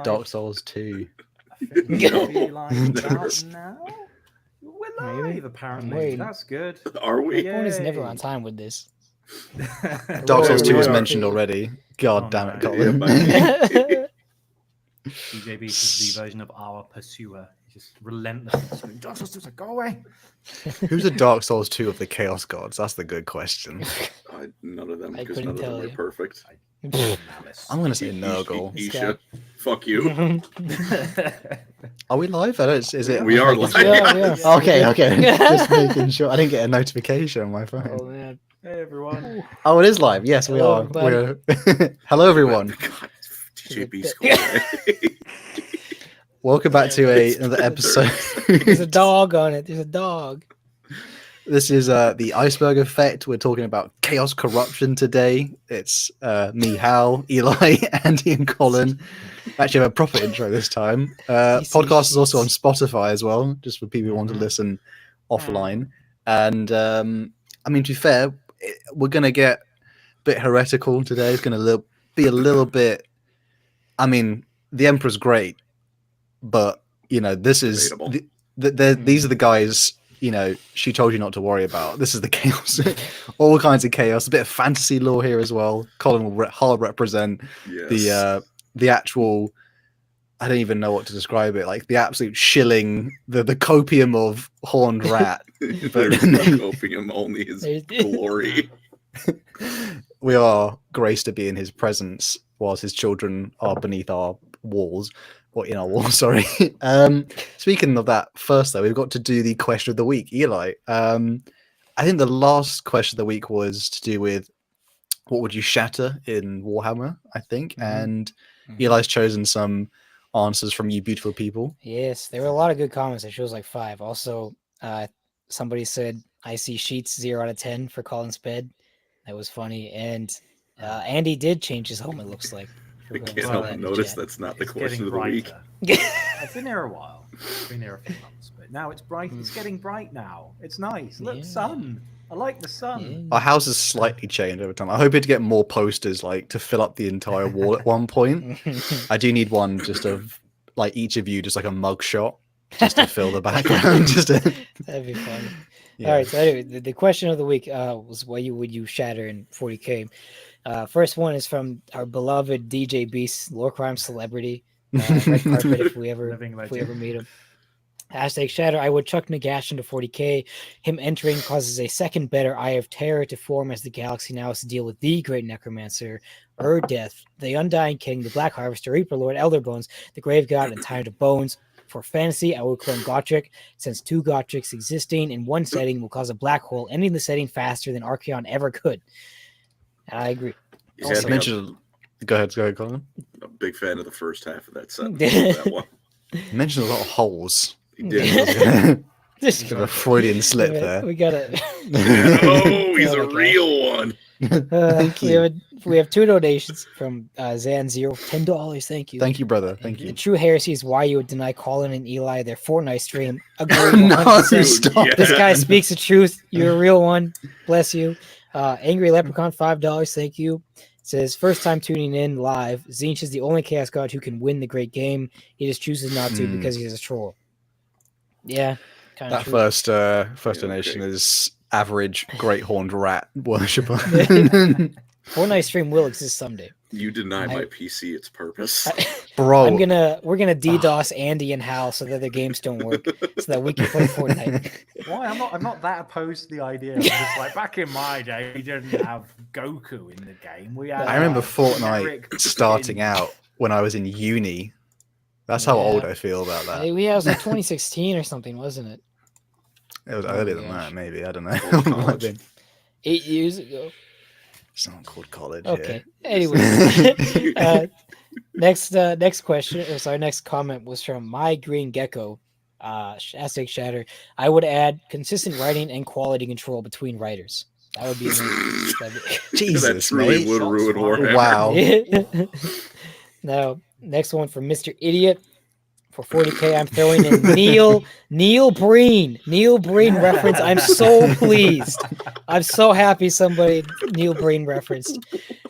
Dark Souls 2. I think maybe like about now. We're live, Maybe. apparently. That's good. Are we? Everyone is never Yay. on time with this. Dark Souls 2 was we are. mentioned already. God Oh, damn it, no. Colin. DJ Beast is the version of our pursuer. He's just relentless. Dark Souls 2's like, go away. Who's a Dark Souls 2 of the Chaos Gods? That's the good question. None of them, I because couldn't none of them tell are you. perfect. I'm going to say Nurgle. Isha, fuck you. Are we live? I don't, is it? We are like- live. Yeah. Okay. Just making sure. I didn't get a notification on my Oh phone. man. Hey, everyone. Oh, it is live. Yes, we Hello, are. everybody. We're... Hello, everyone. God, DJ Beast. Go away. Welcome back to another episode. There's a dog on it. There's a dog. This is the Iceberg Effect. We're talking about chaos corruption today. It's me, Hal, Eli, Andy, and Colin. Actually, have a proper intro this time. Podcast is also on Spotify as well, just for people who want to listen offline. And I mean, to be fair, we're going to get a bit heretical today. It's going to be a little bit. I mean, the Emperor's great, but you know, this is these are the guys. You know, she told you not to worry about. This is the chaos, all kinds of chaos. A bit of fantasy lore here as well. Colin will hard represent the actual. I don't even know what to describe it. Like the absolute shilling, the copium of horned rat. There's no copium, only his glory. We are graced to be in his presence, whilst his children are beneath our walls. Or in our wall, sorry. Speaking of that, first though, we've got to do the question of the week. Eli, I think the last question of the week was to do with what would you shatter in Warhammer, I think. And Eli's chosen some answers from you beautiful people. Yes, there were a lot of good comments. I chose like 5. Also, somebody said I see sheets 0 out of 10 for Colin's bed. That was funny. And Andy did change his home, it looks like. I can't help but notice that's not the question of the week. I've been here a while. I've been here a few months, but now it's bright. It's getting bright now. It's nice. Look, sun. I like the sun. Our house has slightly changed over time. I hope to get more posters, like to fill up the entire wall at one point. I do need one just of like each of you, just like a mug shot, just to fill the background. That'd be fun. Yeah. All right. So anyway, the question of the week was, what would you shatter in 40K? First one is from our beloved DJ Beast, Lorecrimes celebrity. Red carpet if we ever meet him. Hashtag shatter. I would chuck Nagash into 40K. Him entering causes a second better Eye of Terror to form as the galaxy now has to deal with the Great Necromancer, Death, the Undying King, the Black Harvester, Reaper Lord, Elder Bones, the Grave God, and Tyrant of Bones. For fantasy, I would clone Gotrek, since 2 Gotreks existing in one setting will cause a black hole, ending the setting faster than Archeon ever could. I agree. Go ahead, Colin. I'm a big fan of the first half of that sentence. That one. You mentioned a lot of holes. He did. Just a Freudian slip there. We got it. Oh, he's a real one. Thank you. We have 2 donations from Zan0. $10. Thank you. Thank you, brother. Thank you. The true heresy is why you would deny Colin and Eli their Fortnite stream. Agree. No, stop. This guy speaks the truth. You're a real one. Bless you. Angry Leprechaun, $5. Thank you. Says, first time tuning in live. Zinch is the only Chaos God who can win the great game. He just chooses not to because he's a troll. Yeah. That true. First donation is average great horned rat worshipper. Fortnite stream will exist someday. You deny my PC its purpose. Bro. We're gonna DDoS Andy and Hal so that their games don't work, so that we can play Fortnite. Why? I'm not that opposed to the idea. I'm just like, back in my day, we didn't have Goku in the game. We had. I remember Fortnite starting out when I was in uni. That's how old I feel about that. It was like 2016 or something, wasn't it? It was earlier than that, maybe. I don't know. 8 years ago. It's not called college. Okay. Anyway, next question. Or sorry, next comment was from My Green Gecko. Hashtag shatter. I would add consistent writing and quality control between writers. That would be amazing. Jesus, that truly mate. would ruin Warhammer. Wow. Now, next one from Mr. Idiot. For 40K, I'm throwing in Neil Breen reference. I'm so pleased. I'm so happy somebody Neil Breen referenced.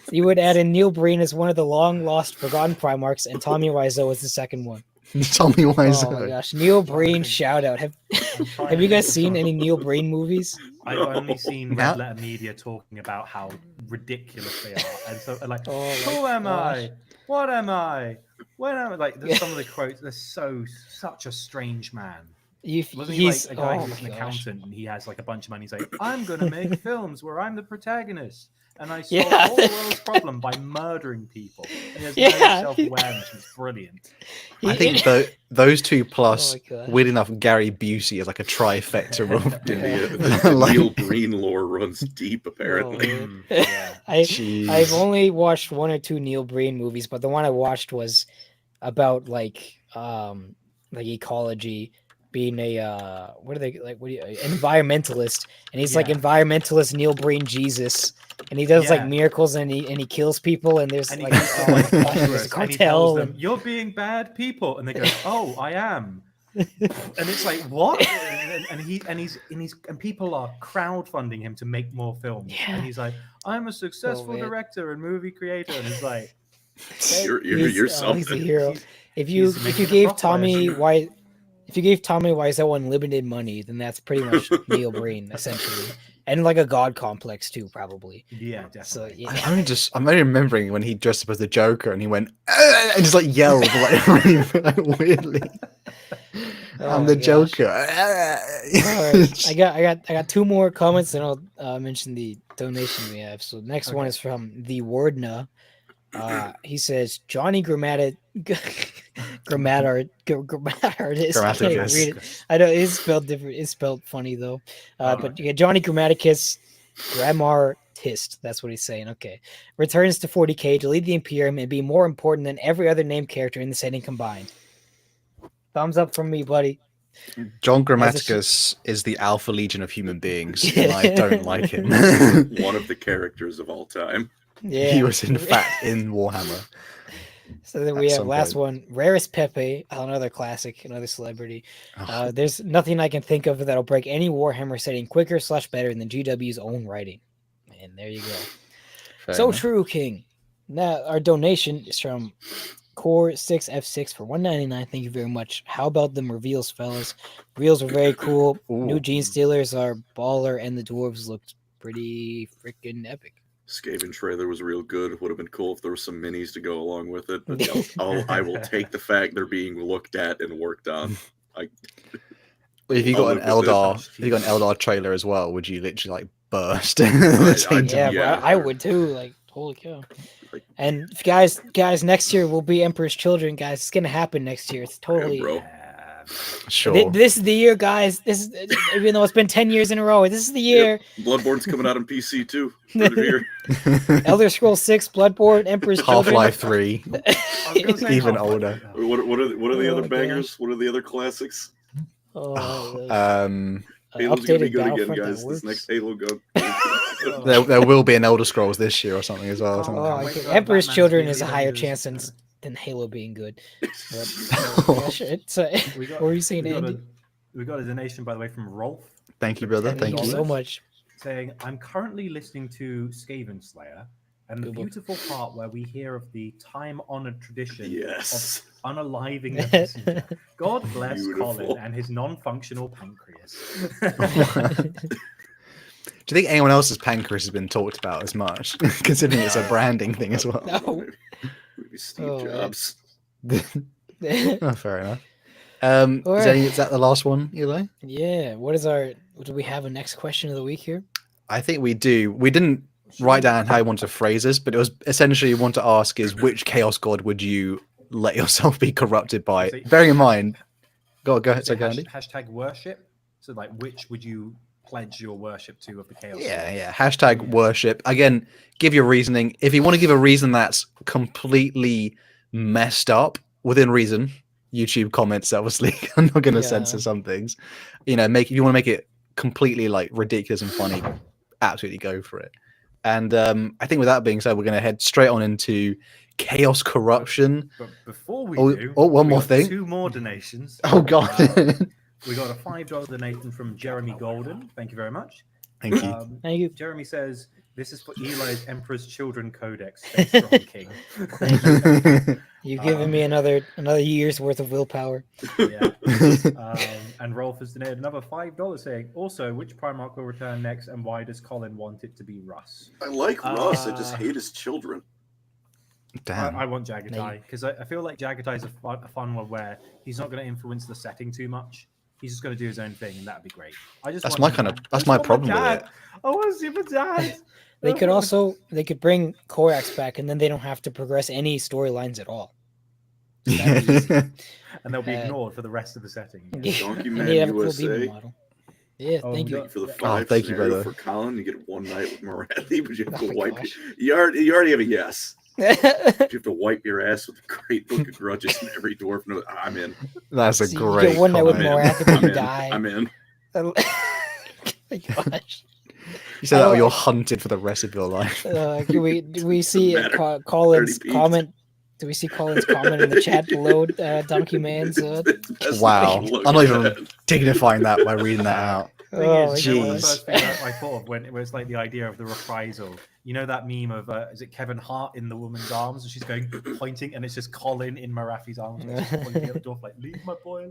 You would add in Neil Breen as one of the long lost forgotten Primarchs, and Tommy Wiseau as the second one. Tommy Wiseau. Oh my gosh, Neil Breen shout out. Have you guys seen any Neil Breen movies? I've only seen Red Letter Media talking about how ridiculous they are, and so like, who am I? What am I? When am I? Like, there's some of the quotes. They're such a strange man. Wasn't he like a guy who's an accountant and he has like a bunch of money? He's like, I'm gonna make films where I'm the protagonist and I solve all the world's problem by murdering people. And he has no self-awareness. It's brilliant. I think those two plus, weird enough, Gary Busey is like a trifecta of the Neil Breen lore runs deep, apparently. I've only watched one or two Neil Breen movies, but the one I watched was about like ecology, being a environmentalist, and he's like environmentalist Neil Breen Jesus, and he does like miracles, and he kills people, and there's like there's a cartel, and you're being bad people, and they go, oh, I am. And it's like, what? And people are crowdfunding him to make more films, and he's like, I'm a successful director and movie creator, and he's like, you're something. He's a hero. If you gave Tommy Wiseau unlimited money, then that's pretty much Neil Breen essentially, and like a god complex too, probably. Yeah, definitely. So yeah. I'm only remembering when he dressed up as the Joker and he went and just like yelled like really like, weirdly. I'm the Joker. All right. I got two more comments, and I'll mention the donation we have. So next one is from the Wordna. He says Johnny Grammaticus. I know it's spelled different. It's spelled funny though. But yeah, Johnny Grammaticus, Grammartist. That's what he's saying. Okay, returns to 40K to lead the Imperium and be more important than every other named character in the setting combined. Thumbs up from me, buddy. John Grammaticus is the Alpha Legion of human beings, and I don't like him. One of the characters of all time. Yeah, he was in fact in Warhammer. So then we have last one, Rarest Pepe, another classic, another celebrity. There's nothing I can think of that'll break any Warhammer setting quicker / better than GW's own writing. And there you go. Fair enough. True, King. Now our donation is from Core 6F6 for $1.99. Thank you very much. How about them reveals, fellas? Reveals were very cool. Ooh. New Gene Stealers are baller, and the dwarves looked pretty freaking epic. Skaven trailer was real good. Would have been cool if there were some minis to go along with it. But I will take the fact they're being looked at and worked on. If you got an Eldar trailer as well, would you literally like burst? I would too. Like, holy cow! And guys, next year will be Emperor's Children, guys. It's gonna happen next year. It's totally. Bro. Sure. This is the year, guys. This is, even though it's been 10 years in a row, this is the year. Yep. Bloodborne's coming out on PC too. Elder Scrolls 6, Bloodborne, Emperor's Children, Half-Life 3, even older. What are the other bangers? Gosh. What are the other classics? Halo's gonna be good again, guys. This next Halo go. There will be an Elder Scrolls this year or something as well. Emperor's Children is a higher chance than Halo being good. What were you saying, Andy? We got a donation, by the way, from Rolf. Thank you, brother. Thank you so much. Saying, I'm currently listening to Skaven Slayer, and the beautiful part where we hear of the time-honored tradition of unaliving the messenger. God bless Colin and his non-functional pancreas. Do you think anyone else's pancreas has been talked about as much, considering it's a branding thing as well? No. Maybe Steve Jobs. Fair enough. Is that the last one, Eli? Yeah. Do we have a next question of the week here? I think we do. We didn't write down how you want to phrase this, but it was essentially you want to ask is which chaos god would you let yourself be corrupted by? Bearing in mind, go ahead. So Andy. Hashtag worship. So like, which would you pledge your worship to of the chaos? Yeah. Hashtag worship. Again, give your reasoning. If you want to give a reason that's completely messed up within reason, YouTube comments, obviously. I'm not going to censor some things. If you want to make it completely like ridiculous and funny, absolutely go for it. And I think with that being said, we're going to head straight on into chaos corruption. But before we do, one we more got thing. 2 more donations. Oh god. We got a $5 donation from Jeremy Golden. Thank you very much. Thank you. Thank you. Jeremy says, "This is for Eli's Emperor's Children Codex. Stay strong, King." You've given me another year's worth of willpower. Yeah. And Rolf has donated another $5 saying, "Also, which Primarch will return next, and why does Colin want it to be Russ?" I like Russ. I just hate his children. Damn. I want Jagatai because I feel like Jagatai is a fun one where he's not going to influence the setting too much. He's just going to do his own thing, and that'd be great. That's my problem with it. I want to see my dad. They could bring Korax back, and then they don't have to progress any storylines at all. And they'll be ignored for the rest of the setting. Donkey Man USA. Yeah, thank you For the 5 thank you, brother. For Colin, you get 1 night with Morathi, but you have to wipe. You already have a yes. You have to wipe your ass with the Great Book of Grudges and every dwarf. No, I'm in. That's a So great. You get 1 night with comment. Morathi, but you die. I'm in. Oh my gosh. You said that you're hunted for the rest of your life. Do we see Colin's comment? Do we see Colin's comment in the chat below Donkey Man's? Wow, I'm not even dignifying that by reading that out. Oh, the first thing I thought of when it was like the idea of the reprisal. You know that meme of is it Kevin Hart in the woman's arms and she's going pointing and it's just Colin in Morathi's arms pointing at the door like leave my boy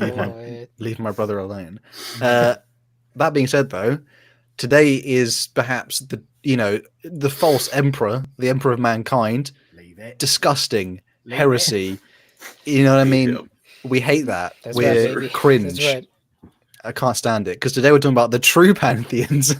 alone. Leave my brother alone. That being said, though, today is perhaps the false emperor, the emperor of mankind. Leave it. Disgusting heresy. You know what I mean? We hate that. We're cringe. That's right. I can't stand it because today we're talking about the true pantheons,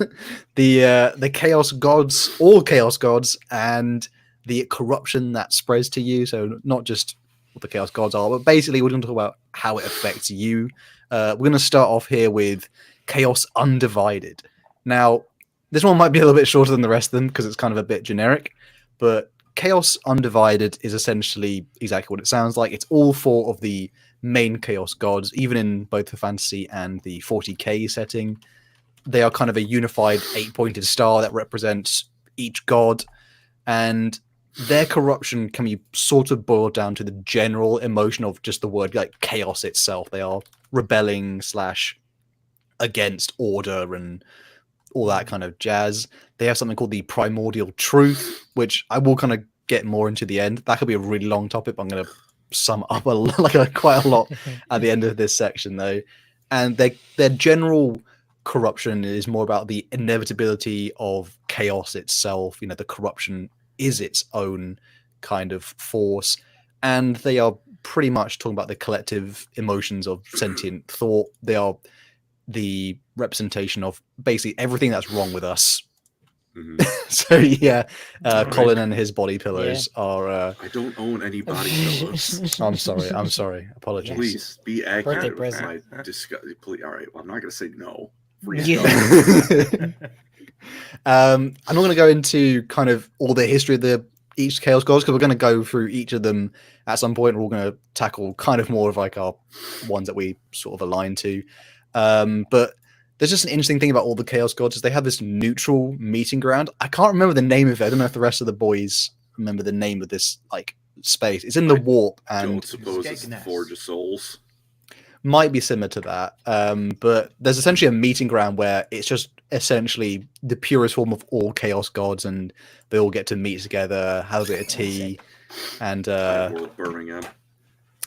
the chaos gods, all chaos gods, and the corruption that spreads to you. So not just what the chaos gods are, but basically we're going to talk about how it affects you. We're going to start off here with Chaos Undivided. Now, this one might be a little bit shorter than the rest of them because it's kind of a bit generic, but Chaos Undivided is essentially exactly what it sounds like. It's all 4 of the main chaos gods, even in both the fantasy and the 40k setting. They are kind of a unified 8-pointed star that represents each god, and their corruption can be sort of boiled down to the general emotion of just the word like chaos itself. They are rebelling / against order and all that kind of jazz. They have something called the primordial truth, which I will kind of get more into the end. That could be a really long topic, but I'm going to sum up quite a lot at the end of this section, though. And their general corruption is more about the inevitability of chaos itself. The corruption is its own kind of force, and they are pretty much talking about the collective emotions of sentient thought. They are the representation of basically everything that's wrong with us. Mm-hmm. So yeah, Colin and his body pillows are. I don't own any body pillows. I'm sorry. Apologies. Please be accurate. Please. All right. Well, I'm not going to say no. I'm not going to go into kind of all the history of each chaos gods because we're going to go through each of them at some point. We're all going to tackle kind of more of like our ones that we sort of align to. But there's just an interesting thing about all the chaos gods is they have this neutral meeting ground. I can't remember the name of it. I don't know if the rest of the boys remember the name of this like space. It's in the warp, and don't suppose it's the Forge of Souls. Might be similar to that, but there's essentially a meeting ground where it's just essentially the purest form of all chaos gods, and they all get to meet together, have a bit of tea, and Birmingham.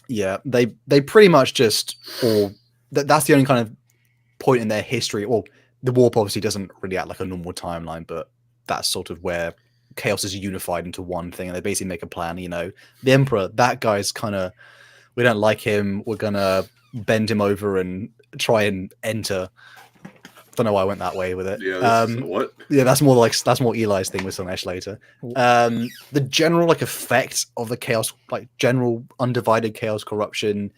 Yeah, they pretty much just all. That's the only kind of point in their history. Well, the warp obviously doesn't really act like a normal timeline, but that's sort of where chaos is unified into one thing, and they basically make a plan. The Emperor, that guy's kind of, we don't like him. We're gonna bend him over and try and enter. Don't know why I went that way with it. Yeah, what? Yeah, that's more Eli's thing with Slanesh later. The general effect of the chaos, general undivided chaos corruption.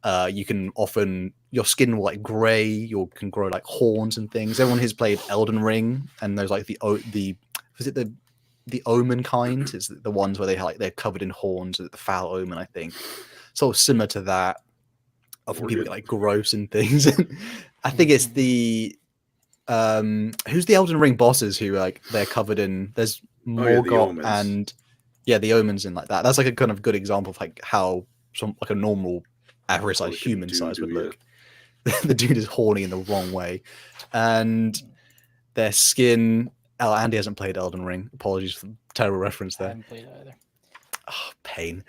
You can often your skin will gray. You can grow horns and things. Everyone who's played Elden Ring and there's the Omen kind is the ones where they're covered in horns. The Foul Omen, I think, sort of similar to that. Often people get gross and things. I think it's the who's the Elden Ring bosses who they're covered in. There's Morgoth and Yeah, the omens in like that. That's like a kind of good example of like how like a normal average like human size would look. The dude is horny in the wrong way, and their skin. Oh, Andy hasn't played Elden Ring. Apologies for the terrible reference there. I haven't played either. Oh, pain.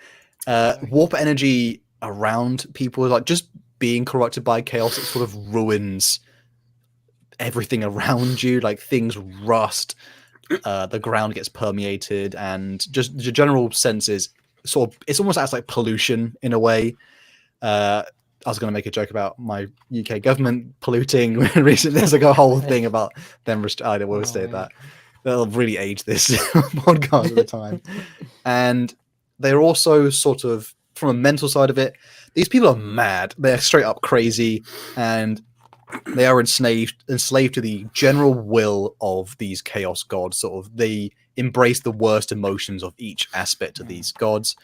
Warp energy around people, like just being corrupted by chaos, it sort of ruins everything around you. Like things rust, the ground gets permeated, and just the general sense is sort of, it's almost acts like pollution in a way. I was going to make a joke about my UK government polluting recently. There's like a whole thing about them. I will state that. That'll really age this podcast at the time. And they're also sort of, from a mental side of it, these people are mad. They're straight up crazy, and they are enslaved to the general will of these chaos gods. Sort of, they embrace the worst emotions of each aspect of these gods,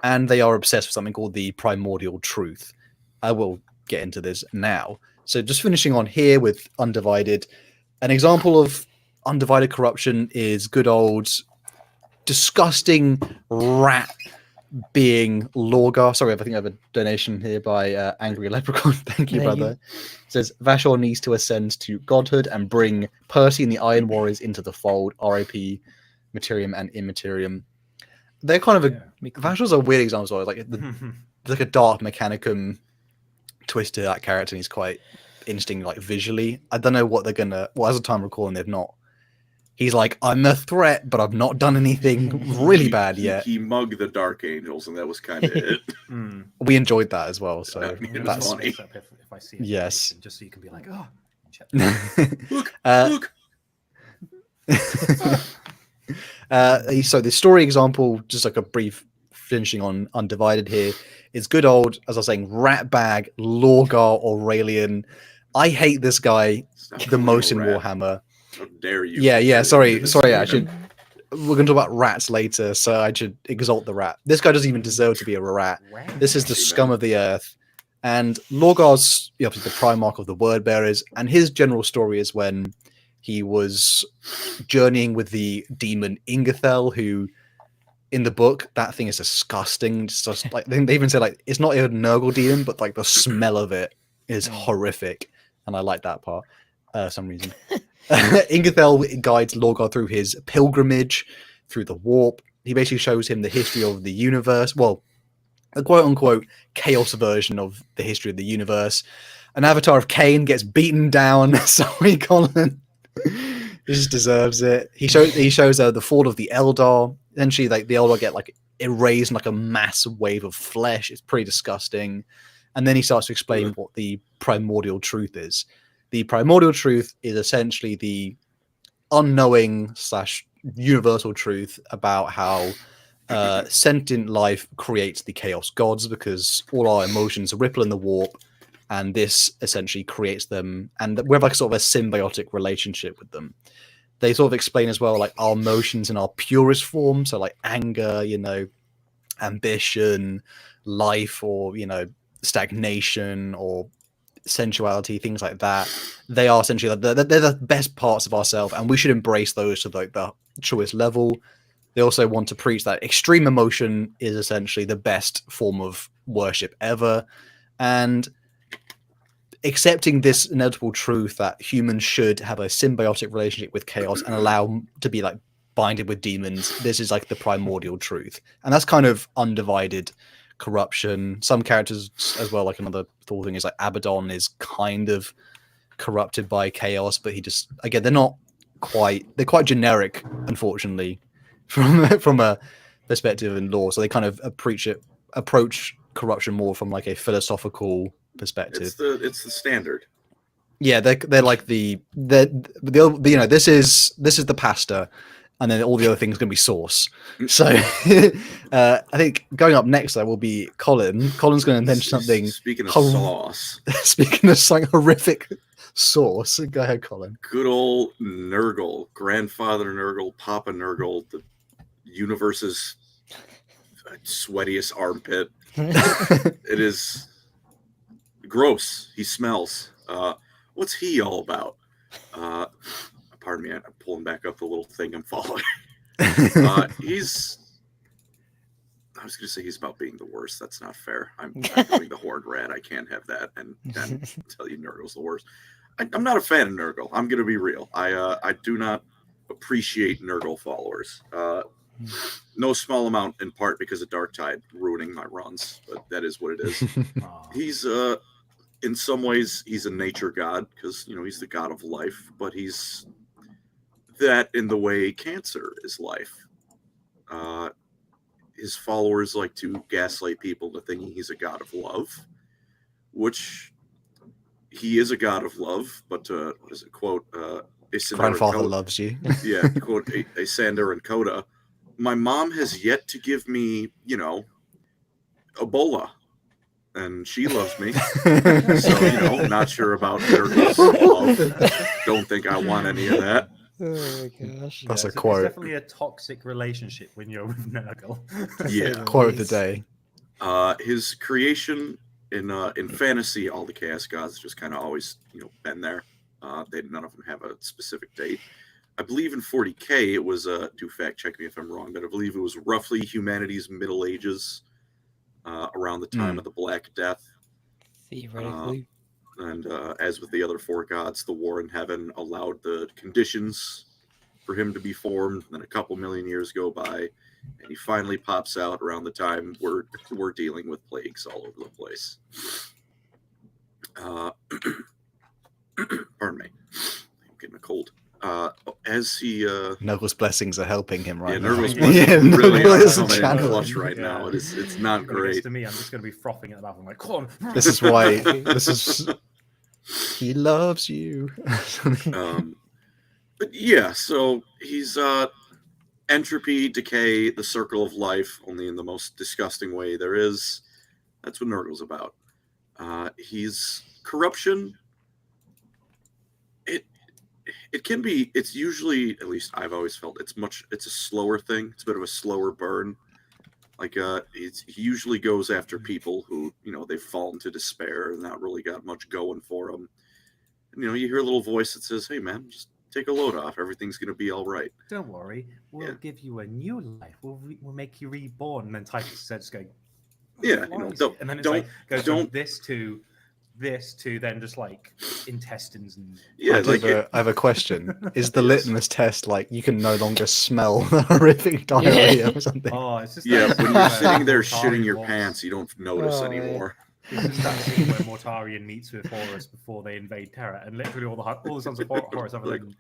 and they are obsessed with something called the primordial truth. I will get into this now. So just finishing on here with Undivided, an example of undivided corruption is good old disgusting rat being Lorgar. Sorry, I think I have a donation here by Angry Leprechaun. Thank you, brother. It says Vashor needs to ascend to godhood and bring Percy and the Iron Warriors into the fold. R.I.P. Materium and Immaterium. They're kind of Vashor's a weird example. Like like a dark mechanicum twist to that character, and he's quite interesting, like visually. I don't know what they're gonna. Well, as of time recalling, they've not. He's like, I'm a threat, but I've not done anything really bad yet. He mugged the Dark Angels, and that was kind of it. We enjoyed that as well. So I mean, that's funny. If I see it, yes, just so you can be like, oh, look. So the story example, just like a brief finishing on Undivided here, is good old, as I was saying, Ratbag, Lorgar, Aurelian. I hate this guy the most in Warhammer. How dare you? Yeah. Sorry. We're going to talk about rats later, so I should exalt the rat. This guy doesn't even deserve to be a rat. This is the scum of the earth. And Lorgar's obviously the Primarch of the Word Bearers, and his general story is when he was journeying with the demon Ingethel, who, in the book, that thing is disgusting. Just like they even say, like, it's not a Nurgle demon, but like the smell of it is horrific, and I like that part for some reason. Ingethel guides Lorgar through his pilgrimage through the warp. He basically shows him the history of the universe. Well, a quote-unquote chaos version of the history of the universe. An avatar of Cain gets beaten down. Sorry, Colin. He just deserves it. He shows the fall of the Eldar. Eventually, like the Eldar get like erased in like a mass wave of flesh. It's pretty disgusting. And then he starts to explain what the primordial truth is. The primordial truth is essentially the unknowing / universal truth about how sentient life creates the chaos gods, because all our emotions ripple in the warp, and this essentially creates them, and we have like sort of a symbiotic relationship with them. They sort of explain as well like our emotions in our purest form, so like anger, ambition, life, or stagnation or sensuality, things like that. They are essentially they're the best parts of ourselves, and we should embrace those to like the truest level. They also want to preach that extreme emotion is essentially the best form of worship ever, and accepting this inevitable truth that humans should have a symbiotic relationship with chaos and allow to be like binded with demons. This is like the primordial truth, and that's kind of undivided corruption. Some characters as well, like another thought thing is like Abaddon is kind of corrupted by chaos, but he just, again, they're quite generic, unfortunately, from a perspective in lore. So they kind of approach corruption more from like a philosophical perspective. It's the standard. Yeah, they're like this is the pasta, and then all the other things are going to be sauce. So I think going up next, though, will be Colin. Colin's going to mention something. Speaking of sauce. Speaking of something horrific sauce. Go ahead, Colin. Good old Nurgle. Grandfather Nurgle, Papa Nurgle, the universe's sweatiest armpit. It is gross. He smells. What's he all about? Pardon me, I'm pulling back up the little thing I'm following. He's I was going to say he's about being the worst. That's not fair. I'm doing the Horde Rat. I can't have that and then tell you Nurgle's the worst. I'm not a fan of Nurgle. I'm going to be real. I do not appreciate Nurgle followers. No small amount, in part because of Darktide ruining my runs, but that is what it is. He's in some ways he's a nature god because he's the god of life, but he's that in the way Cancer is life. His followers like to gaslight people into thinking he's a god of love, which he is a god of love, but what is it, quote, Grandfather loves you. Yeah, quote, Asander and Coda. My mom has yet to give me, Ebola, and she loves me. So, not sure about Nurgle's love. Don't think I want any of that. Oh my gosh. That's a It's quote. definitely a toxic relationship when you're with Nurgle. Yeah. Quote of the day. His creation in fantasy, all the Chaos Gods just kind of always, been there. None of them have a specific date. I believe in 40K it was do fact check me if I'm wrong, but I believe it was roughly humanity's Middle Ages, around the time of the Black Death. Theoretically. And as with the other 4 gods, the war in heaven allowed the conditions for him to be formed. Then a couple million years go by, and he finally pops out around the time we're dealing with plagues all over the place. Pardon me, I'm getting a cold. As he Nurgle's blessings are helping him right now. Nurgle's Nurgle really is coming in channeling. clutch right now. It's not great. To me, I'm just going to be frothing at the mouth. I'm like, come on. This is why. He loves you. But yeah, so he's entropy, decay, the circle of life, only in the most disgusting way there is. That's what Nurgle's about. He's corruption. It can be. It's usually, at least I've always felt, it's a slower thing. It's a bit of a slower burn. Like he usually goes after people who they've fallen to despair and not really got much going for them. And, you hear a little voice that says, "Hey man, just take a load off. Everything's gonna be all right. Don't worry, we'll give you a new life. We'll make you reborn." And then Titus says, "Go." Yeah, and then it's like goes from this to then just like intestines and I have a question. Is the litmus test like you can no longer smell the horrific diarrhea or something? Oh, it's just when you're sitting there shitting your pants, you don't notice anymore. It's just that scene where Mortarion meets with Horus before they invade Terra, and literally all the sons of Horus, other than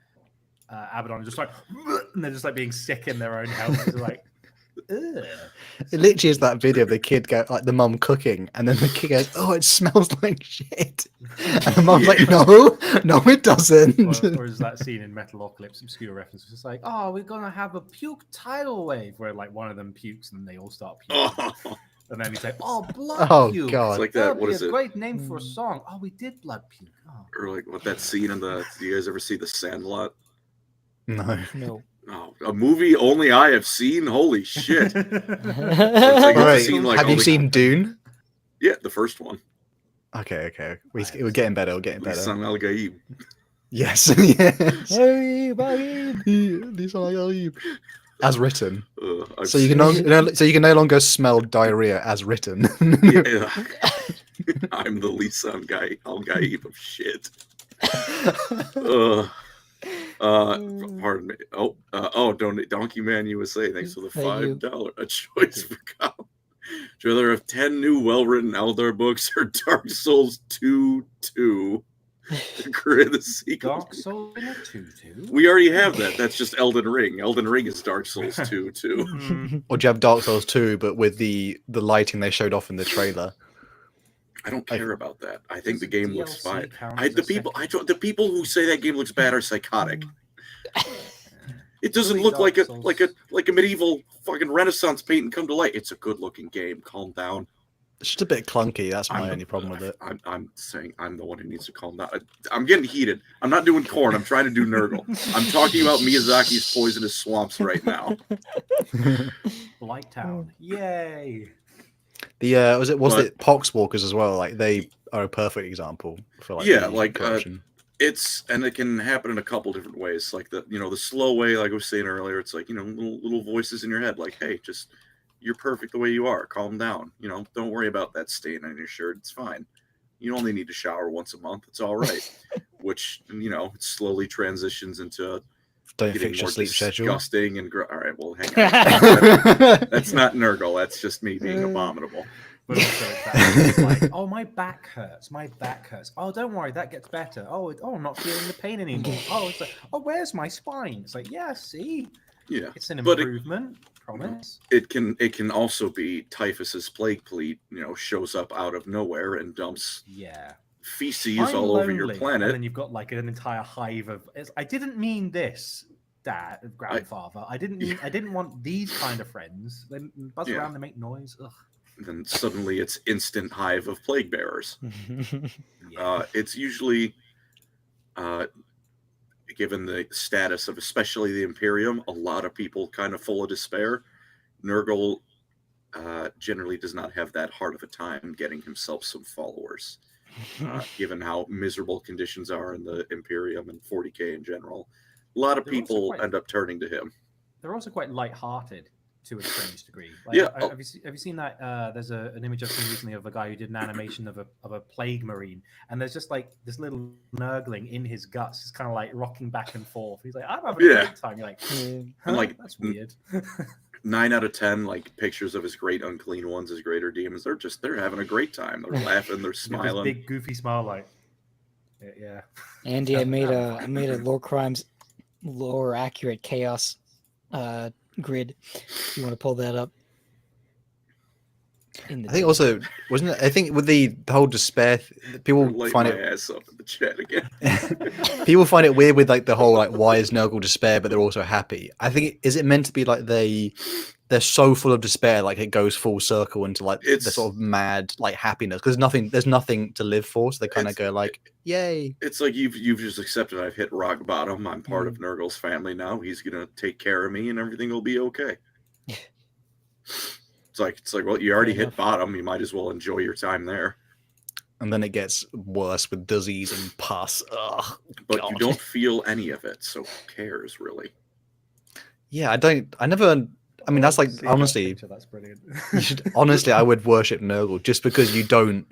Abaddon, are just like, and they're just like being sick in their own health. They're like, ugh. It literally is that video of the kid like the mum cooking, and then the kid goes, "Oh, it smells like shit," and the mum's like, "No, it doesn't." Or is that scene in Metalocalypse, obscure reference, it's just like, "Oh, we're gonna have a puke tidal wave," where like one of them pukes and they all start puking. And then he's like, "Oh, blood puke." God. It's like that. What is it? Great name for a song. Oh, we did blood puke. Oh. Or like what that scene in do you guys ever see The Sandlot? No. Oh, a movie only I have seen. Holy shit! Have you seen Dune? Yeah, the first one. Okay. We're getting better. We're getting better. Lisan Al Gaib. Yes. As written. So you can no longer smell diarrhea as written. I'm the Lisan Al Gaib of shit. Pardon me. Donkey Man USA. Thanks for the $5 a choice for cop. Would you rather have 10 new well-written Eldar books or Dark Souls 2 to create the sequel? Dark Souls 2. We already have that. That's just Elden Ring. Elden Ring is Dark Souls 2. Or do you have Dark Souls 2, but with the lighting they showed off in the trailer? I don't care about that. I think the game looks fine. The people who say that game looks bad are psychotic. It doesn't look like a medieval fucking Renaissance painting come to life. It's a good looking game. Calm down. It's just a bit clunky. That's my only problem with it. I'm saying I'm the one who needs to calm down. I'm getting heated. I'm not doing corn. I'm trying to do Nurgle. I'm talking about Miyazaki's Poisonous Swamps right now. Blight Town. Yay. The was it Poxwalkers as well? Like they are a perfect example for corruption. And it can happen in a couple different ways. Like the slow way, like I was saying earlier, it's like little voices in your head, like, hey, just you're perfect the way you are. Calm down. You know, don't worry about that stain on your shirt. It's fine. You only need to shower once a month. It's all right. Which, you know, it slowly transitions into Don't getting fix your more sleep schedule. disgusting and all right, well, hang on. That's not Nurgle. That's just me being abominable. But also it's like, oh, my back hurts. My back hurts. Oh, don't worry, that gets better. Oh, I'm not feeling the pain anymore. Oh, it's like, oh, where's my spine? It's like, yeah, see, Yeah, it's an improvement. Promise. It can also be Typhus's plague pleat. You know, shows up out of nowhere and dumps feces all over your planet. And then you've got like an entire hive of. I didn't mean this, Dad, grandfather. I didn't want these kind of friends. They buzz around, they make noise. Ugh. And then suddenly it's instant hive of plague bearers. It's usually, given the status of especially the Imperium, a lot of people kind of full of despair. Nurgle generally does not have that hard of a time getting himself some followers, given how miserable conditions are in the Imperium and 40k in general. A lot of people end up turning to him. They're also quite light-hearted to a strange degree. Like, yeah. Have you seen that? There's an image I've seen recently of a guy who did an animation of a plague marine, and there's just like this little nurgling in his guts, just kind of like rocking back and forth. He's like, I'm having a great time. You're like, and like that's weird. 9 out of 10 like pictures of his great unclean ones, his greater demons. They're having a great time. They're laughing. They're smiling. Big goofy smile, like yeah. Andy, I made a Lorecrimes lore accurate chaos grid. You want to pull that up? I think also wasn't it? I think with the whole despair, people find it. Ass up in the chat again. People find it weird with like the whole like why is Nurgle despair, but they're also happy. I think is it meant to be like they're so full of despair, like it goes full circle into like the sort of mad like happiness because there's nothing to live for, so they kind of go like, yay. It's like you've just accepted I've hit rock bottom. I'm part of Nurgle's family now. He's gonna take care of me, and everything will be okay. It's like well, you already hit bottom. You might as well enjoy your time there. And then it gets worse with disease and pus. Ugh, but God. You don't feel any of it, so who cares really? Yeah, I mean, that's like honestly. That's brilliant. You should honestly, I would worship Nurgle just because you don't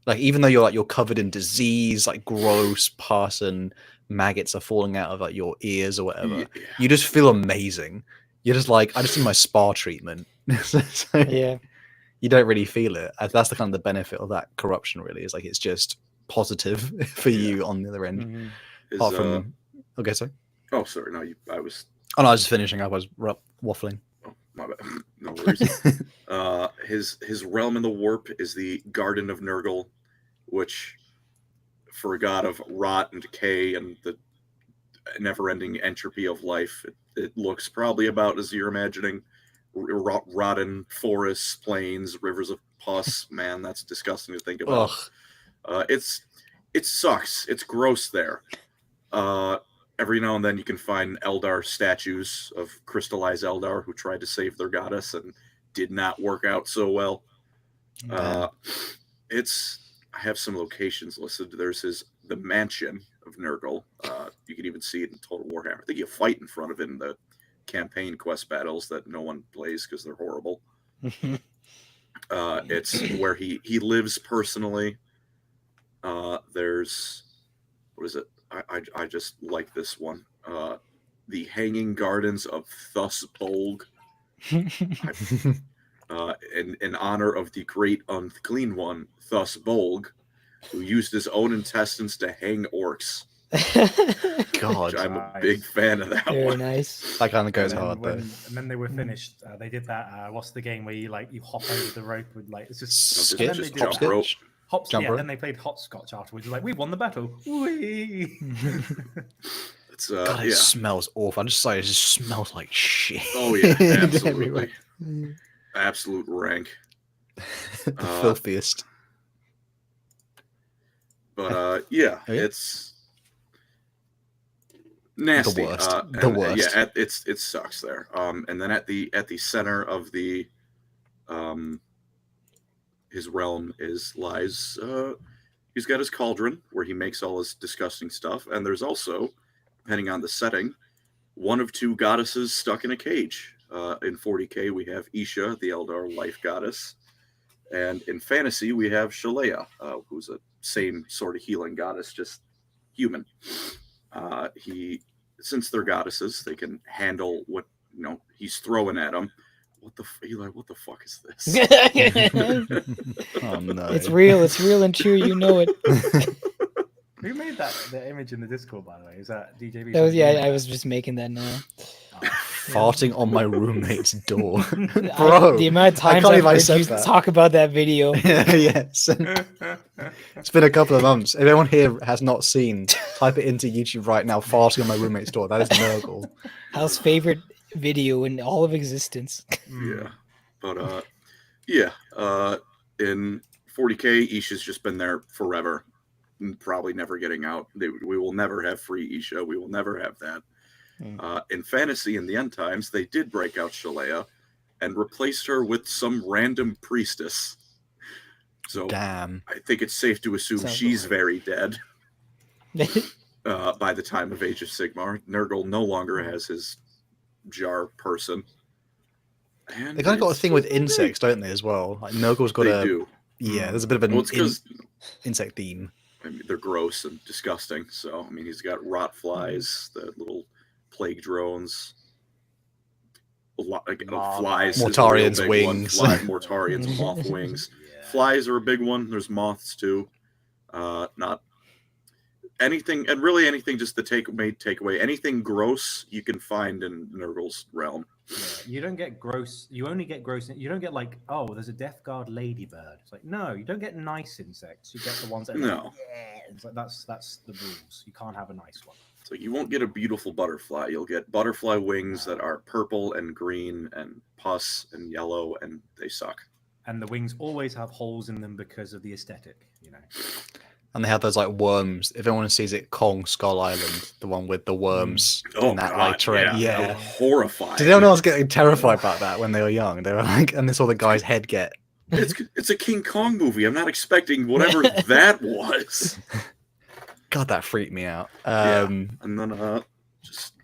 like, even though you're covered in disease, like gross pus and maggots are falling out of like your ears or whatever. Yeah. You just feel amazing. You're just like, I just need my spa treatment. So yeah, you don't really feel it. That's the kind of the benefit of that corruption. Really, is like it's just positive for you on the other end. Mm-hmm. Apart from, okay, sorry. Oh, sorry. No, I was. Oh no, I was just finishing. I was waffling. Oh, my bad. No worries. His realm in the warp is the Garden of Nurgle, which, for a god of rot and decay and the never-ending entropy of life, it looks probably about as you're imagining. Rotten forests, plains, rivers of pus. Man, that's disgusting to think about. It sucks. It's gross there. Every now and then you can find Eldar statues of crystallized Eldar who tried to save their goddess and did not work out so well. I have some locations listed. There's the mansion of Nurgle. You can even see it in Total Warhammer. I think you fight in front of it in the campaign quest battles that no one plays because they're horrible. It's where he lives personally. There's, what is it? I just like this one. The Hanging Gardens of Thusbolg. In honor of the great unclean one, Thusbolg, who used his own intestines to hang orcs. God, I'm a big fan of that Very one. Nice. That kind of goes hard though. And then they were finished. They did that. What's the game where you hop over the rope with like it's just hopscotch. Yeah, then they played hopscotch afterwards. Like we won the battle. Whee! It's God, it smells awful. I'm just sorry, it just smells like shit. Oh yeah, absolutely. Absolute rank. Filthiest. But it's nasty. The worst. The worst. Yeah, it sucks there. And then at the center of the his realm lies he's got his cauldron where he makes all his disgusting stuff, and there's also, depending on the setting, one of two goddesses stuck in a cage. In 40k, we have Isha, the Eldar life goddess. And in fantasy, we have Shalea, who's a same sort of healing goddess, just human. Since they're goddesses, they can handle what he's throwing at them. Eli, what the fuck is this? Oh no! It's real and true. You know it. Who made the image in the Discord, by the way? Is that DJB? That was I was just making that now. Farting on my roommate's door, bro. The amount of times I've heard you talk about that video. Yes. It's been a couple of months. If anyone here has not seen, type it into YouTube right now. Farting on my roommate's door. That is Nurgle. Hal's favorite video in all of existence. Yeah, but in 40k, Isha's just been there forever, and probably never getting out. We will never have free Isha. We will never have that. In fantasy, in the end times, they did break out Shalea and replaced her with some random priestess. So damn, I think it's safe to assume she's very dead. By the time of Age of Sigmar, Nurgle no longer has his jar person. And they kind of got a thing with insects, don't they, as well? Like Nurgle's got yeah, there's a bit of an insect theme. I mean, they're gross and disgusting. So, I mean, he's got rot flies, the little plague drones, flies, Mortarian's wings, Mortarian's moth wings. Yeah. Flies are a big one. There's moths too. Not anything, and really anything just the takeaway. Anything gross you can find in Nurgle's realm. Yeah, you don't get gross. You only get gross. You don't get like, oh, there's a Death Guard ladybird. It's like, no, you don't get nice insects. You get the ones that are like, yeah. It's like that's the rules. You can't have a nice one. So you won't get a beautiful butterfly. You'll get butterfly wings that are purple and green and pus and yellow, and they suck. And the wings always have holes in them because of the aesthetic, And they have those like worms. If anyone sees it, Kong Skull Island, the one with the worms in that like terrain. Yeah. Horrifying. Did anyone else get terrified about that when they were young? They were like, and they saw the guy's head get. It's a King Kong movie. I'm not expecting whatever that was. God, that freaked me out. And then just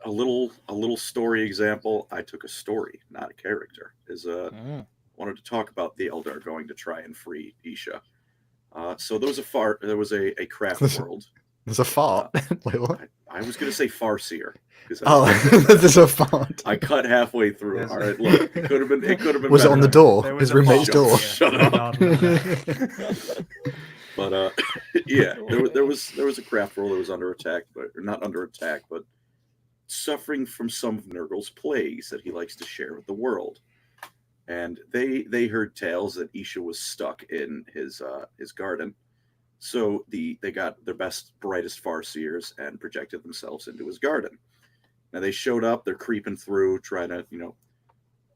a little story example. I took a story, not a character. Wanted to talk about the Eldar going to try and free Isha. So there was a craft world. There's a fart. Wait, what? I was going to say Farseer. There's a fart. I cut halfway through. All right, look, it could have been. Was it on the door? His roommate's door. Shut up. But yeah, there was a craft world that was under attack, or not under attack, but suffering from some of Nurgle's plagues that he likes to share with the world. And they heard tales that Isha was stuck in his garden, so they got their best, brightest Farseers and projected themselves into his garden. Now they showed up. They're creeping through, trying to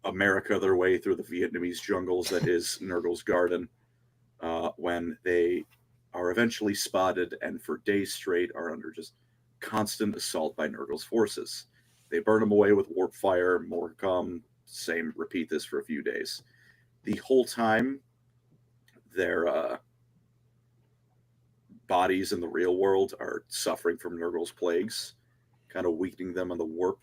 America their way through the Vietnamese jungles that is Nurgle's garden. When they are eventually spotted and for days straight are under just constant assault by Nurgle's forces. They burn them away with warp fire, more come. Repeat this for a few days. The whole time, their bodies in the real world are suffering from Nurgle's plagues, kind of weakening them on the warp.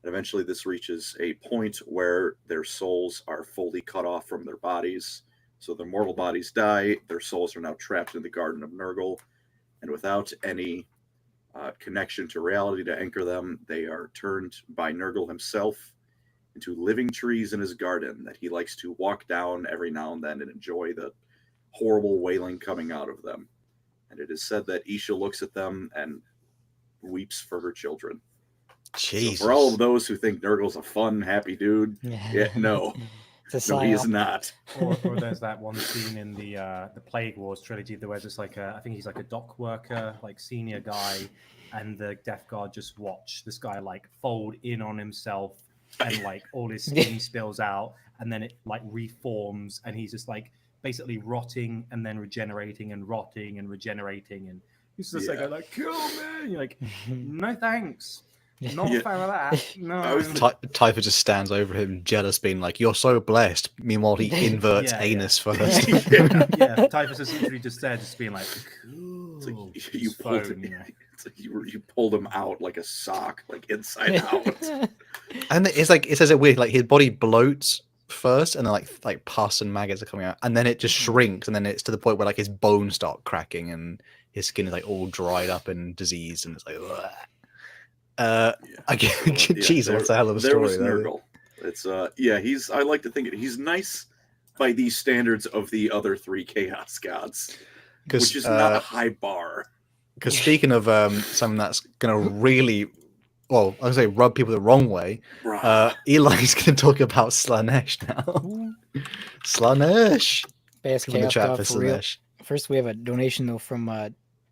And eventually this reaches a point where their souls are fully cut off from their bodies. So their mortal bodies die, their souls are now trapped in the Garden of Nurgle, and without any connection to reality to anchor them, they are turned by Nurgle himself into living trees in his garden that he likes to walk down every now and then and enjoy the horrible wailing coming out of them. And it is said that Isha looks at them and weeps for her children. Jesus. So for all of those who think Nurgle's a fun, happy dude, no, he is not. Or there's that one scene in the Plague Wars trilogy where there's like I think he's like a dock worker, like senior guy, and the Death Guard just watch this guy like fold in on himself. And like all his skin spills out, and then it like reforms, and he's just like basically rotting and then regenerating and rotting and regenerating, and he's just like kill me. And you're like, no thanks, not a fan of that. No. Typer just stands over him, jealous, being like, "You're so blessed." Meanwhile, he inverts anus first. Typer just literally just there, just being like, "Cool." It's like, you It's like you pulled him out like a sock, like inside out. And it's like it says it weird, like his body bloats first, and then like pus and maggots are coming out, and then it just shrinks, and then it's to the point where like his bones start cracking, and his skin is like all dried up and diseased, and it's like, jeez, what's the hell of a there story? Was Nurgle. It's he's. I like to think he's nice by these standards of the other 3 Chaos Gods, which is not a high bar. Because speaking of something that's gonna really, well, I was say rub people the wrong way. Eli's gonna talk about Slanesh now. Slanesh. Best Give him the Chaos chat God for for real. Slanesh. First, we have a donation though from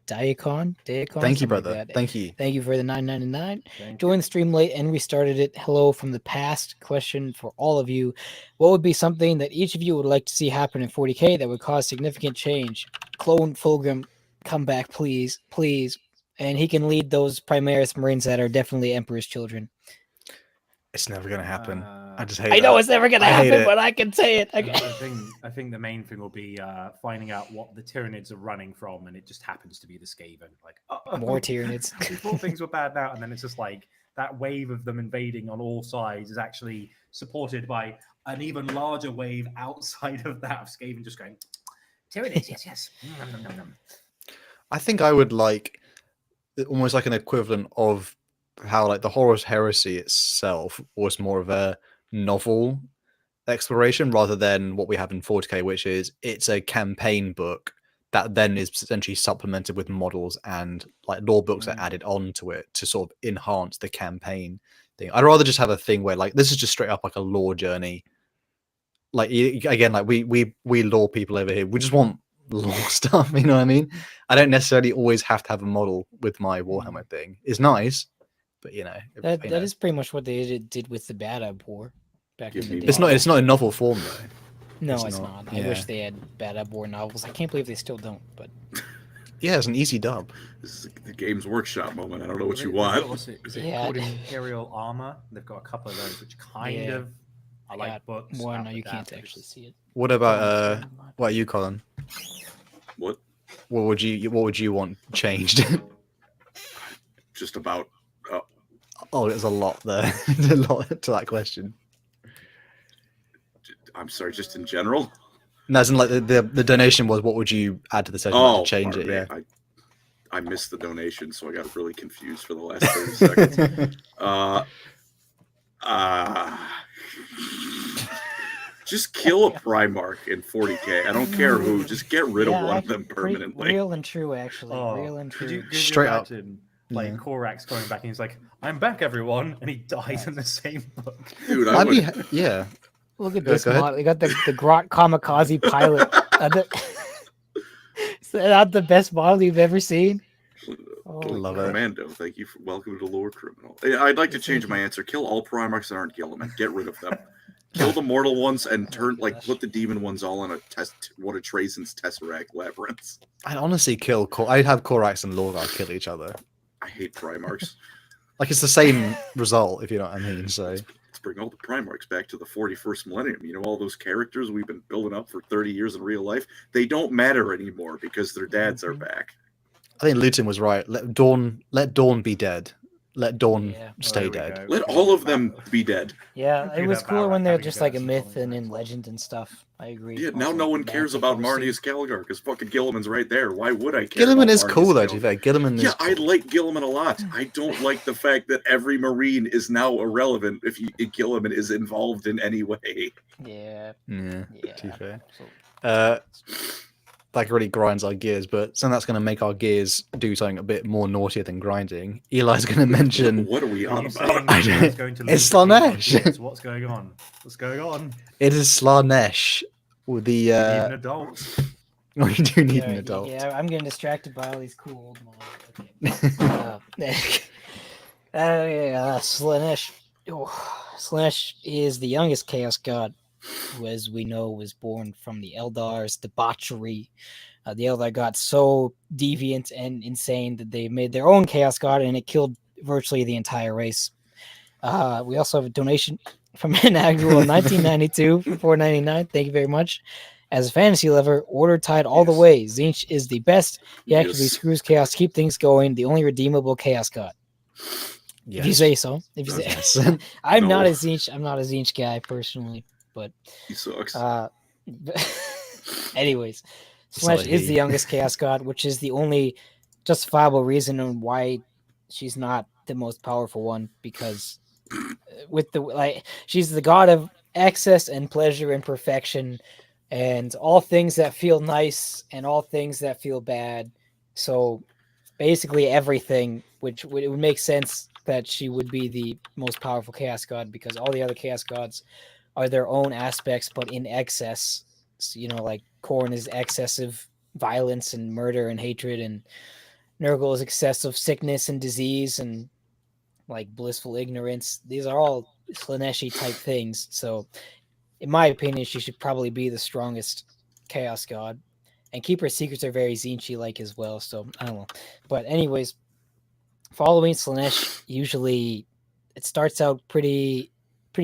Diacon. Thank you, brother. Like Thank you. Thank you for the $9.99. Joined the stream late and restarted it. Hello from the past. Question for all of you: what would be something that each of you would like to see happen in 40k that would cause significant change? Clone Fulgrim, come back, please, please. And he can lead those Primaris Marines that are definitely Emperor's children. It's never gonna happen. I just hate. I know it's never gonna happen, but I can say it. I think the main thing will be finding out what the Tyranids are running from, and it just happens to be the Skaven. Like more Tyranids. We thought things were bad now, and then it's just like that wave of them invading on all sides is actually supported by an even larger wave outside of that of Skaven just going Tyranids, yes. Nom, nom, nom. I think I would like almost like an equivalent of how like the Horus Heresy itself was more of a novel exploration rather than what we have in 40k, which is it's a campaign book that then is essentially supplemented with models and like lore books that added on to it to sort of enhance the campaign thing. I'd rather just have a thing where like this is just straight up like a lore journey. Like again, like we lore people over here. We just want lore stuff, you know what I mean? I don't necessarily always have to have a model with my Warhammer thing. It's nice, but you know that is pretty much what they did with the Bad Ab War back in the day. It's not a novel form though. No, it's not. I wish they had Bad Ab War novels. I can't believe they still don't. But yeah, it's an easy dub. This is the Games Workshop moment. I don't know what you want. Is it called Imperial Armor? They've got a couple of those, which kind of I like books. One, no, you can't actually see it. What about what are you, Colin? What would you want changed? Just about. Oh, there's a lot there. A lot to that question. I'm sorry, just in general. No, as in like the donation was, what would you add to the session to change it? Yeah, I missed the donation, so I got really confused for the last 30 seconds. Just kill a Primarch in 40k. I don't care who. Just get rid of one of them permanently. Real and true, actually. Real and true. Straight up. Like Korax going back and he's like, "I'm back, everyone," and he dies in the same book. Dude, yeah. Look at this mod. We got the Grot Kamikaze pilot. Is that the best model you've ever seen? Love it. Commando, thank you for welcome to Lore Criminal. I'd like to change my answer. Kill all Primarchs that aren't Gilliman. Get rid of them. Kill the mortal ones and put the demon ones all in a test. One of Trajan's Tesseract labyrinths. I'd honestly kill. I'd have Korax and Lorgar kill each other. I hate Primarchs. Like it's the same result, if you know what I mean. So let's bring all the Primarchs back to the 41st millennium. You know, all those characters we've been building up for 30 years in real life, they don't matter anymore because their dads are back. I think Luton was right. Let Dawn be dead. Let Dawn stay dead. Let all of them be dead. Yeah, it was cooler when they're just like a myth and in legend and stuff. I agree. Yeah, now no one cares about Marneus Calgar because fucking Gilliman's right there. Why would I care? Gilliman is cool though, to be fair. Gilliman is I like Gilliman a lot. I don't like the fact that every Marine is now irrelevant if Gilliman is involved in any way. Yeah. To be fair. That really grinds our gears, but something that's going to make our gears do something a bit more naughtier than grinding. Eli's going to mention. What are we on about? It's Slanesh. What's going on? What's going on? It is Slanesh with the. You need an adult. We do need an adult. Yeah, I'm getting distracted by all these cool old models. Slanesh. Slanesh is the youngest Chaos God, who, as we know, was born from the Eldar's debauchery. The Eldar got so deviant and insane that they made their own Chaos God, and it killed virtually the entire race. We also have a donation from Inaugural in 1992 for $4.99. Thank you very much. As a fantasy lover, Order Tide all the way. Tzeentch is the best. He actively screws chaos, keep things going. The only redeemable chaos god. Yes. If you say so. If you say, Yes. I'm not a Tzeentch guy personally, but he sucks. anyways, Sorry, Slaanesh is the youngest chaos god, which is the only justifiable reason on why she's not the most powerful one, because she's the god of excess and pleasure and perfection and all things that feel nice and all things that feel bad. So basically everything, which it would make sense that she would be the most powerful chaos god, because all the other chaos gods are their own aspects but in excess. So, like Khorne is excessive violence and murder and hatred, and Nurgle is excessive sickness and disease and like blissful ignorance. These are all Slaaneshi type things. So in my opinion, she should probably be the strongest chaos god. And Keeper's secrets are very Tzeentch like as well. So I don't know. But anyways, following Slaanesh, usually it starts out pretty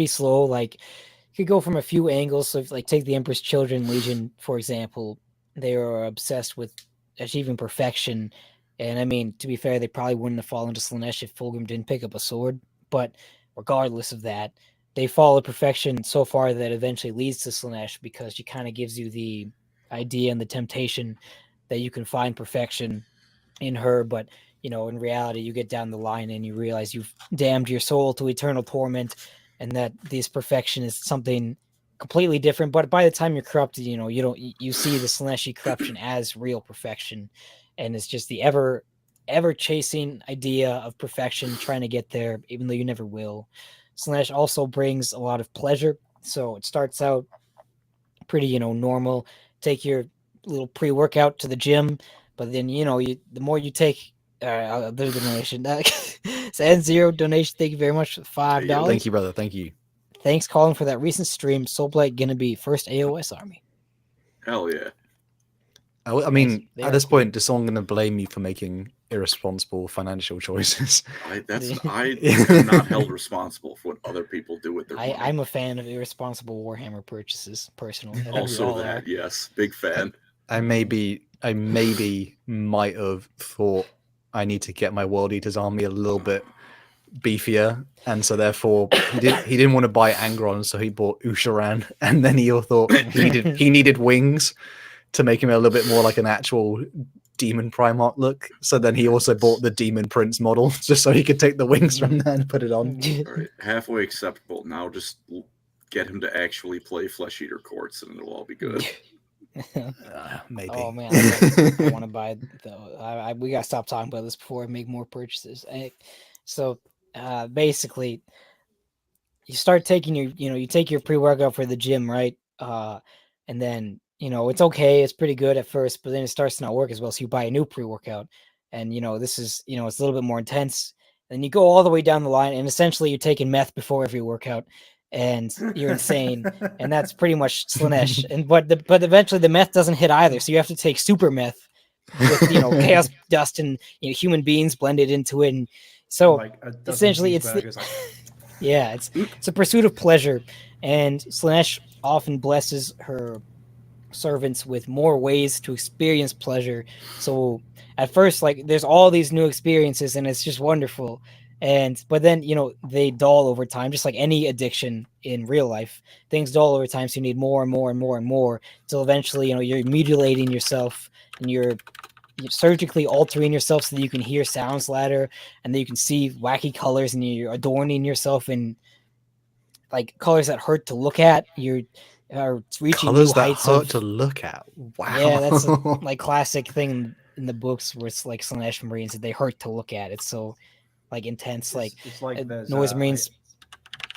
slow. Like you could go from a few angles. So if, like, take the Emperor's Children Legion, for example. They are obsessed with achieving perfection. And I mean, to be fair, they probably wouldn't have fallen to Slaanesh if Fulgrim didn't pick up a sword. But regardless of that, they follow perfection so far that eventually leads to Slaanesh, because she kind of gives you the idea and the temptation that you can find perfection in her. But, in reality, you get down the line and you realize you've damned your soul to eternal torment, and that this perfection is something completely different. But by the time you're corrupted, you see the Slaaneshi corruption as real perfection. And it's just the ever chasing idea of perfection, trying to get there, even though you never will. Slaanesh also brings a lot of pleasure. So it starts out pretty, normal. Take your little pre-workout to the gym, but then, the more you take, there's a donation. N0 donation. Thank you very much for $5. Thank you, brother. Thank you. Thanks, Colin, for that recent stream. Soulblight gonna be first AOS army. Hell yeah. I mean, at this point, is someone going to blame me for making irresponsible financial choices? I am not held responsible for what other people do with their money. I'm a fan of irresponsible Warhammer purchases, personally. Also that, yes. Big fan. I maybe might have thought I need to get my World Eaters army a little bit beefier, and so therefore he didn't want to buy Angron, so he bought Usharan, and then he thought he needed wings to make him a little bit more like an actual Demon Primarch look. So then he also bought the Demon Prince model just so he could take the wings from there and put it on. All right, halfway acceptable. Now just get him to actually play Flesh Eater Courts and it'll all be good. Maybe. Oh man, I want to buy we gotta stop talking about this before I make more purchases. So basically, you start taking you take your pre-workout for the gym, right? And then it's okay, it's pretty good at first, but then it starts to not work as well. So you buy a new pre-workout, and this is it's a little bit more intense. Then you go all the way down the line, and essentially you're taking meth before every workout, and you're insane. And that's pretty much Slaanesh. And but eventually the meth doesn't hit either, so you have to take super meth with chaos dust and human beings blended into it. And so essentially it's it's a pursuit of pleasure, and Slaanesh often blesses her servants with more ways to experience pleasure. So at first, there's all these new experiences and it's just wonderful, but then they dull over time, just like any addiction in real life. Things dull over time, so you need more and more and more and more, till eventually you're mutilating yourself and you're surgically altering yourself so that you can hear sounds louder and then you can see wacky colors, and you're adorning yourself in colors that hurt to look at. You're reaching colors new that heights hurt to look at. Wow. Yeah, that's a classic thing in the books where it's like Slaanesh Marines that they hurt to look at. It's so intense. It's like there's Noise Marines.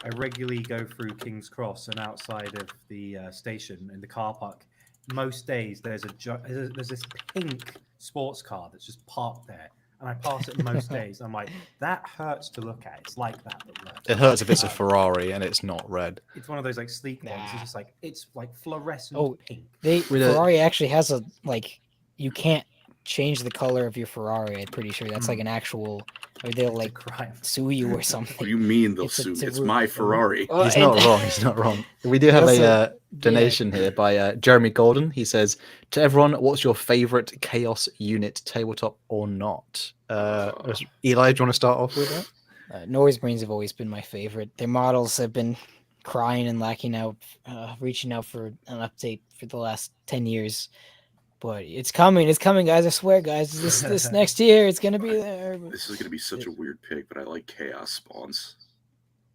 I regularly go through King's Cross, and outside of the station in the car park, most days there's this pink sports car that's just parked there, and I pass it most days. I'm like, that hurts to look at. It's like that. It hurts if it's a Ferrari and it's not red. It's one of those sleek ones. It's just fluorescent pink. Ferrari actually has you can't change the color of your Ferrari. I'm pretty sure that's an actual or they'll like crime. sue you or What something. do you mean they'll It's a- sue? it's a It's ru- my Ferrari. Oh, He's and- not wrong. He's not wrong. We do have Also- a donation here by Jeremy Golden. He says, "To everyone, what's your favorite Chaos unit, tabletop or not?" Eli, do you want to start off with that? Noise Brains have always been my favorite. Their models have been crying and lacking out, reaching out for an update for the last 10 years. But it's coming, guys. I swear, guys. This next year, it's gonna be there. But This is gonna be such a weird pick, but I like chaos spawns.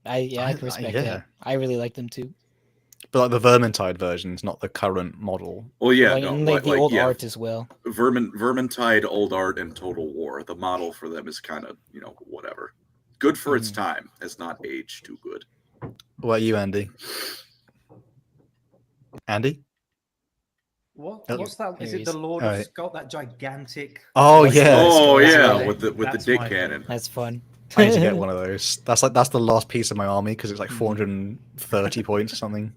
I can respect that. I really like them too. But like the Vermintide versions, not the current model. Well, yeah, Like, no, and like the old yeah, art as well. Vermintide, old art, and Total War. The model for them is kind of whatever. Good for its time, has not aged too good. What about you, Andy? Andy? What's that? Is There he it the is. Lord Oh, of yeah. Scott? That gigantic. Oh That's- yeah. Oh that's yeah, right. with the That's dick my cannon. That's fun. I need to get one of those. That's the last piece of my army because it's like 430 points or something.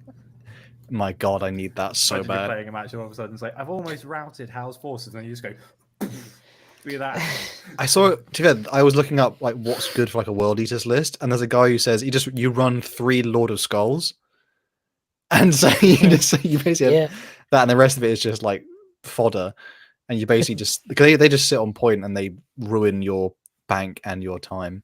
My God, I need that so Imagine you're bad. playing a match and all of a sudden it's like, I've almost routed Hal's forces, and then you just go, look at that. I saw it. To be fair, I was looking up like what's good for like a World Eaters list, and there's a guy who says you run 3 Lord of Skulls, and so you basically have that, and the rest of it is just like fodder, and you basically just because they just sit on point and they ruin your bank and your time.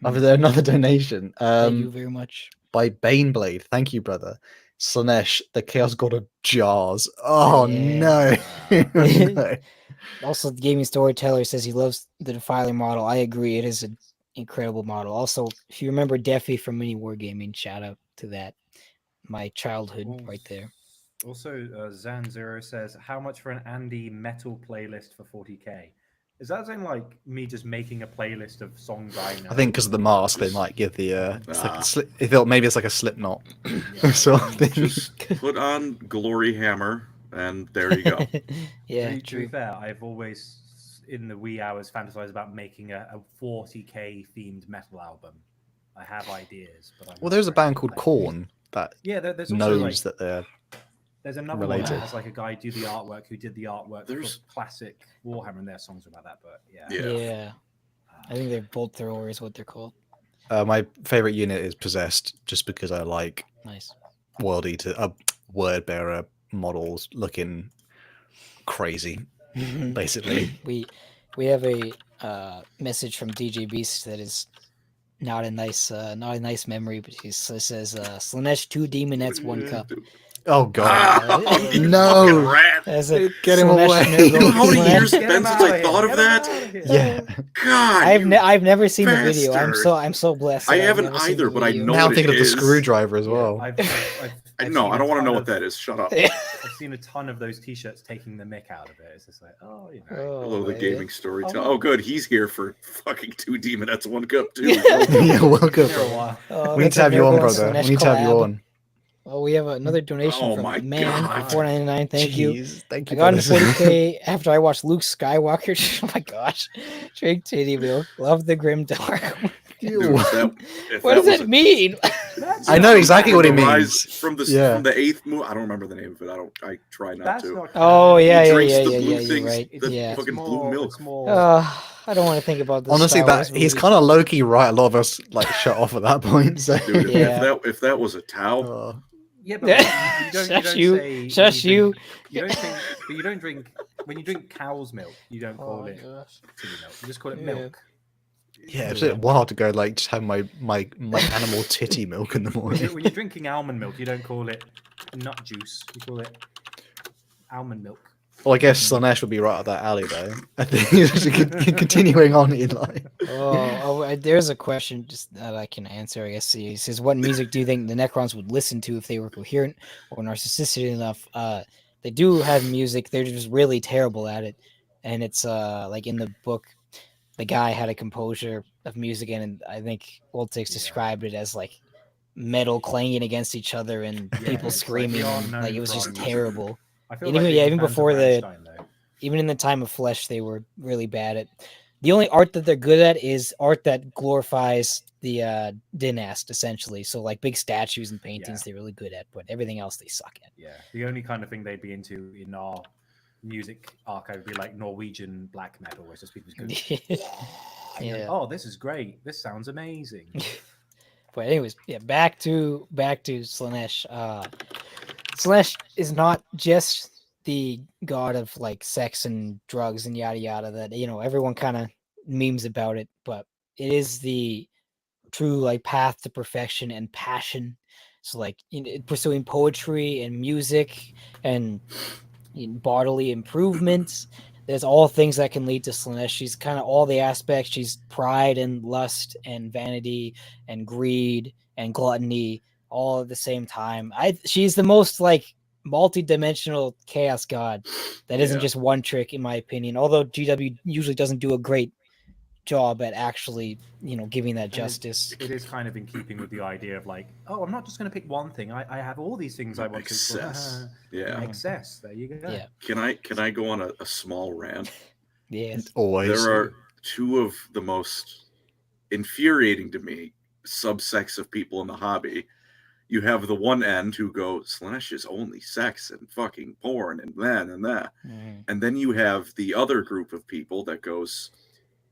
Another donation. Thank you very much. By Baneblade. Thank you, brother. Slanesh, the Chaos God of Jars. Oh no. No. Also, the gaming storyteller says he loves the Defiler model. I agree. It is an incredible model. Also, if you remember Deafy from Mini Wargaming, shout out to that. My childhood right there. Also, Zan0 says, how much for an Andy metal playlist for 40k? Is that something like me just making a playlist of songs I know? I think because of the mask, they might give the it's like if it, maybe it's like a Slipknot sort of thing. Just put on Glory Hammer, and there you go. Yeah, to be true. fair, I've always, in the wee hours, fantasized about making a 40k themed metal album. I have ideas, but Well, there's a band called Korn that there's also knows that they're there's another related. one that has like a guy do the artwork who did the artwork There's- for classic Warhammer, and their songs about that. But Yeah. I think they're bolt thrower is what they're called. my favorite unit is Possessed, just because I like Nice. World Eater, Word Bearer models looking crazy, basically. We have a message from DJ Beast that is not a nice memory, but he says Slanesh 2 Demonettes 1 cup. Oh God, You no! fucking rat. As a Get him Slanesh away. Nurgle You know how many Slanesh- years it's been since I thought of that? Yeah. God, I've never seen the video. bastard. I'm so blessed. I that I've haven't never seen either, the but I video. know Now I'm what thinking it of the is. screwdriver as well. I've No, I don't want to know what that that is. Shut up. I've seen a ton of those T-shirts taking the mick out of it. It's just like, Hello, the man. gaming storyteller. Oh, good. He's here for fucking 2 Demonettes 1 cup too. Yeah, welcome. For a while. Oh, We need that's to have a you on, Nurgle brother. Slanesh We need to have you collab. on. Oh, we have another donation Oh from my Man God. for $4.99. Thank you. Jeez, thank I you. got into brothers. 40k after I watched Luke Skywalker. Oh my gosh. Drink titty milk. Love the grim dark. Dude, if What does was that mean? I know exactly what he the rise means. from the Yeah. from the 8th movie. I don't remember the name of it. I try not That's to. not Oh canon. yeah, He yeah, drinks yeah, the yeah, blue yeah. You're things, right. the Yeah. fucking It's blue more- milk. it's more- I don't want to think about this. Honestly, Star Wars that he's movies. kind of low key right. A lot of us like shut off at that point. So. Dude, Yeah. if that was a towel, Oh. Yeah, but like, you don't Shush say you. when Shush you. drink- You don't think, but you don't drink when you drink cow's milk. You don't Oh call my it gosh. titty milk. You just call it Yeah. milk. Yeah, it's a while to go. Like, just have my animal titty milk in the morning. When you're drinking almond milk, you don't call it nut juice. You call it almond milk. Well, I guess Slanesh would be right up that alley, though. I think continuing on, Eli. There's a question just that I can answer. I guess he says, "What music do you think the Necrons would listen to if they were coherent or narcissistic enough?" They do have music. They're just really terrible at it, and it's like in the book, the guy had a composure of music, and I think Voltix described it as like metal clanging against each other and Yeah, people it's like screaming. we are and, known like it was just from- terrible. I feel Even- like yeah, being even fans of before the- Rammstein, though. Even in the time of Flesh, they were really bad at. The only art that they're good at is art that glorifies the dynast, essentially. So like big statues and paintings, they're really good at, but everything else they suck at. Yeah, the only kind of thing they'd be into in our music archive would be like Norwegian black metal, where it's just people just go, Yeah. Oh, this is great. This sounds amazing. But anyways, yeah, back to Slanesh. Slanesh is not just the god of like sex and drugs and yada yada that everyone kind of memes about it, but it is the true like path to perfection and passion. So like pursuing poetry and music and bodily improvements. There's all things that can lead to Slanesh. She's kind of all the aspects. She's pride and lust and vanity and greed and gluttony all at the same time. She's the most like multi-dimensional chaos god that isn't just one trick, in my opinion. Although GW usually doesn't do a great job at actually giving that justice. It is kind of in keeping with the idea of like, oh, I'm not just going to pick one thing. I have all these things I want excess. to excess. There you go. Yeah. Can I go on a small rant? Yes. Always. There are two of the most infuriating to me subsects of people in the hobby. You have the one end who go, Slanesh is only sex and fucking porn and that and that. And then you have the other group of people that goes,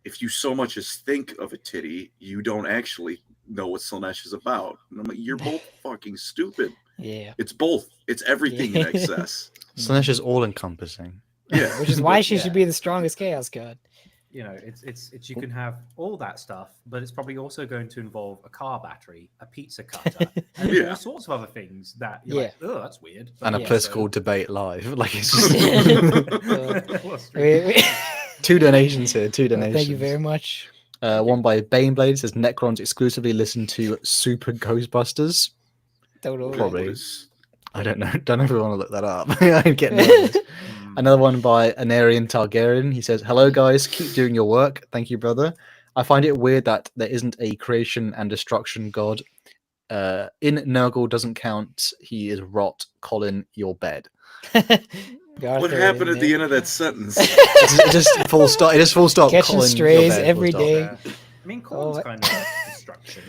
if you so much as think of a titty, you don't actually know what Slanesh is about. And I'm like, you're both fucking stupid. Yeah. It's both. It's everything in excess. Slanesh is all encompassing. Yeah. Which is why she should be the strongest chaos god. It's you can have all that stuff, but it's probably also going to involve a car battery, a pizza cutter, and all sorts of other things that you're like, oh, that's weird. And a political debate live. Like it's just two donations here. Two donations. Thank you very much. One by Baneblade says Necrons exclusively listen to Super Ghostbusters. Probably. I don't know. Don't know if we want to look that up. I'm getting nervous. Another one by Anarian Targaryen. He says, hello, guys. Keep doing your work. Thank you, brother. I find it weird that there isn't a creation and destruction god. In Nurgle doesn't count. He is rot. Colin, your bed. What happened at the end of that sentence? It just full stop. It just full stop. Catching Colin, strays bed, every day. I mean, Colin's kind of destruction.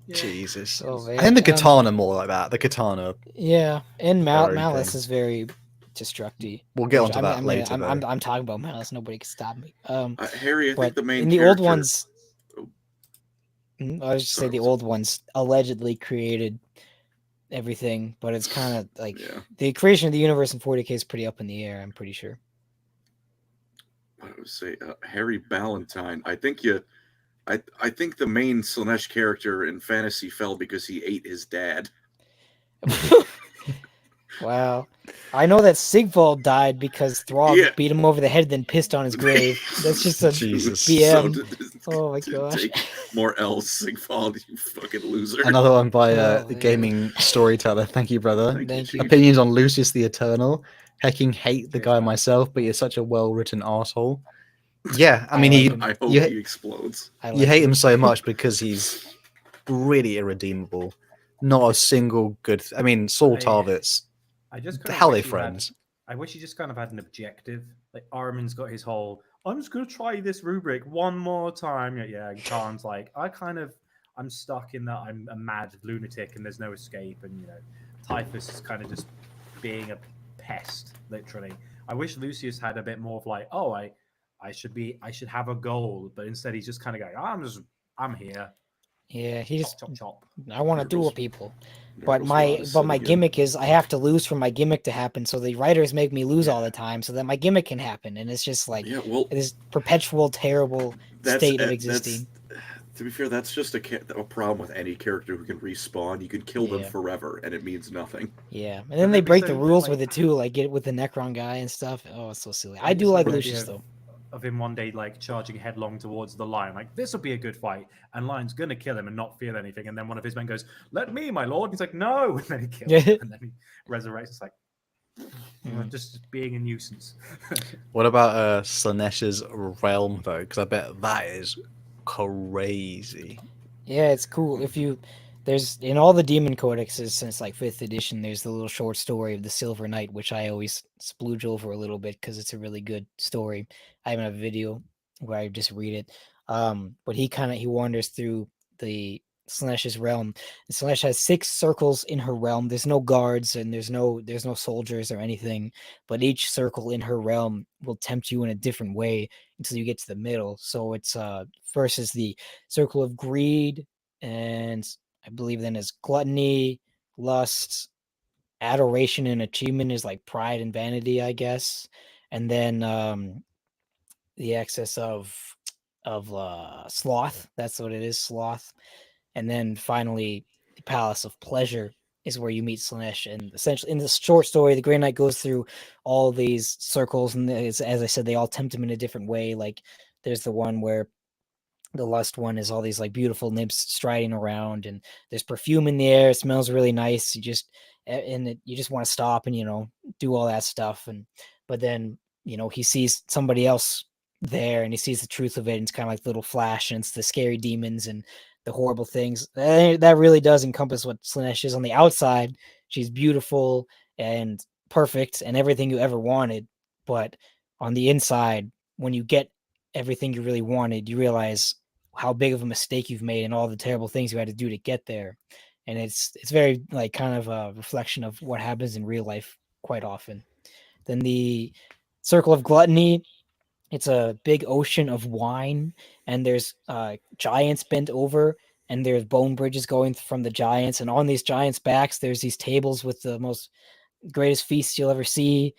Yeah. Jesus. Oh, I think the katana more like that. The katana. Yeah, and Malice is very destructive. We'll get onto that later. I'm talking about Malice. Nobody can stop me. Harry, I think the main in the old ones. I was just saying the old ones allegedly created everything, but it's kind of like the creation of the universe in 40K is pretty up in the air. I'm pretty sure. I would say Harry Ballantyne. I think the main Slanesh character in fantasy fell because he ate his dad. Wow. I know that Sigvald died because Throg beat him over the head, then pissed on his grave. That's just a BM. Oh my gosh. Take more L's, Sigvald, you fucking loser. Another one by Gaming Storyteller. Thank you, brother. Thank you. Opinions on Lucius the Eternal. Hecking hate the guy myself, but he's such a well-written asshole. Yeah, I mean, I hope he explodes. You hate him so much because he's really irredeemable. Not a single good. I mean, Saul Tarvitz. How are they friends? I wish he just kind of had an objective. Like Armin's got his whole, I'm just gonna try this rubric one more time. Yeah, Khan's like, I'm stuck in that I'm a mad lunatic and there's no escape, and Typhus is kind of just being a pest, literally. I wish Lucius had a bit more of like, I should have a goal, but instead he's just kind of going, I'm here. Yeah, he just chop. I want to duel people. But my gimmick is I have to lose for my gimmick to happen, so the writers make me lose all the time so that my gimmick can happen, and it's just like this perpetual terrible state of existing. To be fair, that's just a problem with any character who can respawn. You can kill them forever, and it means nothing. Yeah, and then they break the rules with it too, like get it with the Necron guy and stuff. Oh, it's so silly. I do like Lucius though. Of him one day like charging headlong towards the lion, like this will be a good fight, and lion's gonna kill him and not feel anything, and then one of his men goes, "Let me, my lord," and he's like, "No," and then he kills him, and then he resurrects. It's like just being a nuisance. What about Slanesh's realm though? Because I bet that is crazy. Yeah, it's cool. There's in all the demon codexes since like 5th edition, there's the little short story of the Silver Knight, which I always splooge over a little bit because it's a really good story. I have a video where I just read it. But he wanders through the Slanesh's realm. And Slanesh has 6 circles in her realm. There's no guards and there's no soldiers or anything, but each circle in her realm will tempt you in a different way until you get to the middle. So it's first is the circle of greed, and I believe then is gluttony, lust, adoration, and achievement is like pride and vanity, I guess. And then the excess of sloth. That's what it is, sloth. And then finally, the Palace of Pleasure is where you meet Slanesh. And essentially, in this short story, the Grey Knight goes through all these circles, and as I said, they all tempt him in a different way. Like there's the one where the lust one is all these like beautiful nymphs striding around, and there's perfume in the air. It smells really nice. You just want to stop and do all that stuff. But then he sees somebody else there, and he sees the truth of it. And it's kind of like Little Flash, and it's the scary demons and the horrible things. That really does encompass what Slanesh is. On the outside, she's beautiful and perfect and everything you ever wanted. But on the inside, when you get everything you really wanted, you realize how big of a mistake you've made and all the terrible things you had to do to get there. And it's very like kind of a reflection of what happens in real life quite often. Then the circle of gluttony, it's a big ocean of wine, and there's giants bent over, and there's bone bridges going from the giants, and on these giants' backs there's these tables with the most greatest feasts you'll ever see.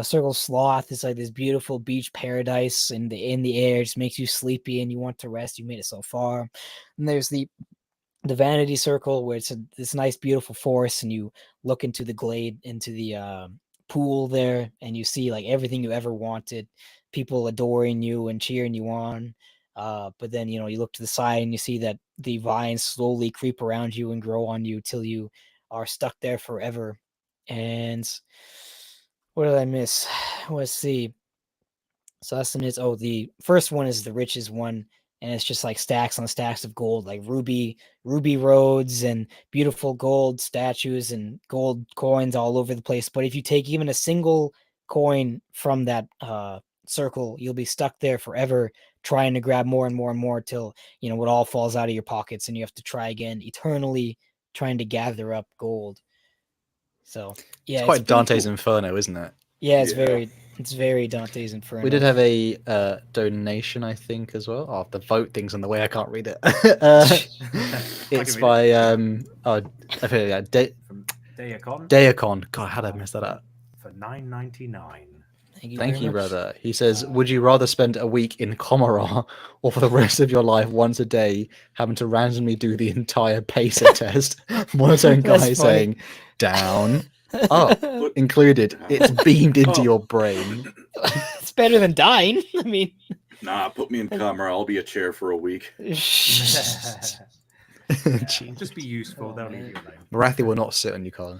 Circle Sloth is like this beautiful beach paradise in the air. It just makes you sleepy and you want to rest. You made it so far. And there's the Vanity Circle, where it's this nice beautiful forest, and you look into the glade, into the pool there, and you see like everything you ever wanted, people adoring you and cheering you on. But then you look to the side and you see that the vines slowly creep around you and grow on you till you are stuck there forever. And what did I miss? Let's see. Sustenance. Oh, the first one is the richest one, and it's just like stacks on stacks of gold, like ruby roads and beautiful gold statues and gold coins all over the place. But if you take even a single coin from that circle, you'll be stuck there forever, trying to grab more and more and more till it all falls out of your pockets, and you have to try again, eternally trying to gather up gold. So yeah, it's quite Dante's cool. Inferno, isn't it? Yeah, it's very Dante's Inferno. We did have a donation, I think, as well. Oh, the vote thing's on the way. I can't read it. It's by I think from Deacon. Deacon. God, how did I mess that up? For $9.99. Thank you, brother. He says, would you rather spend a week in Comorar or for the rest of your life once a day having to randomly do the entire pacer test? Monotone guy saying, down, up, included. It's beamed into your brain. It's better than dying. I mean... Nah, put me in Comorar. I'll be a chair for a week. Just be useful. They'll leave you alone. Marathi will not sit on you, Colin.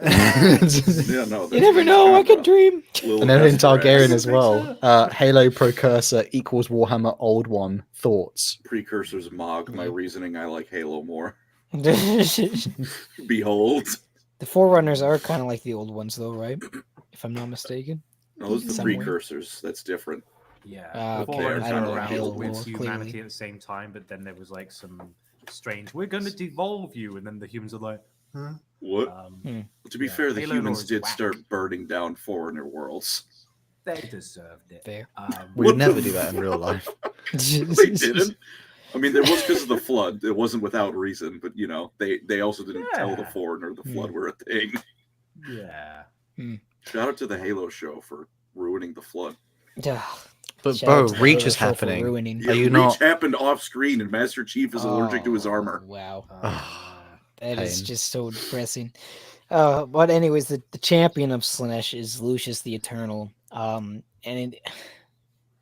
Yeah, no, you never know. I could dream. And then in Targaryen as well. Halo precursor equals Warhammer old one. Thoughts? Precursors Mog. My reasoning, I like Halo more. Behold. The Forerunners are kind of like the old ones, though, right? If I'm not mistaken. No, those are the precursors. That's different. Yeah. Okay. Forerunners I don't were know around Halo with more humanity clearly. at the same time, but then there was like some strange, we're going to devolve you, and then the humans are like, huh? What? To be fair, the Halo humans Lore is did whack. start burning down Forerunner worlds. They deserved it. Fair. We would never do that in real life. They didn't. I mean, there was because of the flood. It wasn't without reason, but they also didn't tell the Forerunner the flood were a thing. Yeah. Shout out to the Halo show for ruining the flood. But Shout bro, out to the Reach Halo is show for happening. ruining. Are you Reach not? happened off screen, and Master Chief is allergic to his armor. Wow. Pain. That is just so depressing. But anyways, the champion of Slanesh is Lucius the Eternal. The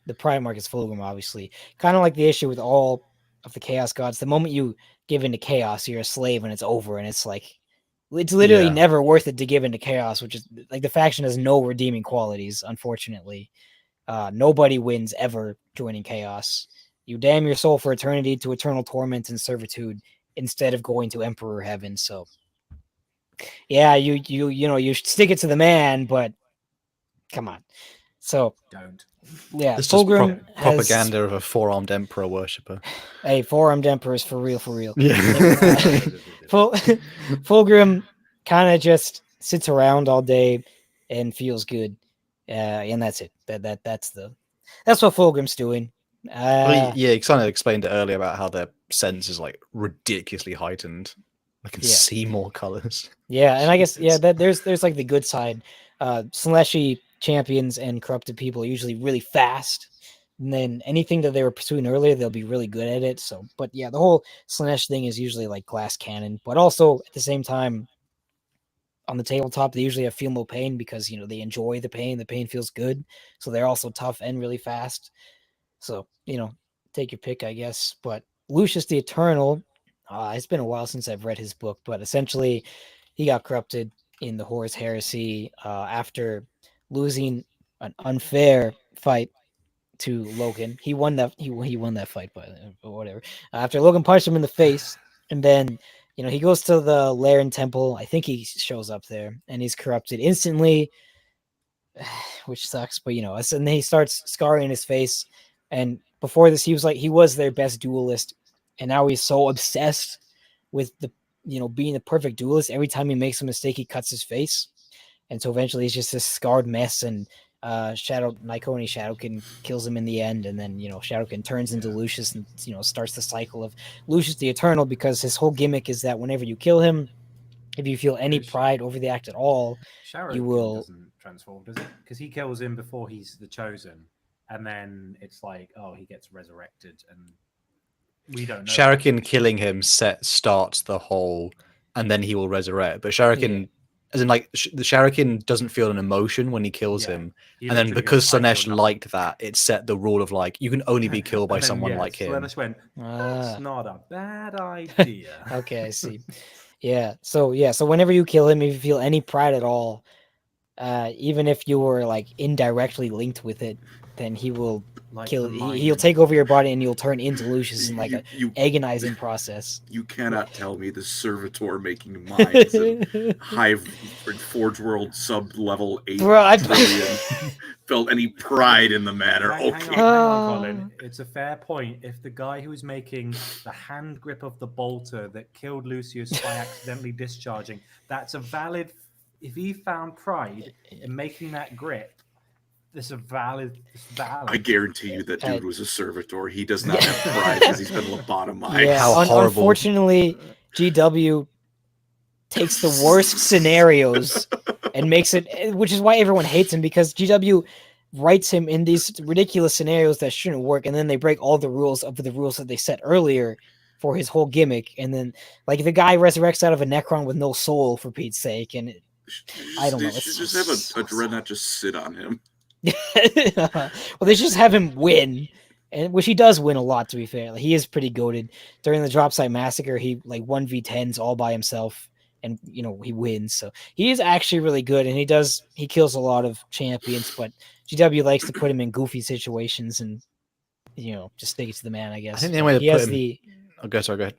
Primarch is full of them, obviously. Kind of like the issue with all of the Chaos Gods. The moment you give into Chaos, you're a slave and it's over. And it's like, it's literally never worth it to give into Chaos, which is like the faction has no redeeming qualities, unfortunately. Nobody wins ever joining Chaos. You damn your soul for eternity to eternal torment and servitude instead of going to Emperor Heaven. So yeah, you stick it to the man, but come on. So Don't. yeah, This is just Fulgrim has propaganda of a four-armed emperor worshipper. a four-armed emperor is for real. Yeah. Fulgrim kind of just sits around all day and feels good, and that's it. That's what Fulgrim's doing. Well, yeah, you kind of explained it earlier about how their sense is like ridiculously heightened. I can Yeah. see more colors. Yeah, and I guess that there's like the good side. Sleshy champions and corrupted people are usually really fast. And then anything that they were pursuing earlier, they'll be really good at it. So, but yeah, the whole Slanesh thing is usually like glass cannon, but also at the same time, on the tabletop, they usually have feel no pain because they enjoy the pain. The pain feels good, so they're also tough and really fast. So take your pick, I guess. But Lucius the Eternal, it's been a while since I've read his book, but essentially, he got corrupted in the Horus Heresy after losing an unfair fight to Logan. He won that. He won that fight, but whatever. After Logan punched him in the face, and then he goes to the Laren Temple. I think he shows up there, and he's corrupted instantly, which sucks. But and then he starts scarring his face. And before this, he was their best duelist, and now he's so obsessed with being the perfect duelist. Every time he makes a mistake, he cuts his face, and so eventually he's just this scarred mess. And Nikoni Shadowkin kills him in the end, and then Shadowkin turns into Lucius and starts the cycle of Lucius the Eternal, because his whole gimmick is that whenever you kill him, if you feel any pride over the act at all, you will. Doesn't transform, does it? Because he kills him before he's the chosen, and then it's like, oh, he gets resurrected, and we don't know. Sharakin killing him starts the whole, and then he will resurrect. But Sharakin, as in like the Sharakin doesn't feel an emotion when he kills him, and then because Slanesh liked that, it set the rule of like you can only be killed by someone like him. Slanesh went, that's not a bad idea. Okay, I see. So whenever you kill him, if you feel any pride at all, even if you were like indirectly linked with it, then he will kill. He'll take over your body, and you'll turn into Lucius in like an agonizing process. You cannot tell me the servitor making mines and high Forge World sub level 8 trillion felt any pride in the matter. Hang on, Colin. It's a fair point. If the guy who was making the hand grip of the bolter that killed Lucius by accidentally discharging, that's a valid. If he found pride in making that grip, it's valid. I guarantee you that dude was a servitor. He does not have pride because he's been lobotomized. Yeah, how horrible. Unfortunately, GW takes the worst scenarios and makes it, which is why everyone hates him, because GW writes him in these ridiculous scenarios that shouldn't work, and then they break all the rules that they set earlier for his whole gimmick. And then, like, the guy resurrects out of a Necron with no soul, for Pete's sake, and I don't know. They should just have a Dreadnought just sit on him. Well, they just have him win, and which he does win a lot, to be fair. Like, he is pretty goated. During the Drop Site Massacre, he like 1v10s all by himself, and he wins. So he is actually really good, and he kills a lot of champions, but GW likes to put him in goofy situations and just stick it to the man, I guess. I think the way to put him. Go ahead.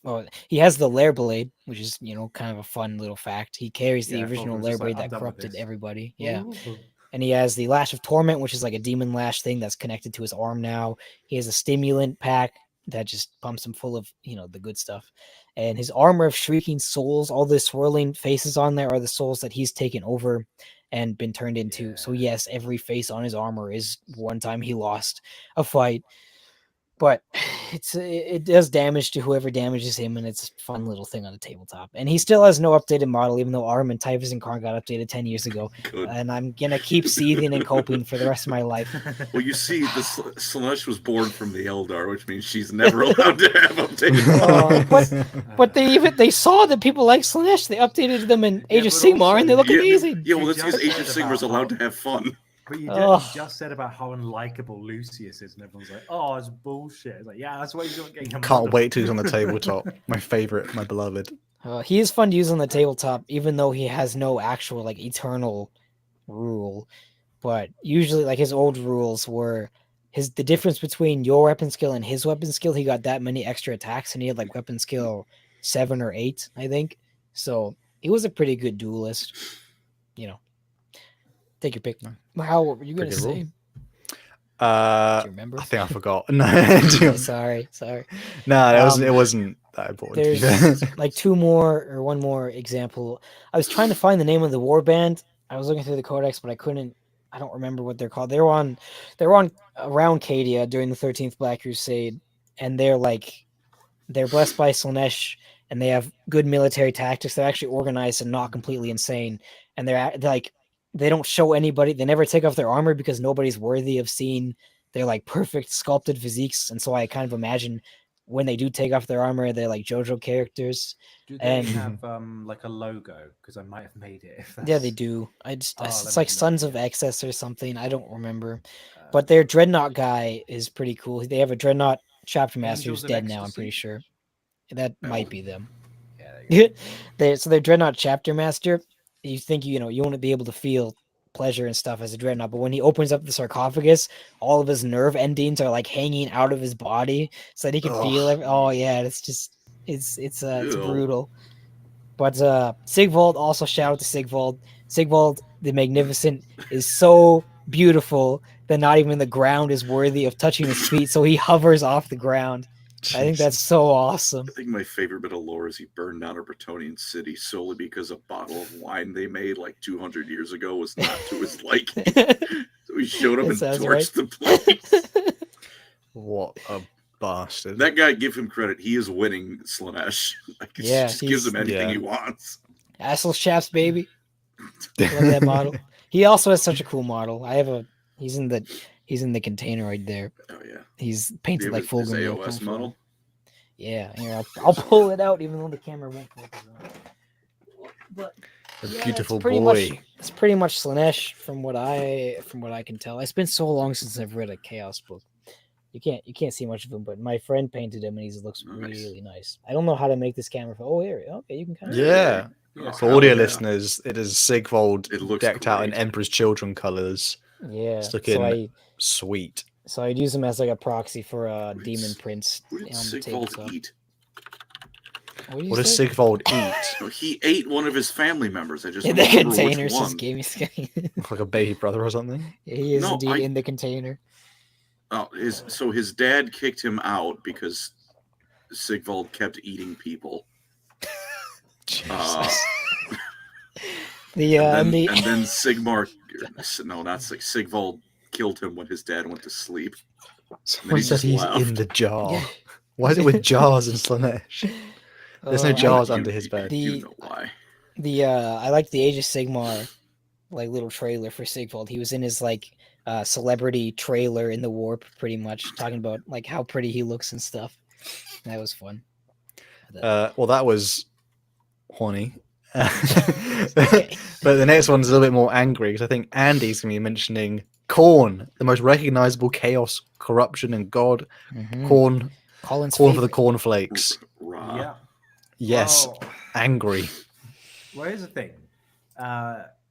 Well, he has the Lair Blade, which is kind of a fun little fact. He carries the original Lair Blade that corrupted everybody. Yeah. Ooh. And he has the Lash of Torment, which is like a demon lash thing that's connected to his arm now. He has a stimulant pack that just pumps him full of, the good stuff. And his armor of Shrieking Souls, all the swirling faces on there are the souls that he's taken over and been turned into. Yeah. So yes, every face on his armor is one time he lost a fight. But it does damage to whoever damages him, and it's a fun little thing on the tabletop. And he still has no updated model, even though Arm and Typhus and Karn got updated 10 years ago. Good. And I'm going to keep seething and coping for the rest of my life. Well, you see, the Slanesh was born from the Eldar, which means she's never allowed to have updated but they saw that people like Slanesh. They updated them in Age of Sigmar, and they look amazing. Yeah, well, that's because Age of Sigmar is allowed to have fun. But you just said about how unlikable Lucius is, and everyone's like, "Oh, it's bullshit." It's like, yeah, that's why he's not getting. Can't wait till he's on the tabletop. My favorite, my beloved. He is fun to use on the tabletop, even though he has no actual like eternal rule. But usually, like his old rules were the difference between your weapon skill and his weapon skill. He got that many extra attacks, and he had like weapon skill 7 or 8, I think. So he was a pretty good duelist, Take your pick, man. How were you gonna Pretty raw. say? Do you remember? I think I forgot. No, Sorry. no, it wasn't that important. To be There's fair. like one more example. I was trying to find the name of the war band. I was looking through the codex, but I couldn't. I don't remember what they're called. They were on around Cadia during the 13th Black Crusade, and they're blessed by Slaanesh, and they have good military tactics. They're actually organized and not completely insane, and they're like they don't show anybody. They never take off their armor because nobody's worthy of seeing their like perfect sculpted physiques. And so I kind of imagine when they do take off their armor, they're like JoJo characters. Do they And have like a logo? Because I might have made it. If that's... yeah, they do. It's let like me Sons look, of yeah. Excess or something. I don't remember. But their Dreadnought guy is pretty cool. They have a Dreadnought chapter master who's Angels of dead now, I'm Ecstasy? pretty sure. That might be them. Yeah, there you go. So their Dreadnought chapter master, you think you want to be able to feel pleasure and stuff as a Dreadnought, but when he opens up the sarcophagus, all of his nerve endings are like hanging out of his body so that he can feel it. Oh yeah, it's just it's brutal. But Sigvald, also shout out to Sigvald. Sigvald the Magnificent is so beautiful that not even the ground is worthy of touching his feet, so he hovers off the ground. I think that's so awesome. I think my favorite bit of lore is he burned down a Bretonian city solely because a bottle of wine they made like 200 years ago was not to his liking. So he showed up and torched the place. What a bastard. That guy, give him credit. He is winning Slaanesh. Like, just gives him anything he wants. Asshole chaps, baby. Love that model. He also has such a cool model. He's in the container right there. Oh yeah. He's painted like full AOS model. Yeah, here, I'll pull it out even though the camera won't focus on it. But beautiful boy. It's pretty much Slaanesh from what I can tell. It's been so long since I've read a Chaos book. You can't see much of him, but my friend painted him and he looks really nice. I don't know how to make this camera. Here, okay, you can kind of. Yeah. For audio listeners, it is Sigvald decked out in Emperor's Children colors. Yeah, it's looking sweet. So I'd use him as like a proxy for a Demon Prince. What did Sigvald eat? What does Sigvald eat? No, he ate one of his family members. I just in the container. Just gave me skin. Like a baby brother or something. Yeah, he is indeed in the container. Oh, his dad kicked him out because Sigvald kept eating people. Jesus. And then Sigmar, no, not Sigvald killed him when his dad went to sleep. Someone said he's in the jar. Why is it with jars in Slaanesh? There's no jars under his bed. You know why. I like the Age of Sigmar like little trailer for Sigvald. He was in his like celebrity trailer in the Warp, pretty much talking about like how pretty he looks and stuff. That was fun. Well, that was horny. But the next one's a little bit more angry because I think Andy's going to be mentioning Khorne, the most recognizable chaos, corruption, and god. Khorne for the cornflakes. Yeah. Yes, well, angry. Well, here's the thing.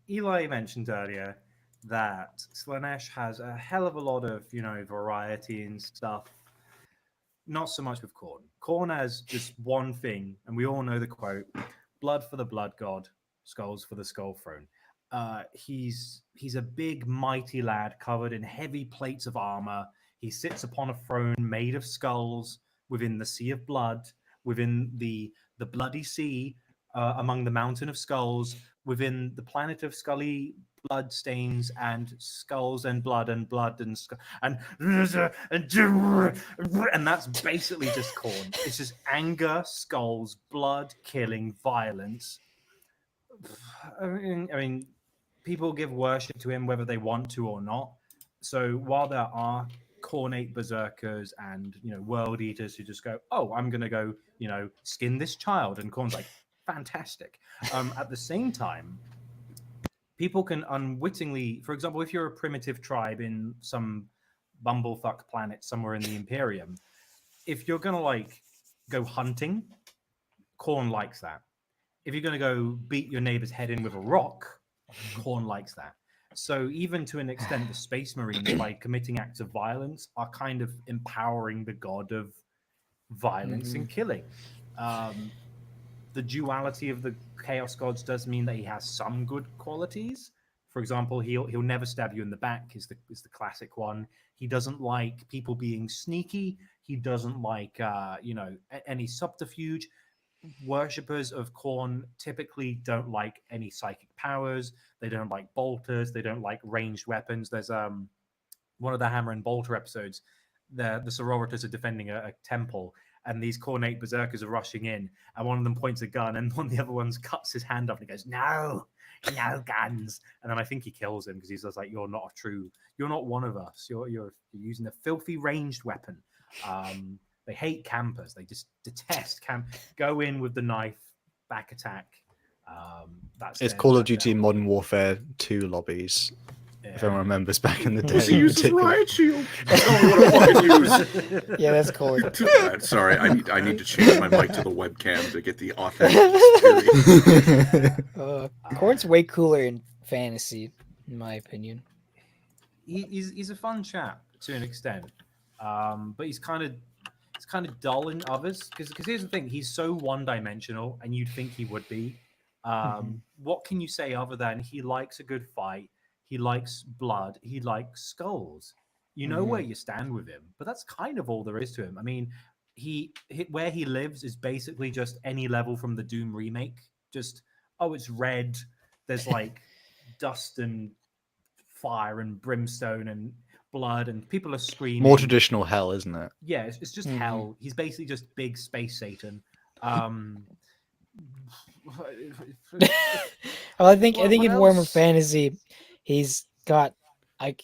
Eli mentioned earlier that Slaanesh has a hell of a lot of, variety and stuff. Not so much with Khorne. Khorne has just one thing, and we all know the quote: "Blood for the blood god, skulls for the skull throne." He's a big, mighty lad covered in heavy plates of armor. He sits upon a throne made of skulls within the sea of blood, within the bloody sea, among the mountain of skulls, within the planet of scully blood stains and skulls and blood and that's basically just Khorne. It's just anger, skulls, blood, killing, violence. I mean, people give worship to him whether they want to or not. So while there are Khornate berserkers and world eaters who just go, "Oh, I'm gonna go, skin this child," and Khorne's like, fantastic. At the same time, people can unwittingly, for example, if you're a primitive tribe in some bumblefuck planet somewhere in the Imperium, if you're gonna go hunting, Khorne likes that. If you're gonna go beat your neighbor's head in with a rock, Khorne likes that. So even to an extent, the Space Marines, by committing acts of violence, are kind of empowering the god of violence and killing. The duality of the Chaos Gods does mean that he has some good qualities. For example, he'll never stab you in the back is the classic one. He doesn't like people being sneaky. He doesn't like any subterfuge. Worshippers of Khorne typically don't like any psychic powers. They don't like bolters. They don't like ranged weapons. There's one of the Hammer and Bolter episodes. The sororitas are defending a temple, and these Khornate berserkers are rushing in, and one of them points a gun, and one of the other ones cuts his hand off and he goes, no guns. And then I think he kills him because he's just like, you're not one of us. You're using a filthy ranged weapon. They hate campers. They just detest camp. Go in with the knife, back attack. It's Call of Duty Modern Warfare 2 lobbies. Yeah. If everyone remembers back in the day. He uses riot shield. That's all what I fucking use. Yeah, that's cool. Too bad. Sorry, I need to change my mic to the webcam to get the authentic experience. Khorne's way cooler in fantasy, in my opinion. He's a fun chap to an extent, but he's kind of dull in others. Because here's the thing: he's so one-dimensional, and you'd think he would be. What can you say other than he likes a good fight? He likes blood. He likes skulls. You know where you stand with him, but that's kind of all there is to him. I mean, where he lives is basically just any level from the Doom remake. Just, it's red. There's like dust and fire and brimstone and blood, and people are screaming. More traditional hell, isn't it? Yeah, it's just hell. He's basically just big space Satan. Well, I think in Warhammer else? Fantasy, he's got. To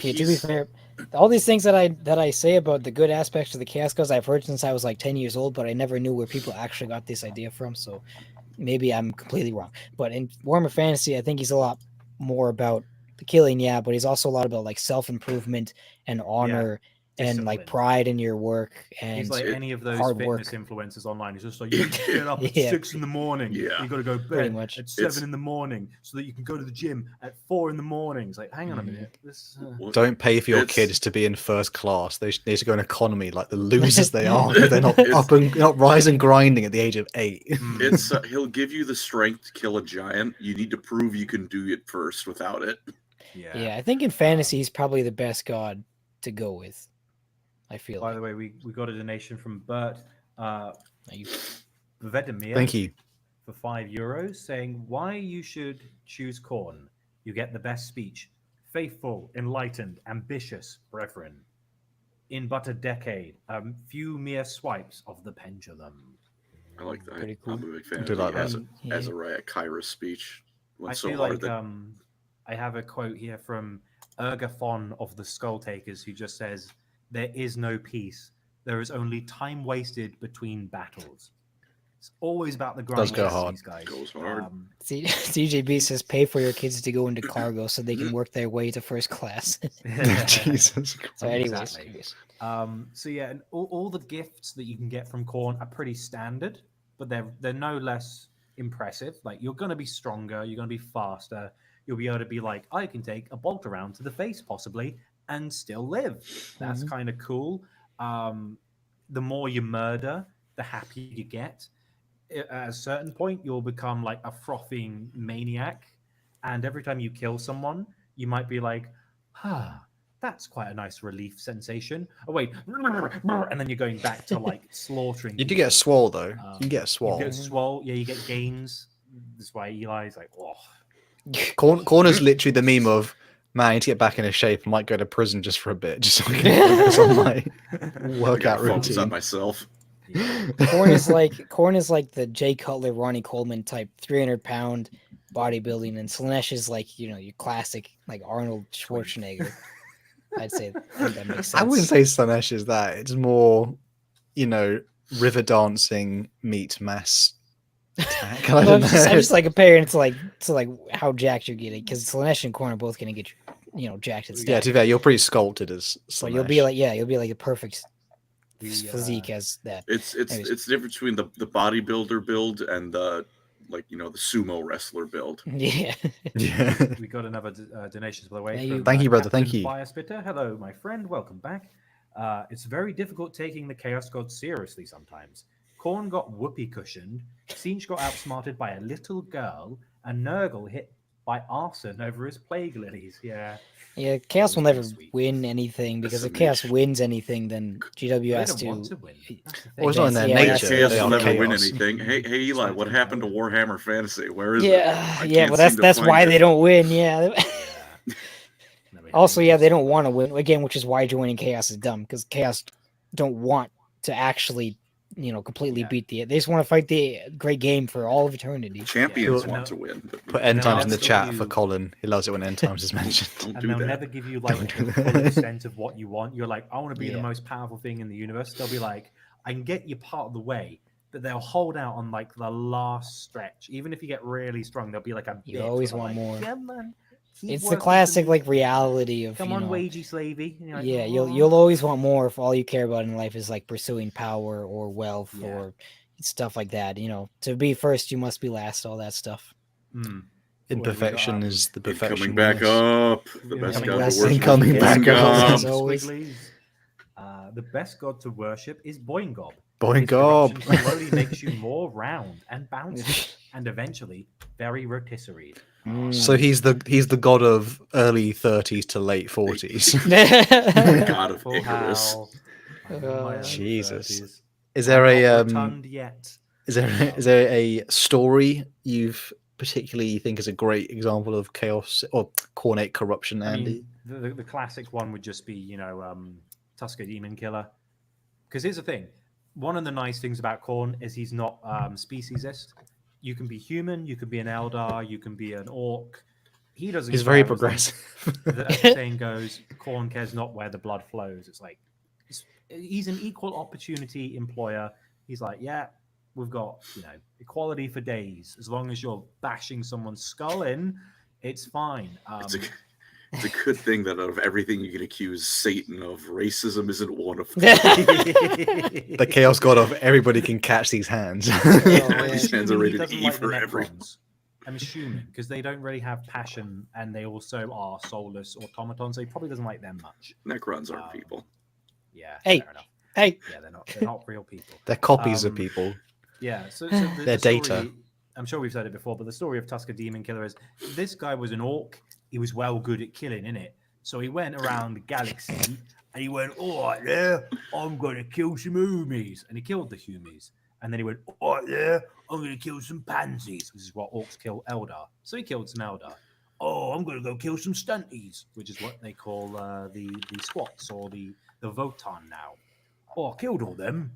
be fair, all these things that I say about the good aspects of the Chaos Gods, I've heard since I was like 10 years old, but I never knew where people actually got this idea from. So maybe I'm completely wrong. But in Warhammer Fantasy, I think he's a lot more about the killing, but he's also a lot about like self-improvement and honor and like pride in your work. And he's like any of those hard fitness work. influencers online. He's just like, you get up at 6 in the morning. Yeah. You got to go to Pretty bed much. at 7 in the morning so that you can go to the gym at 4 in the morning. It's like, hang on a minute. This, Don't pay for your kids to be in first class. They need to go in economy like the losers they are. They're not not rise and grinding at the age of 8. It's he'll give you the strength to kill a giant. You need to prove you can do it first without it. Yeah, I think in fantasy he's probably the best god to go with. I feel. By the way, we got a donation from Bert Vedemir. Thank you. For €5, saying why you should choose Khorne. You get the best speech. Faithful, enlightened, ambitious, brethren. In but a decade, few mere swipes of the pendulum. I like that. Pretty cool. I'm a big fan I do of like the that. Azariah Kyra's speech. I feel like I have a quote here from Ergathon of the Skull Takers who just says, there is no peace. There is only time wasted between battles. It's always about the grind. Does go hard. These guys. Goes hard. CJB says pay for your kids to go into cargo so they can work their way to first class. Jesus Christ. So anyways. Exactly. So yeah, and all the gifts that you can get from Khorne are pretty standard, but they're no less impressive. Like you're gonna be stronger, you're gonna be faster, you'll be able to be like, I can take a bolt around to the face possibly and still live. That's kind of cool. The more you murder, the happier you get. At a certain point, you'll become like a frothing maniac, and every time you kill someone, you might be like, that's quite a nice relief sensation. Oh wait, and then you're going back to like slaughtering. You do get a swole though. You get a swole. You get swole. Yeah, you get gains. That's why Eli's like, oh. Corner's literally the meme of, man, I need to get back into shape. I might go to prison just for a bit, just so I can focus on my workout Focus on routine. myself. Khorne is like the Jay Cutler, Ronnie Coleman type, 300-pound bodybuilding, and Slanesh is like, your classic like Arnold Schwarzenegger. I'd say I think that makes sense. I wouldn't say Slanesh is that. It's more, river dancing meet mass attack. I don't know. I'm just like comparing it to like how jacked you're getting, because Slanesh and Khorne are both going to get jacked. Yeah, to be fair, you're pretty sculpted as Slanesh. So you'll be like the perfect physique as that. It's the difference between the bodybuilder build and the the sumo wrestler build. Yeah. We got another donation, by the way. Thank you, brother. Thank you. Fire Spitter. Hello, my friend. Welcome back. It's very difficult taking the Chaos Gods seriously sometimes. Khorne got whoopee cushioned, Tzeentch got outsmarted by a little girl, and Nurgle hit by arson over his plague lilies. Yeah. Yeah, Chaos will That was never pretty sweet. win anything because if That's Chaos amazing. wins anything, then GW They has don't want to. to win. That's the Well, it's thing. not in their Yeah, nature. that's- Chaos They will are never win chaos. anything. Hey Eli, what happened to Warhammer Fantasy? Where is it? Yeah, I yeah. can't Well, seem to that's find why it. they don't win. Yeah. Yeah. Also, yeah, they don't want to win again, which is why joining Chaos is dumb because Chaos don't want to actually, completely Yeah. beat the. They just want to fight the great game for all of eternity. Champions Yeah. want to win. But Put end No, times in the that's chat what for you- Colin. He loves it when end times is mentioned. don't And do they'll that. never give you like Don't the do full that. extent of what you want. You're like, I want to be the Yeah. most powerful thing in the universe. They'll be like, I can get you part of the way, but they'll hold out on like the last stretch. Even if you get really strong, they'll be like a You bit always where want they're more. like, Come on, keep It's the working for classic me. like reality of Come on, wagey slavey. And you're like, yeah, "Oh." you'll always want more if all you care about in life is like pursuing power or wealth Yeah. or stuff like that. To be first, you must be last. All that stuff. Hmm. Imperfection is the And perfection. coming back up. The Yeah, best coming god back to worship. coming is back Boingob. up. As always. Squigglies. The best god to worship is Boingob. Boingob. His corruption slowly makes you more round and bouncy, and eventually very rotisserie. So he's the god of early 30s to late 40s. God of Full Icarus. howl. I'm in my early Jesus. 30s. Is there I'm not a rotund yet. is there a story you've particularly think is a great example of chaos or cornate corruption, I Andy? mean, the classic one would just be, Tusker Demon Killer. Because here's the thing. One of the nice things about Khorne is he's not speciesist. You can be human, you can be an Eldar, you can be an Orc. He doesn't He's very care as long as- progressive. As the saying goes, Khorne cares not where the blood flows. It's like, he's an equal opportunity employer. He's like, yeah, we've got, equality for days. As long as you're bashing someone's skull in, it's fine. It's a good thing that out of everything you can accuse Satan of, racism isn't one of them. The chaos god of everybody can catch these hands. man. These hands are He rated doesn't E like the for everyone. Necrons. I'm assuming because they don't really have passion and they also are soulless automatons, so he probably doesn't like them much. Necrons aren't people. Yeah, Hey. fair enough. Hey, Yeah, they're not real people. They're copies of Um, people. Yeah, so Their the story, data. I'm sure we've said it before, but the story of Tusker Demon Killer is this guy was an orc. He was well good at killing, innit? So he went around the galaxy and he went, all right, there, I'm going to kill some humies. And he killed the humies. And then he went, all right, there, I'm going to kill some pansies, which is what orcs kill Eldar. So he killed some Eldar. Oh, I'm going to go kill some stunties, which is what they call the squats or the Votan now. Oh, I killed all them.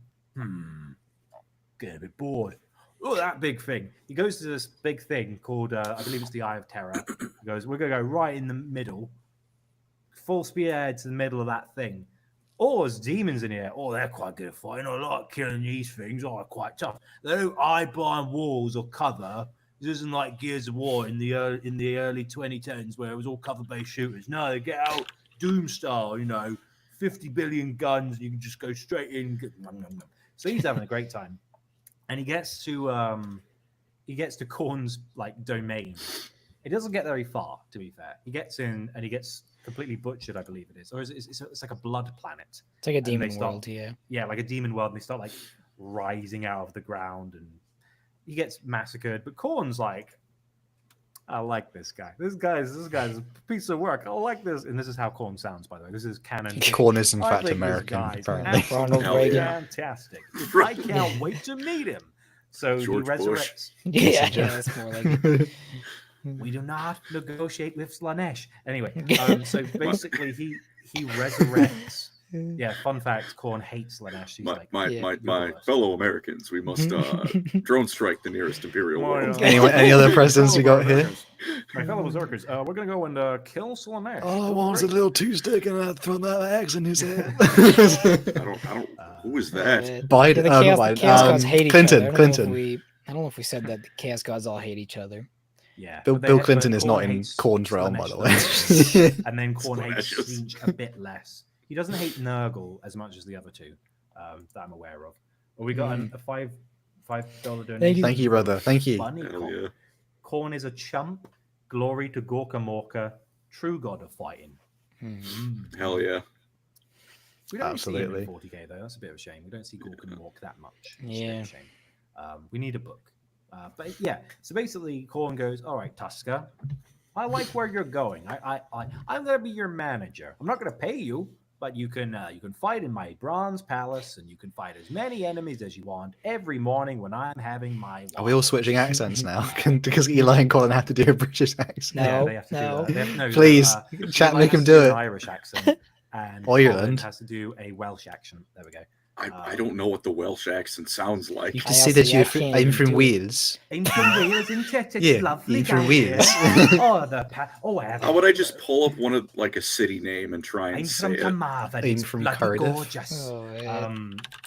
Getting a bit bored. Oh, that big thing. He goes to this big thing called, I believe it's the Eye of Terror. He goes, we're going to go right in the middle, full spearhead to the middle of that thing. Oh, there's demons in here. Oh, they're quite good at fighting. I like killing these things. Oh, they're quite tough. They don't hide behind walls or cover. This isn't like Gears of War in the early 2010s where it was all cover-based shooters. No, they get out Doom style, 50 billion guns. You can just go straight in. So he's having a great time. And he gets to Khorne's domain. He doesn't get very far, to be fair. He gets in and he gets completely butchered, I believe it is, or it's like a blood planet. it's like a And they demon start- world. Yeah. Yeah, like a demon world, and they start rising out of the ground, and he gets massacred. But Khorne's like, I like this guy. This guy's a piece of work. I like this, and this is how Khorne sounds, by the way. This is canon. Khorne is in I fact think this American, guy's apparently. Ronald absolutely Reagan. fantastic. I can't wait to meet him. So George he Bush. resurrects. Yeah, Kissinger. that's more like We do not negotiate with Slanesh. Anyway, so basically he resurrects. Yeah, fun fact: Khorne hates Slanesh. He's My Yeah. fellow Americans, we must drone strike the nearest Imperial world. Anyway, any other presidents we got here? My fellow Berserkers, we're gonna go and kill Slanesh. All I want is a little two-stick and I throw that axe in his head. I don't. Who is that? Biden, The not Chaos, Biden, the Chaos Gods hate Clinton, each other. Clinton. I don't know if we said that the Chaos Gods all hate each other. Yeah, Bill but Clinton but is not Khorne in hates Khorne's realm, by Slanesh the the way. most. And then Khorne hates Slanesh. Siege a bit less. He doesn't hate Nurgle as much as the other two that I'm aware of. But we got a $5 donation. Thank you, brother. Thank you. Bunny Hell Khorne. yeah. Khorne is a chump. Glory to Gorka Morka, true god of fighting. Hell yeah. We don't see him Absolutely. in 40k though. That's a bit of a shame. We don't see Gorka Mork that much. It's a bit Yeah. of a shame. We need a book. But yeah, so basically, Khorne goes, "All right, Tusker, I like where you're going. I'm gonna be your manager. I'm not gonna pay you, but you can fight in my bronze palace, and you can fight as many enemies as you want every morning when I'm having my. Are we all switching accents now? Because Eli and Colin have to do a British accent. No, Yeah, they have to no. do that. No, Please, chat, Eli make has him to do an it. Irish accent, and Ireland. Colin has to do a Welsh accent. There we go. I don't know what the Welsh accent sounds like. You can I see also- that I you're can't I'm even from do it. Wales. I'm from Wales, isn't it? It's Yeah, lovely you're from down here. Wales. How would I just pull up one of like a city name and try and I'm say from it? Carmarthen. I'm It's from bloody Cardiff. gorgeous. Oh, yeah.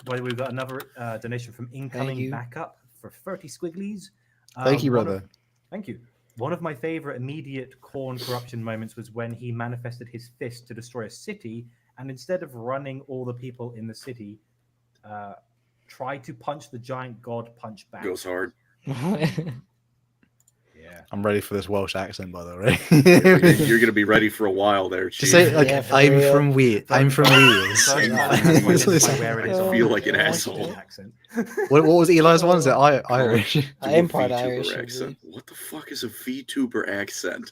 Well, we've got another donation from Incoming you. Backup for 30 squigglies. Thank you, one brother. Thank you. One of my favorite immediate Khorne corruption moments was when he manifested his fist to destroy a city, and instead of running all the people in the city, tried to punch the giant god punch back. Goes hard. Yeah. I'm ready for this Welsh accent, by the way. You're gonna be ready for a while there, Just Chief. say like Yeah, for I'm real. from Wales. I'm from Wales. So, You that's why What where it is I on feel like an the asshole. accent. was Eli's one? Is it Irish? Do I a am part VTuber Irish, I accent. What the fuck is a VTuber accent?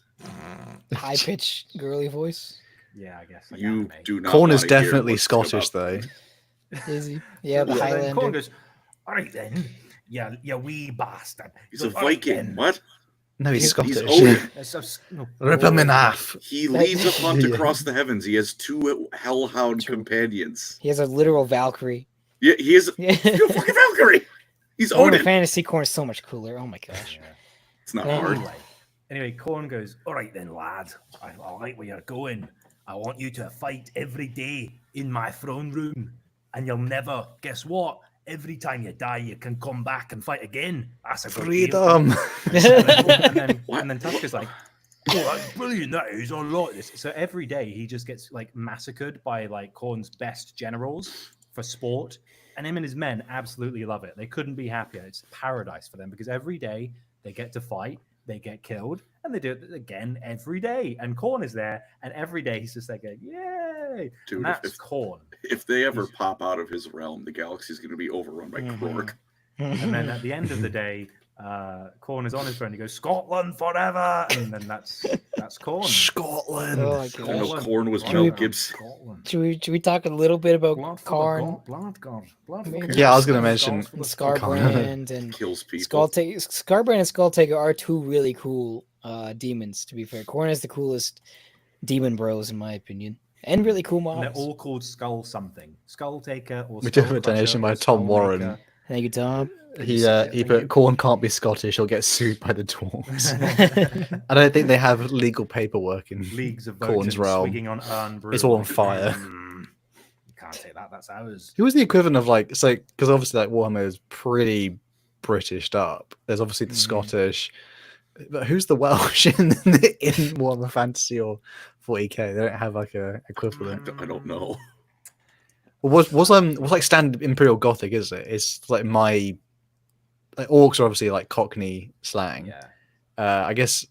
High pitched girly voice. Yeah, I guess. Like You anime. do not. Corn is wanna hear definitely what's Scottish, about. though. Is he? Yeah, the So then Khorne Highlander. goes, all right then, you wee bastard. He's a Goes, "All right Viking. then." What? No, he's Scottish. Odin. Rip him in half. He leads a hunt Yeah. across the heavens. He has two hellhound True. companions. He has a literal Valkyrie. Yeah, he is. Yeah. You're a fucking Valkyrie. He's Oh, the Odin. fantasy corn is so much cooler. Oh my gosh. It's not Yeah. hard. Anyway, Khorne goes, all right then, lad. I like where you're going. I want you to fight every day in my throne room. And you'll never, guess what? Every time you die, you can come back and fight again. That's a good deal." Freedom. And then Tusk is like, oh, that's brilliant. That is. I like this. So every day he just gets like massacred by like Khorne's best generals for sport. And him and his men absolutely love it. They couldn't be happier. It's paradise for them because every day they get to fight, they get killed, and they do it again every day. And Khorne is there, and every day he's just like, yay! Dude, And that's Khorne. If they ever pop out of his realm, the galaxy's going to be overrun by Mhm. Krork. And then at the end of the day, Khorne is on his throne. He goes, Scotland forever! And then that's Khorne. Scotland. Oh my I didn't know gosh. Korn was Scotland. Mel Scotland. Gibson. Scotland. Should we talk a little bit about Blood for the Karn god, blood god, blood for Maybe. the Yeah, I was god, gonna blood mention for the Scarbrand and Kills people. Scarbrand and Skulltaker are two really cool demons, to be fair. Korn is the coolest demon bros, in my opinion. And really cool And mobs. they're all called Skull something. Skull Taker or We do have a Skull donation Crusher by or Tom Skull Warren. Maker. Thank you, Tom. He Thank you. put Corn can't be Scottish. He'll get sued by the dwarves. I don't think they have legal paperwork in Leagues of Corn's Votans realm. swigging on urn brew. It's all on fire. You can't say that. That's ours. Who was the equivalent of like so? Because obviously, like Warhammer is pretty Britished up. There's obviously the Mhm. Scottish, but who's the Welsh in Warhammer Fantasy or 40k? They don't have like a equivalent. I don't know. Well, what's like standard Imperial Gothic? Is it? It's like orcs are obviously like Cockney slang. Yeah. I guess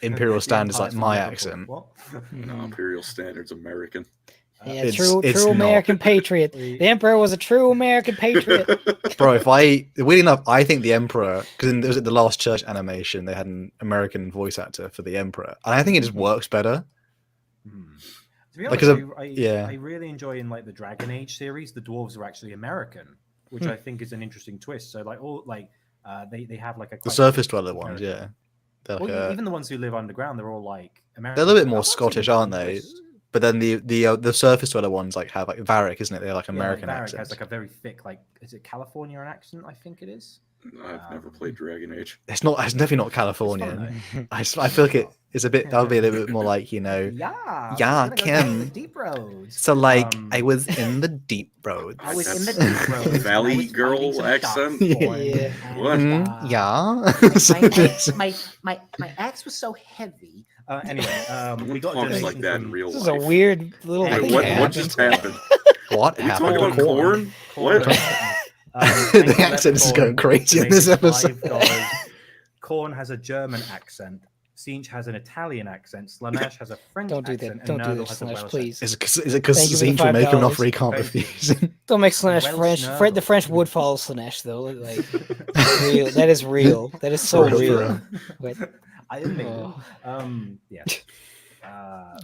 Imperial The Standard is like Empire's from my Liverpool. accent. What? No, Mhm. Imperial Standard's American. Yeah, It's- true it's true not. American patriot. The Emperor was a true American patriot. Bro, weirdly enough, I think the Emperor, because there was the Last Church animation, they had an American voice actor for the Emperor, and I think it just works better. Hmm. To be Like, honest, 'cause I yeah. really enjoy in like the Dragon Age series, the dwarves are actually American, which I think is an interesting twist. So like all like they have like a The quite surface distinct dweller ones, American- yeah, they're like, Well, even the ones who live underground, they're all like American. they're a little bit Like, more oh, that's an Scottish, aren't they? interesting twist. But then the surface dweller ones like have like Varric, isn't it? They're like Yeah, American Varric accents. has like a very thick, like is it California accent? I think it is. I've never played Dragon Age. It's not. It's definitely not It's fun, Californian. though. I feel like it's a bit. That would be a little bit more like Yeah, Yeah, we're gonna go down the Kim. deep roads. So like Um, I was in the deep roads. I was in the That's- deep roads. Valley I was girl finding some accent? darkborn, Yeah. What? and, Yeah. my axe was so heavy. Anyway, No we one got a talks donation like that in from- real This is a life. weird little Hey, thing. What that just happened. happened? What Are we happened? talking about corn? What? The accent is going crazy in this episode. Korn has a German accent. Sinch has an Italian accent. Slanesh has a French Don't do accent. that. Don't and do Nurgle this, has a Slash, Welsh please. Is it because Thank you for the Zinch will make him an $5. offer he can't Thank you. refuse? Don't make Slanesh Welsh French. Nurgle. The French would follow Slanesh though. Like real. That is real. That is so For real. real. But I didn't mean to. Yeah.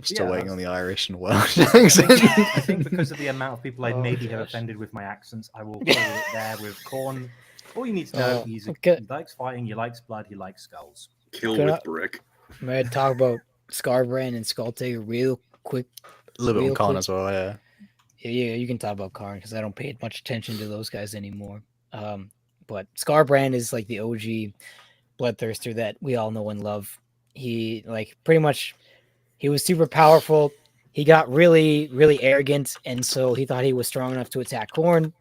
Still waiting on that's- the Irish and Welsh accent. I think because of the amount of people I maybe have offended with my accents, I will call it there with Corn. All you need to know, he likes fighting, he likes blood, he likes skulls. Kill with brick. I'm going to talk about Scarbrand and Skulltaker real quick. A little bit on Khan as well, yeah. Yeah, you can talk about Karn because I don't pay much attention to those guys anymore. But Scarbrand is like the OG bloodthirster that we all know and love. He pretty much he was super powerful. He got really, really arrogant, and so he thought he was strong enough to attack Khorne.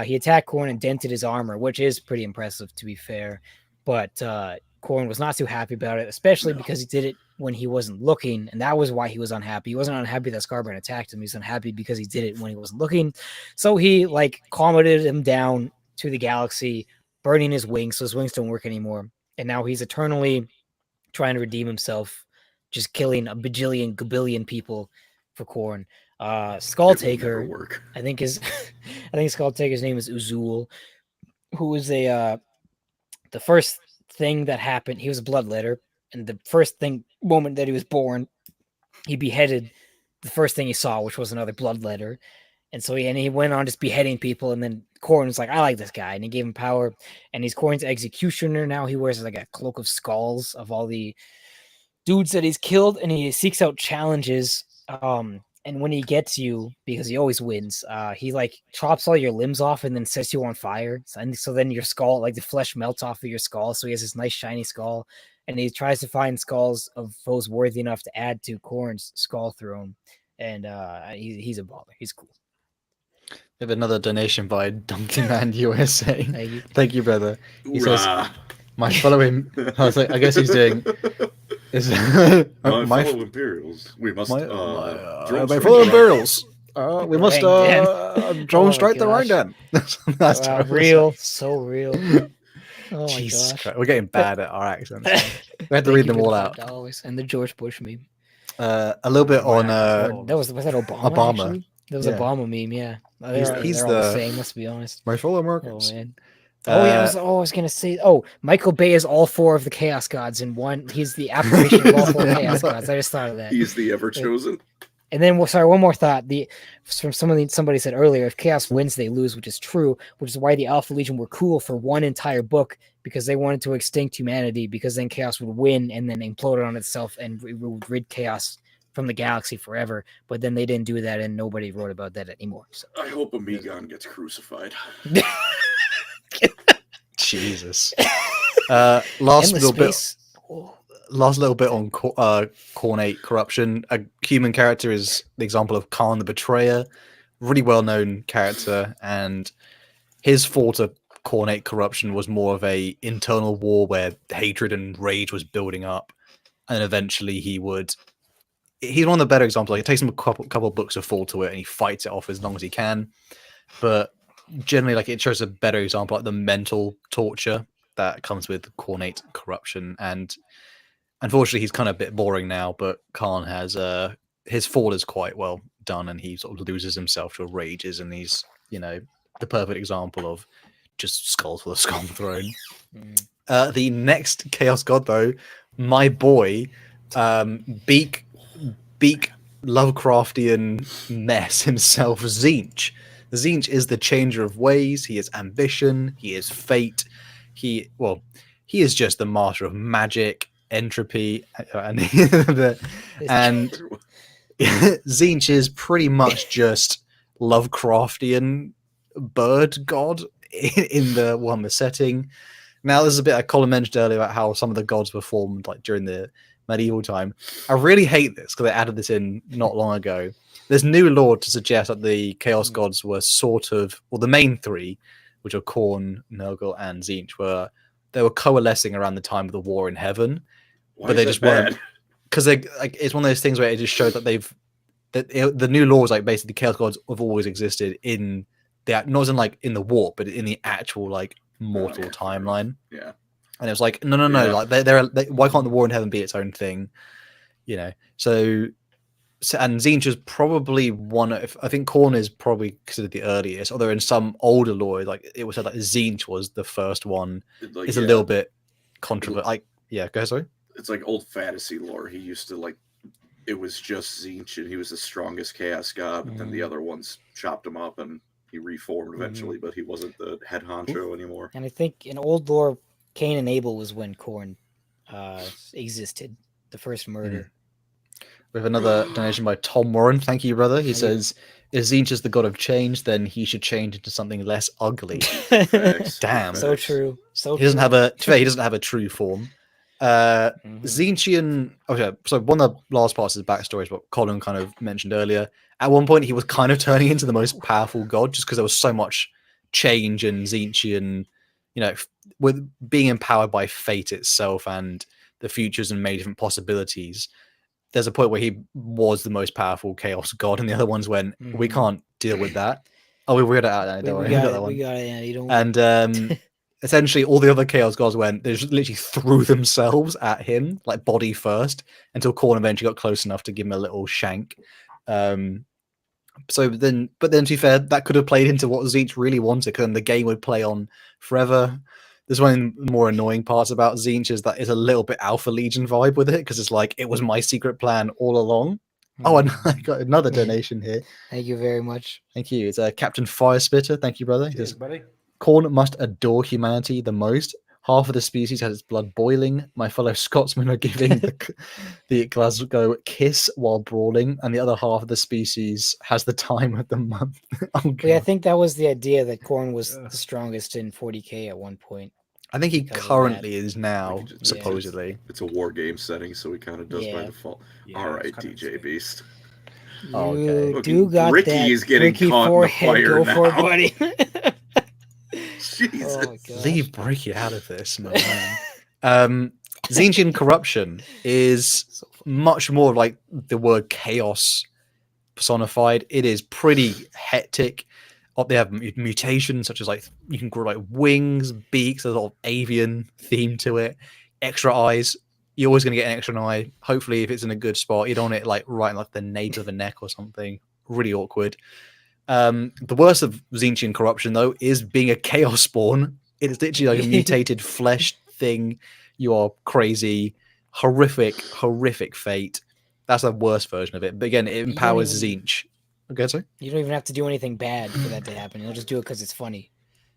He attacked Khorne and dented his armor, which is pretty impressive, to be fair. But Khorne was not too happy about it, especially because he did it when he wasn't looking, and that was why he was unhappy. He wasn't unhappy that Scarbrand attacked him. He was unhappy because he did it when he wasn't looking. So he calmated him down to the galaxy, burning his wings, so his wings don't work anymore. And now he's eternally trying to redeem himself, just killing a bajillion, gabillion people for Khorne. Skulltaker, I think Skulltaker's name is Uzul, who was the first thing that happened. He was a bloodletter, and the first moment that he was born, he beheaded the first thing he saw, which was another bloodletter. And so he went on just beheading people, and then Khorne was like, I like this guy, and he gave him power, and he's Khorne's executioner now. He wears like a cloak of skulls of all the dudes that he's killed, and he seeks out challenges. And when he gets you, because he always wins, he chops all your limbs off and then sets you on fire. So then your skull, the flesh melts off of your skull. So he has this nice shiny skull, and he tries to find skulls of foes worthy enough to add to Khorne's skull throne. And he's a baller. He's cool. We have another donation by Donkey Man USA. Thank you, brother. He says, "My following." I guess he's doing. My fellow Imperials, we must my fellow Imperials. We must drone strike the right then. That's real, so real. Oh Jesus my gosh, Christ. We're getting bad at our accents. We have to read them all out. And the George Bush meme. A little bit on. Was that Obama? Obama. Actually? That was Obama meme. Yeah, he's all the same. Let's be honest. My fellow Americans. Oh man. I was gonna say. Oh, Michael Bay is all four of the Chaos Gods in one. He's the apparition of all four Chaos Gods. I just thought of that. He's the ever chosen. And then, one more thought. From somebody said earlier, if Chaos wins, they lose, which is true. Which is why the Alpha Legion were cool for one entire book, because they wanted to extinct humanity. Because then Chaos would win and then implode on itself, and it would rid Chaos from the galaxy forever. But then they didn't do that, and nobody wrote about that anymore. So I hope Amigon gets crucified. Jesus. Last little bit on Khornate corruption. A human character is the example of Khan the Betrayer, really well-known character, and his fall to Khornate corruption was more of a internal war where hatred and rage was building up, and eventually he's one of the better examples. It takes him a couple books to fall to it, and he fights it off as long as he can, but generally it shows a better example, the mental torture that comes with Khornate corruption. And unfortunately he's kind of a bit boring now, but Khan has his fall is quite well done, and he sort of loses himself to rages, and he's the perfect example of just skulls for the skull throne. The next Chaos God, though, my boy, Beak Lovecraftian mess himself, Tzeentch. Tzeentch is the changer of ways. He is ambition. He is fate. He is just the master of magic, entropy, and Tzeentch is pretty much just Lovecraftian bird god in the Warhammer setting. Now, there's a bit Colin mentioned earlier about how some of the gods were formed during the medieval time. I really hate this because they added this in not long ago. There's new lore to suggest that the Chaos Gods were sort of, the main three, which are Khorne, Nurgle, and Tzeentch, they were coalescing around the time of the War in Heaven, but they just weren't, because it's one of those things where it just shows that the new lore is basically Chaos Gods have always existed in not in in the war, but in the actual mortal timeline. Yeah. And it was no. They why can't the War in Heaven be its own thing? So and Tzeentch is probably I think Khorne is probably considered the earliest, although in some older lore, it was said Tzeentch was the first one. It's a little bit controversial. Go ahead, sorry. it's like old fantasy lore. He used to like, it was just Tzeentch, and he was the strongest chaos god, but then the other ones chopped him up, and he reformed eventually, but he wasn't the head honcho anymore. And I think in old lore, Cain and Abel was when Khorne existed, the first murder. We have another donation by Tom Warren. Thank you, brother. He says, if Tzeentch is the god of change, then he should change into something less ugly. Damn. So true. So he doesn't true. he doesn't have a true form. Tzeentchian. Okay, so one of the last parts of his backstory is what Colin kind of mentioned earlier. At one point, he was kind of turning into the most powerful god just because there was so much change and Tzeentchian, with being empowered by fate itself and the futures and many different possibilities. There's a point where he was the most powerful chaos god, and the other ones went, we can't deal with that. Oh, we got it out. We got it. Yeah, you don't. And essentially, all the other chaos gods went. They just literally threw themselves at him, like body first, until Khorne eventually got close enough to give him a little shank. But then to be fair, that could have played into what Tzeentch really wanted, because then the game would play on forever. There's one of the more annoying parts about Tzeentch is that it's a little bit Alpha Legion vibe with it, because it's like, it was my secret plan all along. Oh, and I got another donation here. Thank you very much. Thank you. It's Captain Firespitter. Thank you, brother. Cheers, buddy. Khorne must adore humanity the most. Half of the species has its blood boiling. My fellow Scotsmen are giving the Glasgow kiss while brawling, and the other half of the species has the time of the month. I think that was the idea, that Khorne was the strongest in 40k at one point. I think he currently is now, supposedly. It's a war game setting, so he kind of does by default. All right, DJ Beast. You do got Ricky that. is getting Ricky caught forehead. in the fire Go now. for it, buddy. Jesus. Oh, leave Ricky out of this, man. Tzeentchian corruption is much more like the word chaos personified. It is pretty hectic. They have mutations such as like you can grow like wings, beaks. There's a lot of avian theme to it. Extra eyes. You're always going to get an extra eye. Hopefully, if it's in a good spot, you don't want it like right in like the nape of the neck or something. Really awkward. The worst of Tzeentchian corruption, though, is being a chaos spawn. It is literally like a mutated flesh thing. You are crazy, horrific fate. That's the worst version of it. But again, it empowers Tzeentch. Okay, sorry? You don't even have to do anything bad for that to happen. You'll just do it because it's funny.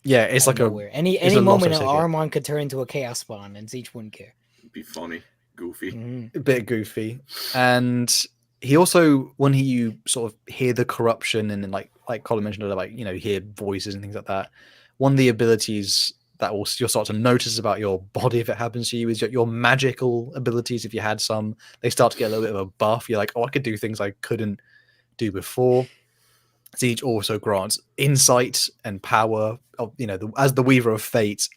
Yeah, it's like nowhere. Any moment, Armon could turn into a chaos spawn, and Tzeentch wouldn't care. It'd be funny, goofy, a bit goofy, and he also, when you sort of hear the corruption and then like Colin mentioned, like hear voices and things like that. One of the abilities that you'll start to notice about your body if it happens to you is your magical abilities. If you had some, they start to get a little bit of a buff. You're like, oh, I could do things I couldn't do before. Tzeentch also grants insight and power. As the Weaver of Fate,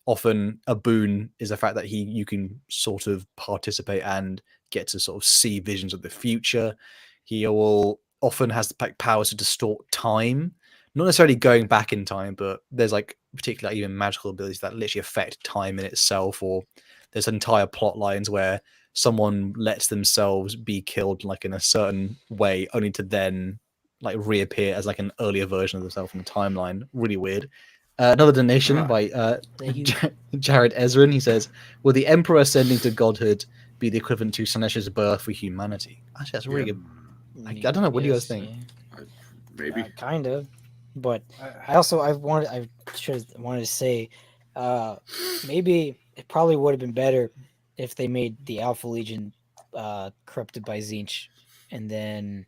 often a boon is the fact that you can sort of participate and get to sort of see visions of the future. He often has the powers to distort time, not necessarily going back in time, but there's like particular even magical abilities that literally affect time in itself. Or there's entire plot lines where someone lets themselves be killed like in a certain way, only to then like reappear as like an earlier version of themselves in the timeline. Really weird. Another donation by Jared Ezrin. He says, will the Emperor ascending to godhood be the equivalent to Sanesh's birth for humanity? Actually, that's really good. I don't know. What do you guys think? Maybe. Kind of. But I should have wanted to say, maybe it probably would have been better if they made the Alpha Legion corrupted by Tzeentch, and then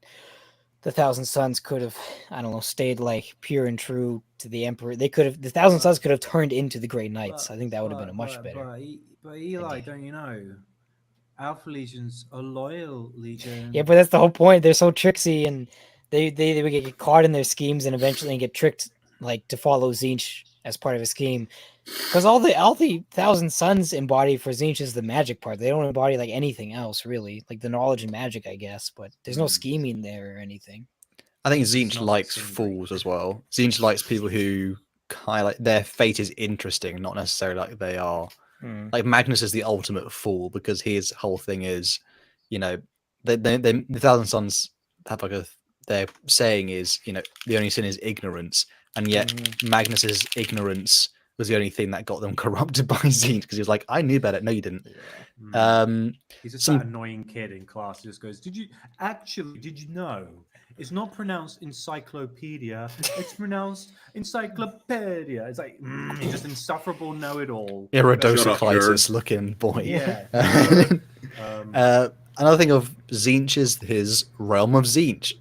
the Thousand Sons could have, I don't know, stayed like pure and true to the Emperor. The Thousand Sons could have turned into the Grey Knights. I think that would have been a much better. But Eli, don't you know? Alpha Legion's a loyal legion. Yeah, but that's the whole point. They're so tricksy, and they would get caught in their schemes and eventually get tricked like to follow Tzeentch as part of a scheme. Because all the Thousand Sons embody for Tzeentch is the magic part. They don't embody like anything else really, like the knowledge and magic, I guess. But there's no scheming there or anything. I think Tzeentch likes fools as well. Tzeentch likes people who kind of like their fate is interesting, not necessarily like they are. Like Magnus is the ultimate fool because his whole thing is, the Thousand Sons have like their saying is, the only sin is ignorance, and yet Magnus's ignorance was the only thing that got them corrupted by Tzeentch, because he was like, I knew better. No, you didn't. Yeah. He's just that annoying kid in class who just goes, did you know it's not pronounced encyclopedia, it's pronounced encyclopedia. It's like he's just insufferable know-it-all. Iridosa looking boy. Yeah. Another thing of Tzeentch is his realm of Tzeentch.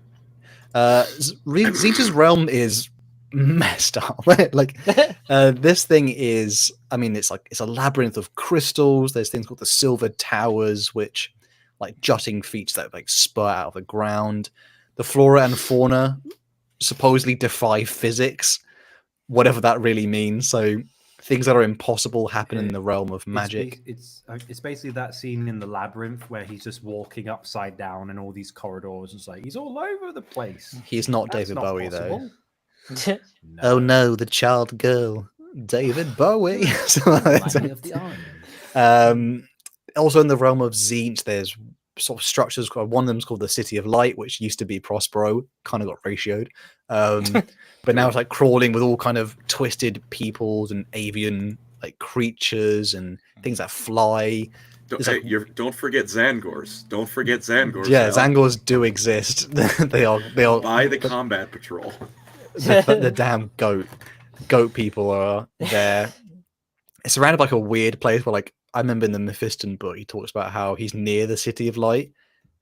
Tzeentch's realm is messed up. Like this thing is, I mean, it's a labyrinth of crystals. There's things called the Silver Towers, which like jutting features that like spur out of the ground. The flora and fauna supposedly defy physics, whatever that really means. So things that are impossible happen in the realm of magic. It's basically that scene in the labyrinth where he's just walking upside down in all these corridors. It's like he's all over the place. He's not That's David not Bowie possible. though. No. Oh no, the child girl, David Bowie. Lightning of the Iron. Also in the realm of Tzeentch, there's sort of structures. One of them's called the City of Light, which used to be Prospero, kind of got ratioed. But now it's like crawling with all kind of twisted peoples and avian like creatures and things that fly. Don't forget Zangors. Don't forget Zangors. Yeah, Zangors do exist. they are by the combat patrol. The damn goat people are there. It's surrounded by like a weird place where, like, I remember in the Mephiston book, he talks about how he's near the City of Light,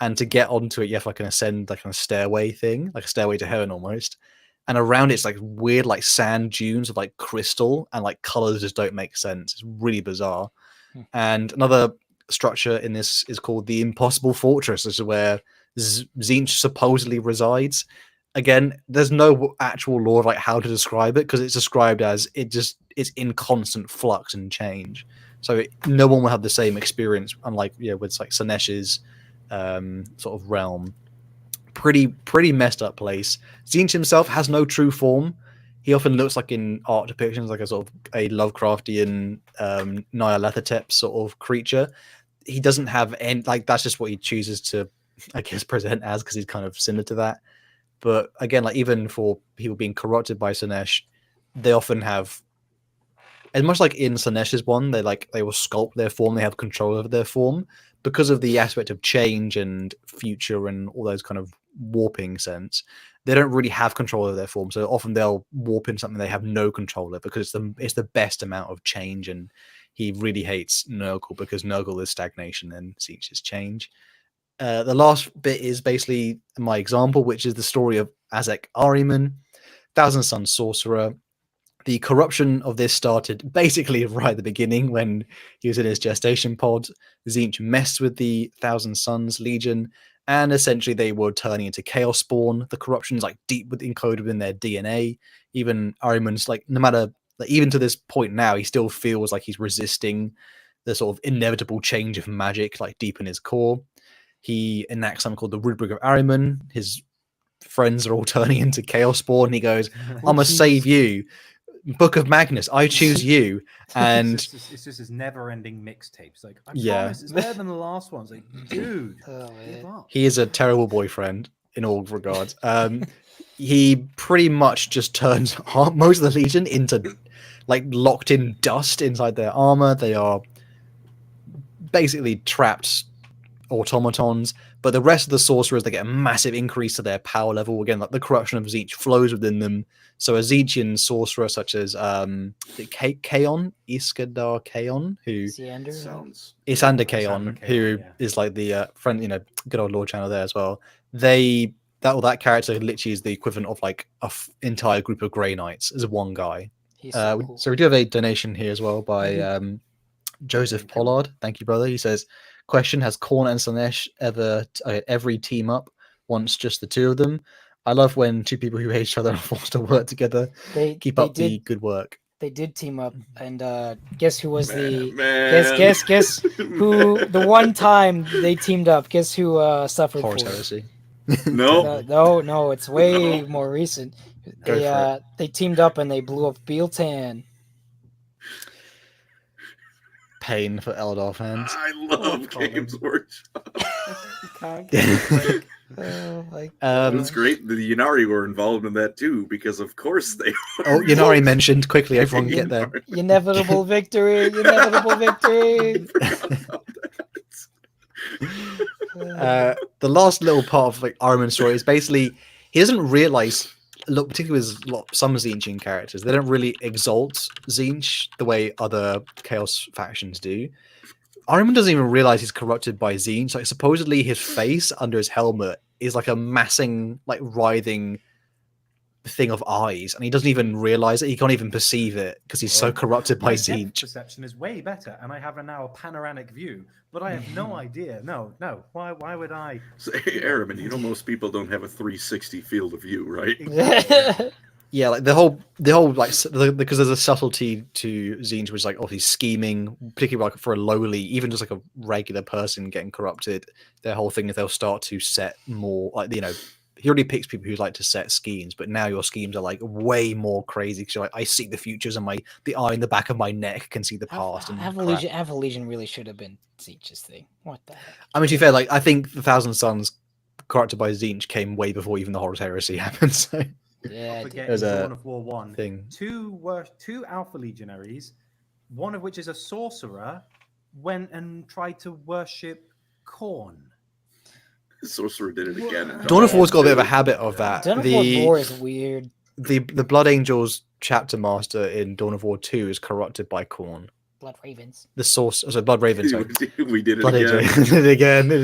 and to get onto it, you have like an ascend, like a stairway thing, like a stairway to heaven almost. And around it's like weird, like sand dunes of like crystal, and like colors just don't make sense. It's really bizarre. And another structure in this is called the Impossible Fortress. This is where Tzeentch supposedly resides. Again, there's no actual law of like how to describe it, because it's described as it's in constant flux and change. So no one will have the same experience, unlike with like Sanesh's sort of realm. Pretty messed up place. Tzeentch himself has no true form. He often looks like in art depictions like a sort of a Lovecraftian Nyarlathotep sort of creature. He doesn't have any, like, that's just what he chooses to, I guess, present as, because he's kind of similar to that. But again, like, even for people being corrupted by Slaanesh, they often have, as much like in Slaanesh one, they will sculpt their form, they have control over their form, because of the aspect of change and future and all those kind of warping sense. They don't really have control over their form, so often they'll warp in something they have no control over, because it's the best amount of change. And he really hates Nurgle, because Nurgle is stagnation and Tzeentch is change. The last bit is basically my example, which is the story of Azek Ahriman, Thousand Sun Sorcerer. The corruption of this started basically right at the beginning when he was in his gestation pod. Tzeentch messed with the Thousand Suns Legion, and essentially they were turning into Chaos Spawn. The corruption's like deep encoded within their DNA. Even Ahriman's like, no matter, like, even to this point now, he still feels like he's resisting the sort of inevitable change of magic, like deep in his core. He enacts something called the Rubric of Ahriman. His friends are all turning into Chaos Spawn. He goes, I must save you. Book of Magnus, I choose you. And it's just his never-ending mixtapes. Like, I promise it's better than the last ones. Like, dude, he is a terrible boyfriend in all regards. He pretty much just turns most of the Legion into like locked in dust inside their armor. They are basically trapped automatons, but the rest of the sorcerers, they get a massive increase to their power level. Again, like, the corruption of Tzeentch flows within them. So a Tzeentchian sorcerer such as Kaon, Iskandar Kaon, who Isander Kaon, who is like the friend, good old Lord Channel there as well. That character literally is the equivalent of like an entire group of Grey Knights as one guy. Cool. So we do have a donation here as well by Joseph Pollard. Thank you, brother. He says, question, has Khorne and Slaanesh every team up once just the two of them? I love when two people who hate each other are forced to work together. Keep up the good work. They did team up, and guess who was guess who the one time they teamed up? Guess who suffered Horus Heresy. No, it's way more recent. They teamed up and they blew up Bealtan. pain for Eldar fans. I love Colin. Games Workshop. You can't get a break. Oh my It's great. The Yanari were involved in that too, because of course they were. Oh, Yanari mentioned quickly. Everyone get there. Inevitable victory! Inevitable victory! The last little part of like Ahriman's story is basically he doesn't realize. Look, particularly with some Zinchian characters, they don't really exalt Zinch the way other Chaos factions do. Ahriman doesn't even realize he's corrupted by Zinch. Like supposedly his face under his helmet is like a massing, like writhing thing of eyes, and he doesn't even realize it. He can't even perceive it because he's so corrupted by My depth Zinch. perception is way better, and I have now a panoramic view. But I have no idea. No. Why would I? So, hey, Araman, you know most people don't have a 360 field of view, right? Yeah, like the whole like because there's a subtlety to Zinch, which is like obviously scheming, particularly like for a lowly, even just like a regular person getting corrupted. Their whole thing is they'll start to set more like he already picks people who like to set schemes, but now your schemes are like way more crazy because you're like, I see the futures and the eye in the back of my neck can see the past. And Evolution really should have been Zinch's thing. What the heck? I mean, to be fair, like I think the Thousand Suns corrupted by Zinch came way before even the Horus Heresy happened. So Yeah, forget there's a Dawn of War 1. thing. Two Alpha Legionaries, one of which is a sorcerer, went and tried to worship corn. Sorcerer did it again. Dawn of War's got a bit of a habit of that. Dawn of War lore is weird. The Blood Angels chapter master in Dawn of War 2 is corrupted by Khorne. Blood Ravens. The source, so Blood Ravens. We did it Blood again. Angel. did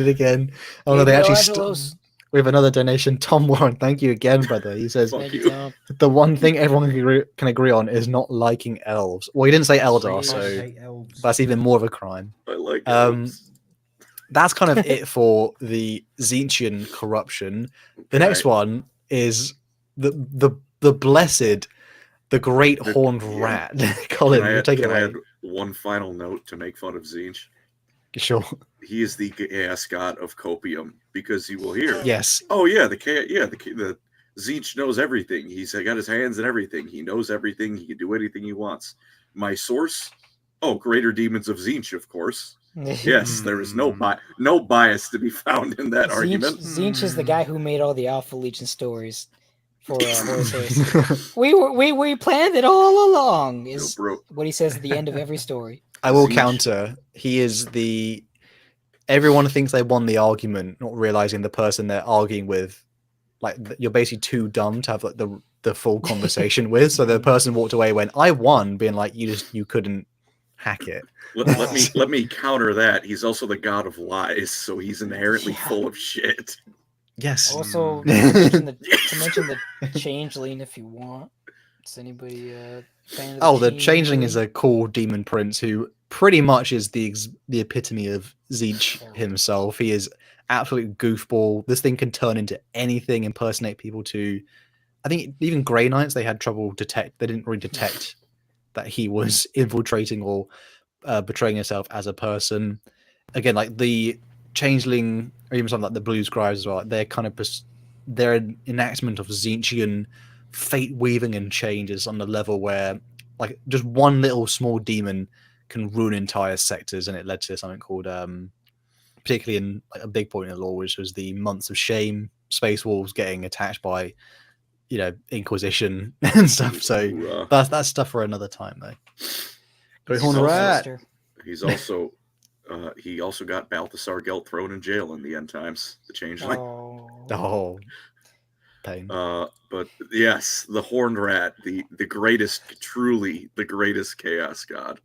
it again. Oh no, they actually. We have another donation. Tom Warren, thank you again, brother. He says Fuck you. the one thing everyone can agree on is not liking elves. Well, he didn't say Eldar, I so hate elves. that's even more of a crime. I like elves. That's kind of it for the Zinchian corruption. The next one is the blessed, the great horned rat. Colin, you take it away. I add one final note to make fun of Zinch? Sure. He is the chaos god of copium, because you will hear. Yes. Oh yeah, the Zinch knows everything. He's got his hands in everything. He knows everything. He can do anything he wants. My source? Oh, Greater Demons of Zinch, of course. Yes, there is no bias to be found in that argument. Zinch is the guy who made all the Alpha Legion stories for Horus Heresy. We planned it all along. Is what he says at the end of every story. I will counter. He is everyone thinks they won the argument, not realizing the person they're arguing with, like you're basically too dumb to have like the full conversation with. So the person walked away when I won, being like, you couldn't hack it. Let me counter that. He's also the god of lies, so he's inherently full of shit. Yes. Also, to mention the Changeling, if you want. Is anybody fan of the Changeling is a cool demon prince who pretty much is the epitome of Zinch himself. He is absolute goofball. This thing can turn into anything, impersonate people too. I think even Grey Knights, they had trouble they didn't really detect that he was infiltrating or betraying himself as a person. Again, like the Changeling, or even something like the Blue Scribes as well, they're kind of they're an enactment of Zinchian fate weaving and changes on the level where like just one little small demon can ruin entire sectors, and it led to something called particularly in like, a big point in the lore, which was the Months of Shame, Space Wolves getting attacked by Inquisition and stuff. So that's stuff for another time though. Great Horned Rat. He's also he also got Balthasar Gelt thrown in jail in the end times, the Changeling. Oh. Pain. But yes, the Horned Rat, the greatest, truly the greatest chaos god.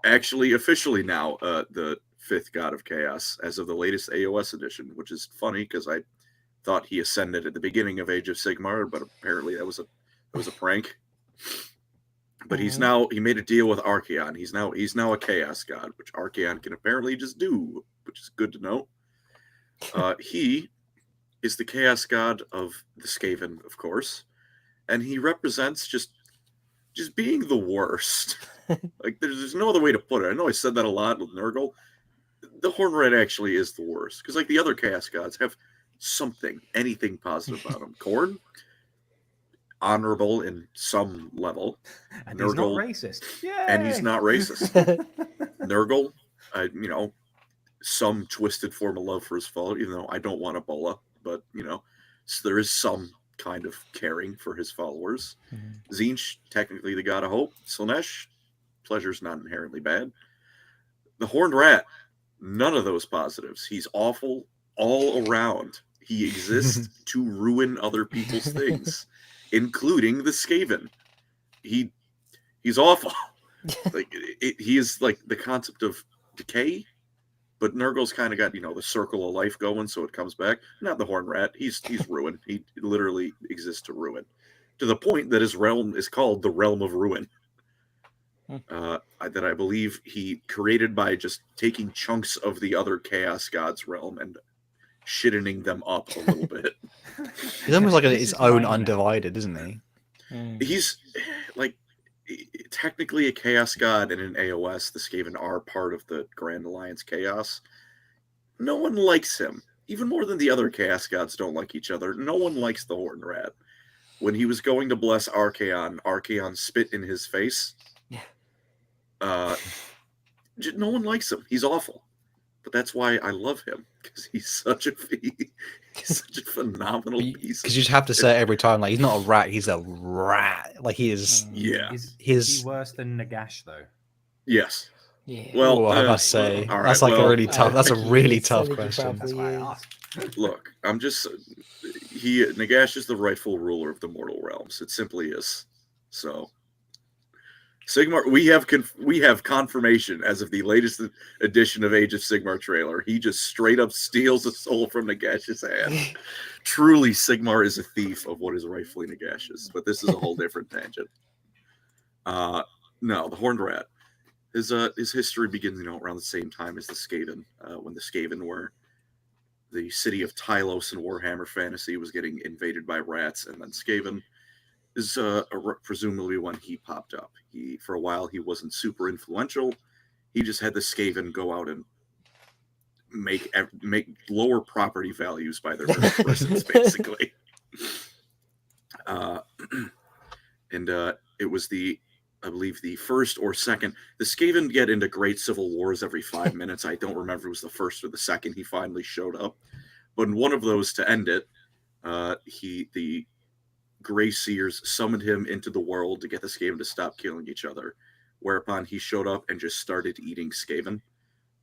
Actually, officially now, the 5th god of chaos as of the latest AOS edition, which is funny because I thought he ascended at the beginning of Age of Sigmar, but apparently that was a prank. But he made a deal with Archaon. He's now a chaos god, which Archaon can apparently just do, which is good to know. He is the chaos god of the Skaven, of course, and he represents just being the worst. Like there's no other way to put it. I know I said that a lot with Nurgle. The Horned Rat actually is the worst, because like the other chaos gods have anything positive about them. Khorne, honorable in some level. And he's not racist. And he's not racist. Nurgle, some twisted form of love for his foe, even though I don't want Ebola, but, so there is some kind of caring for his followers. Tzeentch, technically the god of hope. Slaanesh, pleasure's not inherently bad. The Horned Rat, none of those positives. He's awful all around. He exists to ruin other people's things, including the Skaven. He's awful. He is like the concept of decay, but Nurgle's kind of got the circle of life going, so it comes back. Not the Horned Rat. He's ruin. He literally exists to ruin, to the point that his realm is called the Realm of Ruin. That I believe he created by just taking chunks of the other Chaos God's realm and shittening them up a little bit. He's almost like his own Undivided, isn't he? He's like technically a Chaos God, and in AOS, the Skaven are part of the Grand Alliance Chaos. No one likes him. Even more than the other Chaos Gods don't like each other. No one likes the Horned Rat. When he was going to bless Archaon spit in his face. No one likes him. He's awful. But that's why I love him, because he's such a phenomenal piece. Because you just have to say it every time, like, he's not a rat, he's a rat. Like, he is. Yeah. Is he worse than Nagash, though? Yes. Yeah. Well, I must say, that's a really tough. That's a really tough question. That's why I asked. Look, Nagash is the rightful ruler of the mortal realms. It simply is. So, Sigmar, we have confirmation as of the latest edition of Age of Sigmar trailer. He just straight up steals a soul from Nagash's hand. Truly, Sigmar is a thief of what is rightfully Nagash's. But this is a whole different tangent. No, the Horned Rat. His history begins, around the same time as the Skaven, when the Skaven were the city of Tylos in Warhammer Fantasy was getting invaded by rats, and then Skaven is presumably when he popped up. For a while, he wasn't super influential. He just had the Skaven go out and make lower property values by their persons, basically. It was I believe the first or second. The Skaven get into great civil wars every 5 minutes. I don't remember if it was the first or the second he finally showed up. But in one of those, to end it, the Grey Seers summoned him into the world to get the Skaven to stop killing each other. Whereupon he showed up and just started eating Skaven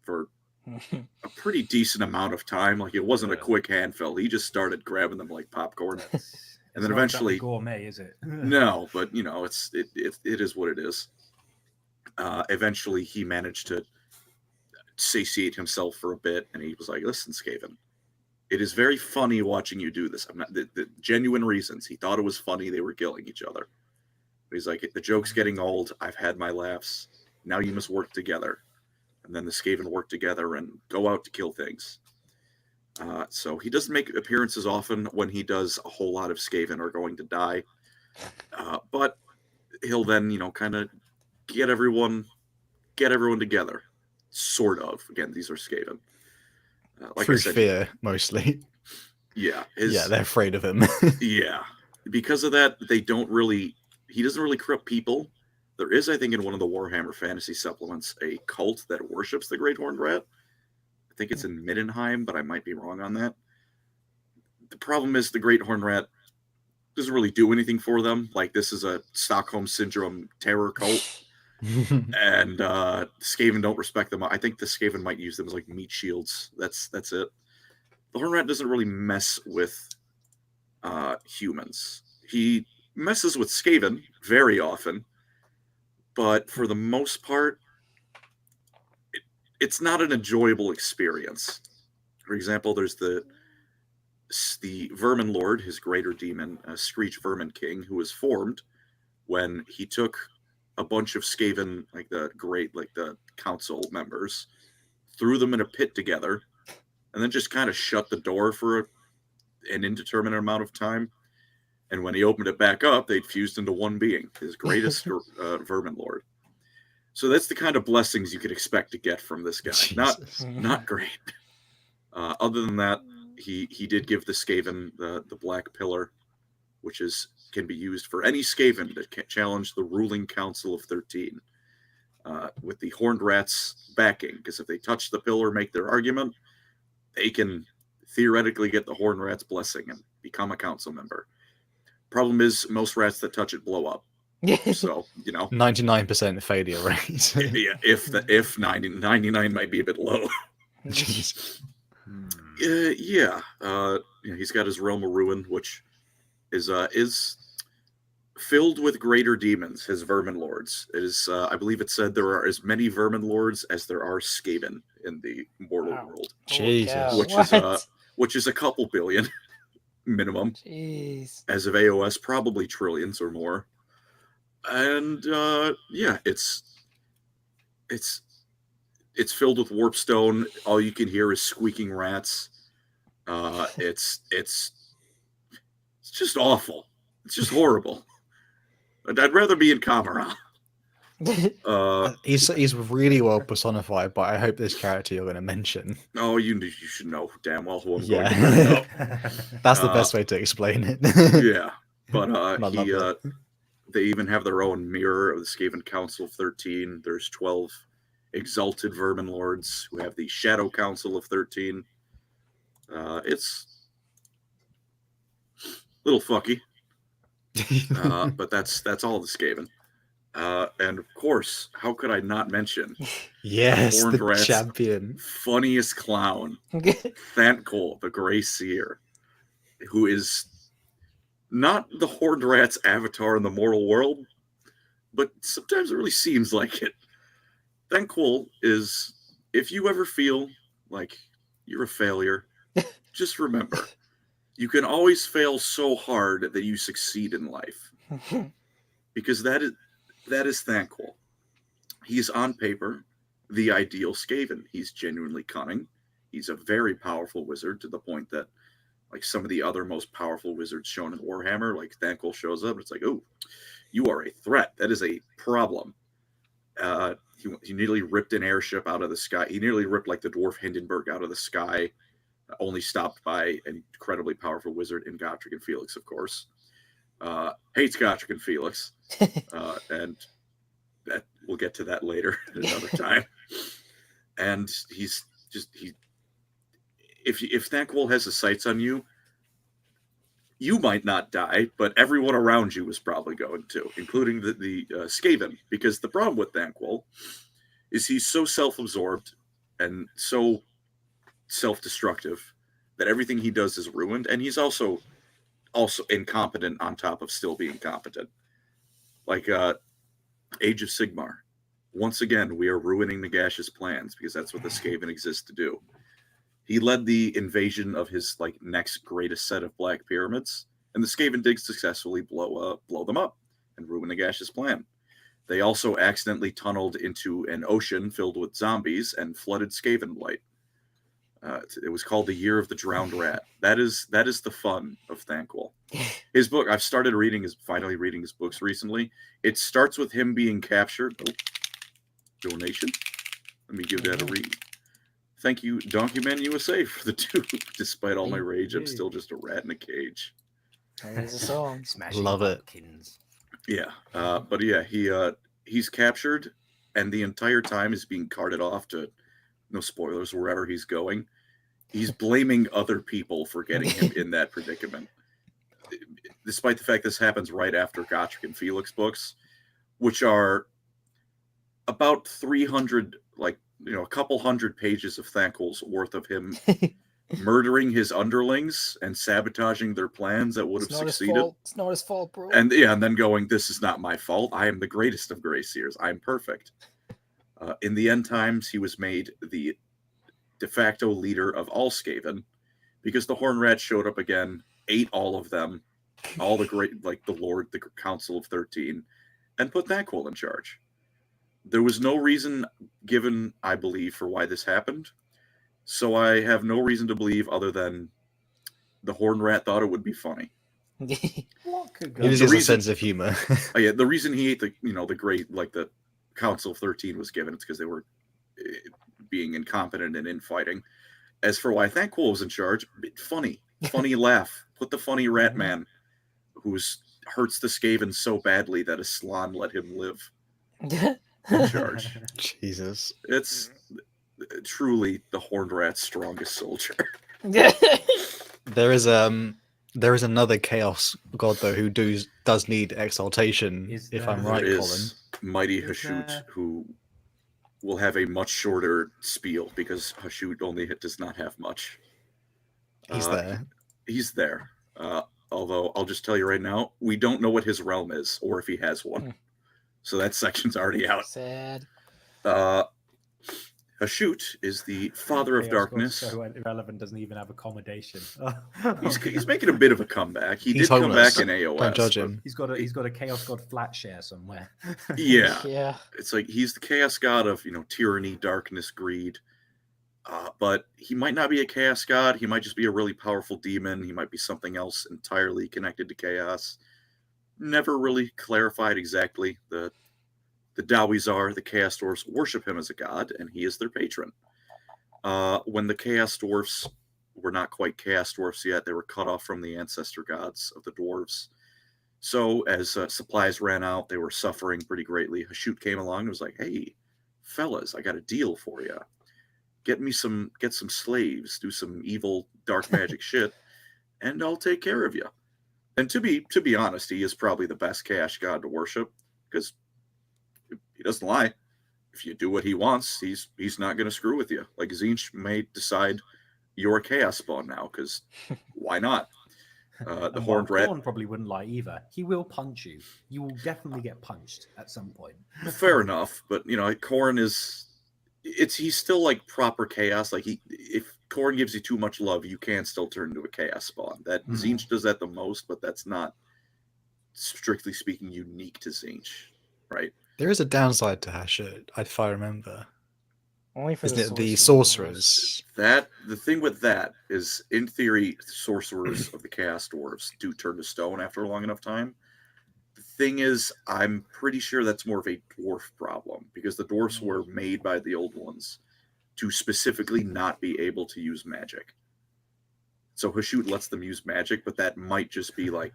for a pretty decent amount of time. Like, it wasn't a quick handful. He just started grabbing them like popcorn. And then eventually, gourmet, is it? No, but it is what it is. Eventually, he managed to satiate himself for a bit, and he was like, "Listen, Skaven, it is very funny watching you do this. I'm not the genuine reasons. He thought it was funny they were killing each other. But he's like, the joke's getting old. I've had my laughs. Now you must work together." And then the Skaven work together and go out to kill things. So he doesn't make appearances often. When he does, a whole lot of Skaven are going to die. But he'll then, kind of get everyone together. Sort of. Again, these are Skaven. Like Through I said, fear, mostly. Yeah. They're afraid of him. Yeah. Because of that, he doesn't really corrupt people. There is, I think, in one of the Warhammer Fantasy supplements, a cult that worships the Great Horned Rat. I think it's in Middenheim, but I might be wrong on that. The problem is the Great Horned Rat doesn't really do anything for them. Like, this is a Stockholm Syndrome terror cult. And Skaven don't respect them. I think the Skaven might use them as like meat shields. That's it. The Horned Rat doesn't really mess with humans. He messes with Skaven very often, but for the most part, it's not an enjoyable experience. For example, there's the Vermin Lord, his greater demon, Screech Vermin King, who was formed when he took a bunch of Skaven, like the council members, threw them in a pit together, and then just kind of shut the door for an indeterminate amount of time. And when he opened it back up, they'd fused into one being, his greatest Vermin Lord. So that's the kind of blessings you could expect to get from this guy. Jesus. Not great. Other than that, he did give the Skaven the Black Pillar, which can be used for any Skaven that can challenge the ruling Council of 13. With the Horned Rat's backing, because if they touch the pillar, make their argument, they can theoretically get the Horned Rat's blessing and become a council member. Problem is, most rats that touch it blow up. So, 99% failure rate. Yeah, if 99 might be a bit low. Jeez. He's got his Realm of Ruin, which is filled with greater demons, his vermin lords. It is, I believe it said there are as many vermin lords as there are Skaven in the mortal world. Jesus. Which is a couple billion minimum. Jeez. As of AOS, probably trillions or more. And it's filled with warpstone. All you can hear is squeaking rats. It's just awful. It's just horrible. I'd rather be in Kamara. He's really well personified, but I hope this character you're going to mention. Oh, you should know damn well who I'm Yeah. going to bring up. That's the best way to explain it. Yeah, but they even have their own mirror of the Skaven Council of 13. There's 12 exalted vermin lords who have the Shadow Council of 13. It's a little fucky. But that's all the Skaven. And of course, how could I not mention Yes, Horned the Rat's champion. funniest clown, Thantcol, the Grey Seer, who is not the Horned Rat's avatar in the mortal world, but sometimes it really seems like it. Thantcol is, if you ever feel like you're a failure, just remember, you can always fail so hard that you succeed in life. Because that is Thantcol. He's on paper the ideal Skaven. He's genuinely cunning. He's a very powerful wizard, to the point that, like, some of the other most powerful wizards shown in Warhammer, like Thantcol shows up, and it's like, oh, you are a threat. That is a problem. He nearly ripped an airship out of the sky. He nearly ripped, like, the dwarf Hindenburg out of the sky, only stopped by an incredibly powerful wizard in Gotrek and Felix, of course. Hates Gotrek and Felix. And that we'll get to that later at another time. And if Thantcol has his sights on you, you might not die, but everyone around you is probably going to, including the Skaven. Because the problem with Thantcol is he's so self-absorbed and so self-destructive that everything he does is ruined, and he's also incompetent on top of still being competent. Like Age of Sigmar. Once again, we are ruining Nagash's plans, because that's what the Skaven exists to do. He led the invasion of his next greatest set of Black Pyramids, and the Skaven did successfully blow them up and ruin Nagash's plan. They also accidentally tunneled into an ocean filled with zombies and flooded Skaven Blight. It was called the Year of the Drowned Rat. That is the fun of Thantcol. His book, I've started finally reading his books recently. It starts with him being captured. Oh, donation. Let me give that a read. Thank you, Donkey Man USA, for the 2. Despite all my rage, I'm still just a rat in a cage. There's a song. Love it. Yeah, but yeah, he's captured, and the entire time is being carted off to, no spoilers, wherever he's going. He's blaming other people for getting him in that predicament. Despite the fact this happens right after Gotrek and Felix books, which are about 300, a couple hundred pages of Thantcol's worth of him murdering his underlings and sabotaging their plans that would have succeeded. It's not his fault, bro. And then going, this is not my fault. I am the greatest of Grey Seers. I'm perfect. In the end times, he was made the de facto leader of all Skaven, because the Horned Rat showed up again, ate all of them, all the great, the Council of 13, and put Thantcol in charge. There was no reason given, I believe, for why this happened. So I have no reason to believe other than the Horned Rat thought it would be funny. What could go? It is a sense of humor. The reason he ate the the Council of 13 was given, it's because they were being incompetent and infighting. As for why Thantcol was in charge, funny laugh. Put the funny rat man who's hurts the Skaven so badly that Aslan let him live in charge. Jesus. It's truly the Horned Rat's strongest soldier. There is another chaos god though who does need exaltation. If I'm right, There Colin. is Mighty Hashut, who will have a much shorter spiel because Hashut does not have much. He's there. He's there. Although I'll just tell you right now, we don't know what his realm is or if he has one. So that section's already out. Sad. Hashut is the father of darkness. So irrelevant, doesn't even have accommodation. He's making a bit of a comeback. He's did homeless. come back in AOS. Don't judge him. He's got a Chaos God flat share somewhere. Yeah. Yeah. It's like he's the chaos god of tyranny, darkness, greed. But he might not be a chaos god. He might just be a really powerful demon. He might be something else entirely connected to chaos. Never really clarified exactly. The Dawizar, the Chaos Dwarfs, worship him as a god, and he is their patron. When the Chaos Dwarfs were not quite Chaos Dwarfs yet, they were cut off from the ancestor gods of the dwarves. So as supplies ran out, they were suffering pretty greatly. Hashut came along and was like, "Hey, fellas, I got a deal for you. Get some slaves, do some evil dark magic shit, and I'll take care of you." And to be honest, he is probably the best chaos god to worship because he doesn't lie. If you do what he wants, he's not going to screw with you. Like Tzeentch may decide you're a chaos spawn now because why not? The Horned Rat probably wouldn't lie either. He will punch you. You will definitely get punched at some point. Fair enough, but Khorne he's still like proper chaos. Like if Khorne gives you too much love, you can still turn into a chaos spawn. That Tzeentch does that the most, but that's not strictly speaking unique to Tzeentch, right? There is a downside to Hashut, if I remember. Only for Isn't it the sorcerers? The thing with that is, in theory, sorcerers of the Chaos Dwarves do turn to stone after a long enough time. The thing is, I'm pretty sure that's more of a dwarf problem, because the dwarfs were made by the old ones to specifically not be able to use magic. So Hashut lets them use magic, but that might just be like,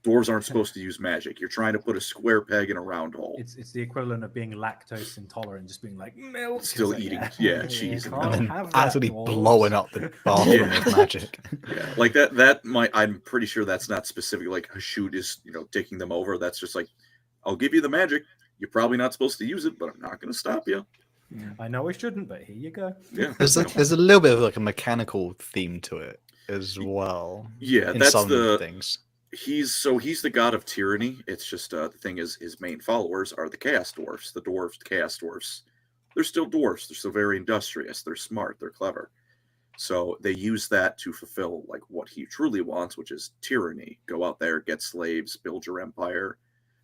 dwarves aren't supposed to use magic. You're trying to put a square peg in a round hole. It's the equivalent of being lactose intolerant, just being like milk. Still eating, cheese and And milk. then absolutely blowing up the bathroom with magic. Yeah, like that might. I'm pretty sure that's not specific. Like Hashut is, taking them over. That's just like, I'll give you the magic. You're probably not supposed to use it, but I'm not going to stop you. I know I shouldn't, but here you go. Yeah, There's a little bit of like a mechanical theme to it as well. Yeah, in that's some the things. He's the god of tyranny. It's just the thing is, his main followers are the Chaos Dwarfs. The Chaos Dwarfs, they're still dwarfs. They're still very industrious. They're smart. They're clever. So they use that to fulfill like what he truly wants, which is tyranny. Go out there, get slaves, build your empire,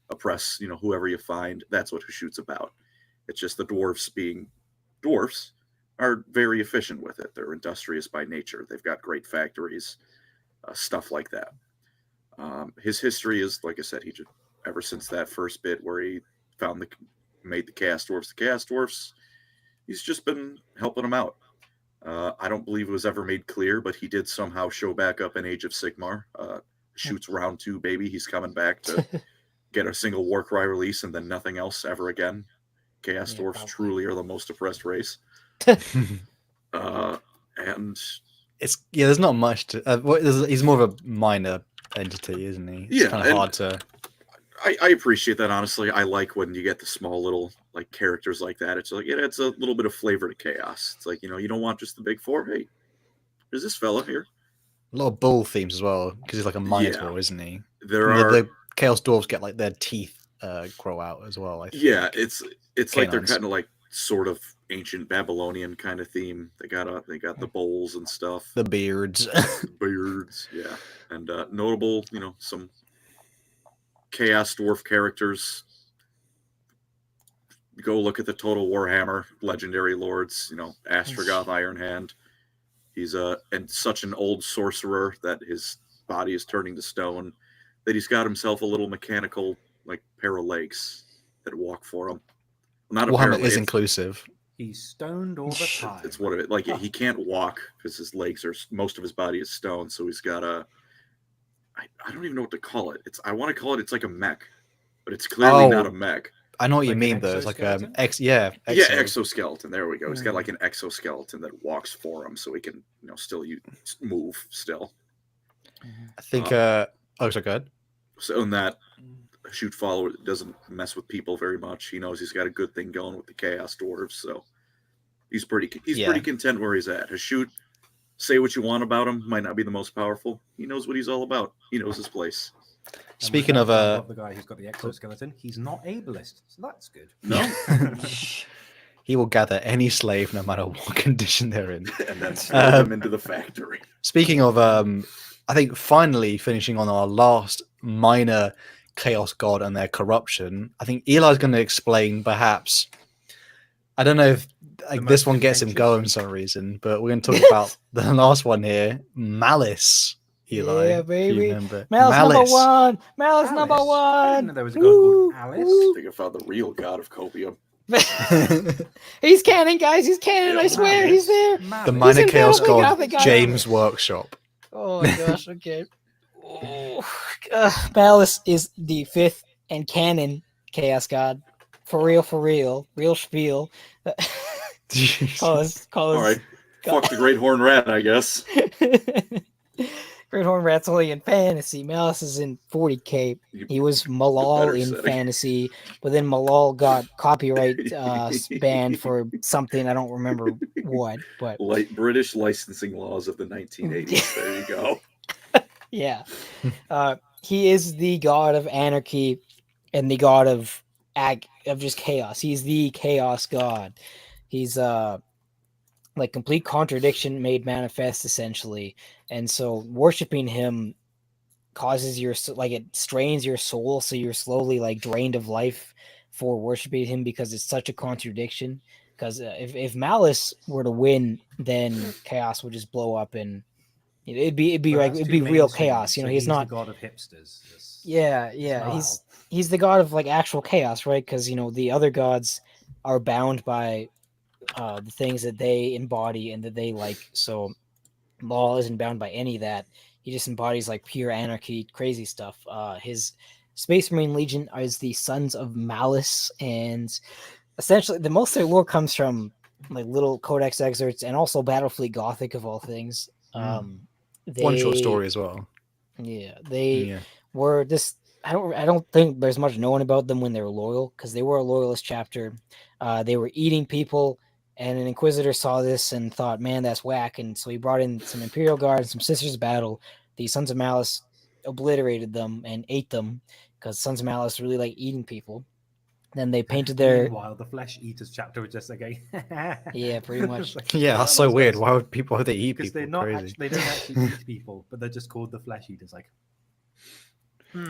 oppress whoever you find. That's what Hashut's about. It's just the dwarfs being dwarfs are very efficient with it. They're industrious by nature. They've got great factories, stuff like that. His history is, like I said, he just, ever since that first bit where he made the Chaos Dwarfs, he's just been helping them out. I don't believe it was ever made clear, but he did somehow show back up in Age of Sigmar. Shoots round 2, baby. He's coming back to get a single Warcry release and then nothing else ever again. Chaos Dwarfs truly are the most oppressed race. And there's not much to. He's more of a minor entity, isn't he? It's kind of hard to. I appreciate that, honestly. I like when you get the small little like characters like that. It's like it adds a little bit of flavor to chaos. It's like, you don't want just the big four. Hey, there's this fella here. A lot of bull themes as well, because he's like a minotaur, isn't he? The Chaos Dwarves get like their teeth grow out as well. I think. Yeah, it's like they're Canines. kind of like sort of ancient Babylonian kind of theme. They got the bowls and stuff. The beards. Yeah, and notable, some Chaos Dwarf characters. Go look at the Total Warhammer legendary lords. Astragoth Ironhand. He's and such an old sorcerer that his body is turning to stone, that he's got himself a little mechanical like pair of legs that walk for him. Not a Warhammer is inclusive. He's stoned all the time. It's one of it. Like he can't walk because his legs most of his body is stone. So he's got I don't even know what to call it. I want to call it. It's like a mech, but it's clearly not a Oh, mech. I know what you Like an mean though. It's like exoskeleton? yeah, Yeah, exoskeleton. There we go. He's got Hmm. like an exoskeleton that walks for him, so he can still move still. I think. Oh, so good. So in that shoot follower doesn't mess with people very much. He knows he's got a good thing going with the Chaos Dwarves, so he's pretty content where he's at. Shoot, say what you want about him, might not be the most powerful. He knows what he's all about. He knows his place. Speaking of the guy who's got the exoskeleton, he's not ableist, so that's good. No, he will gather any slave no matter what condition they're in. and then throw them into the factory. Speaking of, I think finally finishing on our last minor chaos god and their corruption. I think Eli's going to explain, perhaps. I don't know if this one gets him going for some reason, but we're going to talk about the last one here, Malice. Eli, Yeah, baby. remember. Malice number one. Malice Alice. number I one. didn't know there was a god called Alice. I think I found the real god of copium. He's canon, guys. He's canon. I swear, he's there. The Malice. minor in chaos Battlefield god, Gothic guy. James Workshop. Oh my gosh. Okay. Oh, Malice is the 5th and canon chaos god. For real. Real spiel. Call us. All right, fuck the Great Horn Rat, I guess. Great Horn Rat's only in fantasy. Malice is in 40k. He was Malal better in setting. fantasy, but then Malal got copyright banned for something I don't remember what. But British licensing laws of the 1980s. There you go. yeah, he is the god of anarchy and the god of just chaos. He's the chaos god. He's like complete contradiction made manifest, essentially. And so worshiping him causes it strains your soul, so you're slowly like drained of life for worshiping him, because it's such a contradiction. Because if Malice were to win, then chaos would just blow up, and it'd be real chaos. He's not the god of hipsters. Yeah, he's the god of like actual chaos, right? Because the other gods are bound by the things that they embody and that they like. So Maul isn't bound by any of that. He just embodies like pure anarchy, crazy stuff. His Space Marine Legion is the Sons of Malice, and essentially the most of their lore comes from like little codex excerpts and also Battlefleet Gothic of all things. One short story as well. Yeah, they were this. I don't think there's much known about them when they were loyal, because they were a loyalist chapter. They were eating people, and an Inquisitor saw this and thought, man, that's whack. And so he brought in some Imperial Guard and some Sisters of Battle. The Sons of Malice obliterated them and ate them, because Sons of Malice really like eating people. Then they painted their... Meanwhile, the Flesh Eaters chapter was just like, yeah, pretty much. Yeah, that's so weird. Why would they eat Because people? they're not Crazy. they don't actually eat people, but they're just called the Flesh Eaters. Like,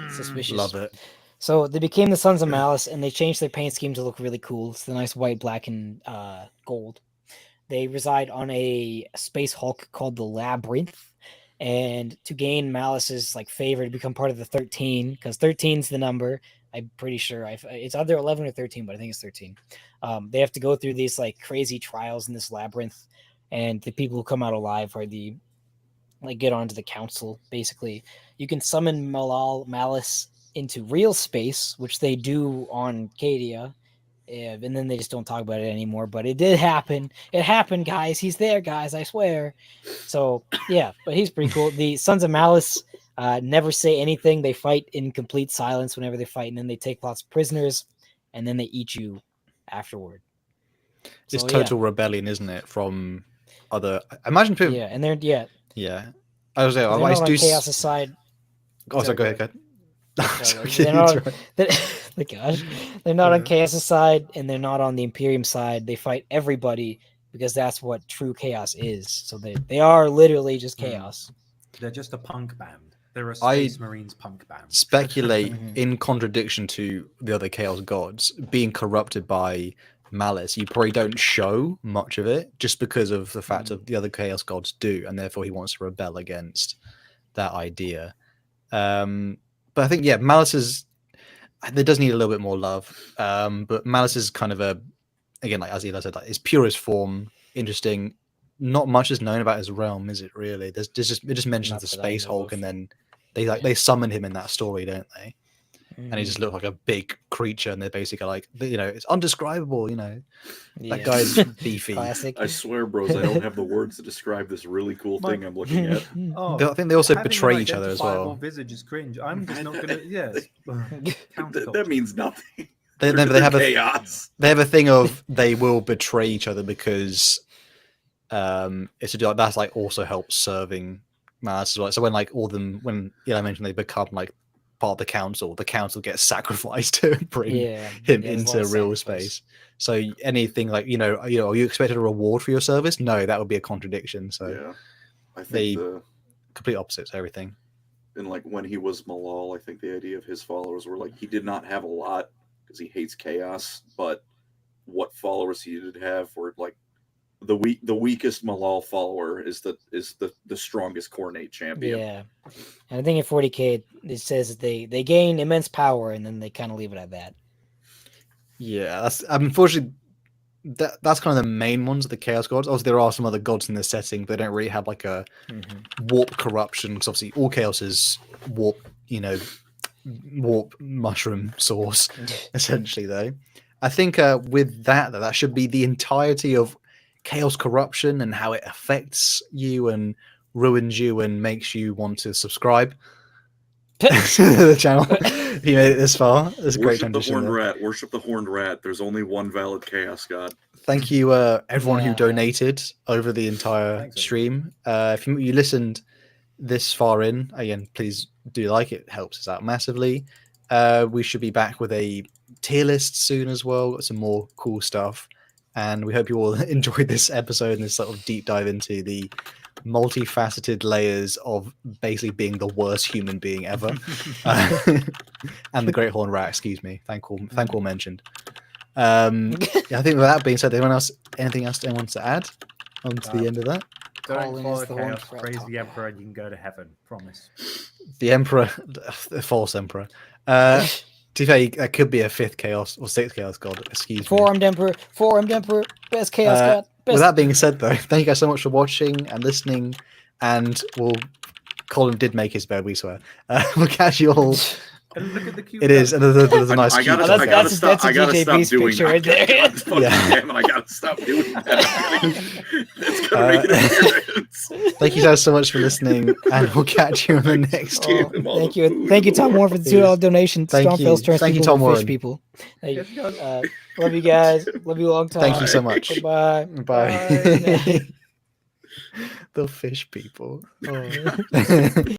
Suspicious. Love it. So they became the Sons of Malice, and they changed their paint scheme to look really cool. It's the nice white, black, and gold. They reside on a space hulk called the Labyrinth, and to gain Malice's like favor to become part of the 13, because 13's the number. I'm pretty sure it's either 11 or 13, but I think it's 13. They have to go through these like crazy trials in this labyrinth, and the people who come out alive are the get onto the council. Basically, you can summon Malice into real space, which they do on Cadia, and then they just don't talk about it anymore. But it did happen. It happened, guys. He's there, guys. I swear. So yeah, but he's pretty cool. The Sons of Malice never say anything. They fight in complete silence whenever they fight, and then they take lots of prisoners, and then they eat you afterward. It's total rebellion, isn't it? From other, I imagine people. Yeah, and they're Yeah, I was there. they're not on Chaos' side. Oh, sorry, go ahead. They're not, they're not on Chaos' side, and they're not on the Imperium side. They fight everybody because that's what true chaos is. So they are literally just chaos. They're just a punk band. They're a Space Marines punk band. Speculate in contradiction to the other chaos gods being corrupted by Malice. You probably don't show much of it just because of the fact of the other chaos gods do, and therefore he wants to rebel against that idea. But I think, yeah, Malice is, there does need a little bit more love. But Malice is kind of again, like as Eli said, like, his purest form, interesting. Not much is known about his realm, is it really? It just mentions the Space Hulk and then they summon him in that story, don't they? And he just looked like a big creature, and they're basically like, it's undescribable. That guy's beefy. Classic. I swear, bros, I don't have the words to describe this really cool thing I'm looking at. I think they also having betray an each other as identifiable well. Visage is cringe. I'm just not gonna. That means nothing. They have chaos. They have a thing of they will betray each other because it's to do like that's like also helps serving Mars as well. So when like when I mentioned they become like part of the council gets sacrificed to bring him into real space. So anything like are you expected a reward for your service? No, that would be a contradiction. So yeah, I think the complete opposites everything. And like when he was Malal, I think the idea of his followers were like he did not have a lot because he hates chaos, but what followers he did have were like the weakest Malal follower is the strongest Khornate champion. Yeah, and I think in 40K it says that they gain immense power, and then they kind of leave it at that. Yeah, that's unfortunately that's kind of the main ones of the Chaos Gods. Obviously, there are some other gods in this setting, but they don't really have like a warp corruption. Because obviously, all chaos is warp. Warp mushroom source, essentially. Though, I think with that should be the entirety of chaos corruption and how it affects you and ruins you and makes you want to subscribe to the channel. If you made it this far, it's a great transition. Worship the horned rat. There's only one valid chaos god. Thank you, everyone who donated over the entire stream. If you listened this far in, again, please do like it. Helps us out massively. We should be back with a tier list soon as well. Got some more cool stuff. And we hope you all enjoyed this episode and this sort of deep dive into the multifaceted layers of basically being the worst human being ever. And the Great Horn Rat, excuse me. Thank all mentioned. I think with that being said, anyone else wants to add on to the end of that? Don't follow chaos, praise the Emperor, and you can go to heaven. Promise. The Emperor, the false Emperor. To be fair, that could be a fifth chaos or sixth chaos god. Excuse me. Four-armed Emperor, best chaos god. With that being said, though, thank you guys so much for watching and listening. And Colin did make his bed, we swear. We'll catch you all. And look at the cute. It is, and there's a nice. I gotta stop doing that. Right there. Damn it, I gotta stop doing that. It's gonna make an appearance. Thank you guys so much for listening, and we'll catch you in the next. Thank you, Tom Warren, for the $2 donation. Thank you, Tom Warren. People. Love you guys. Love you a long time. Thank you so much. Bye. Bye. The fish people. Oh.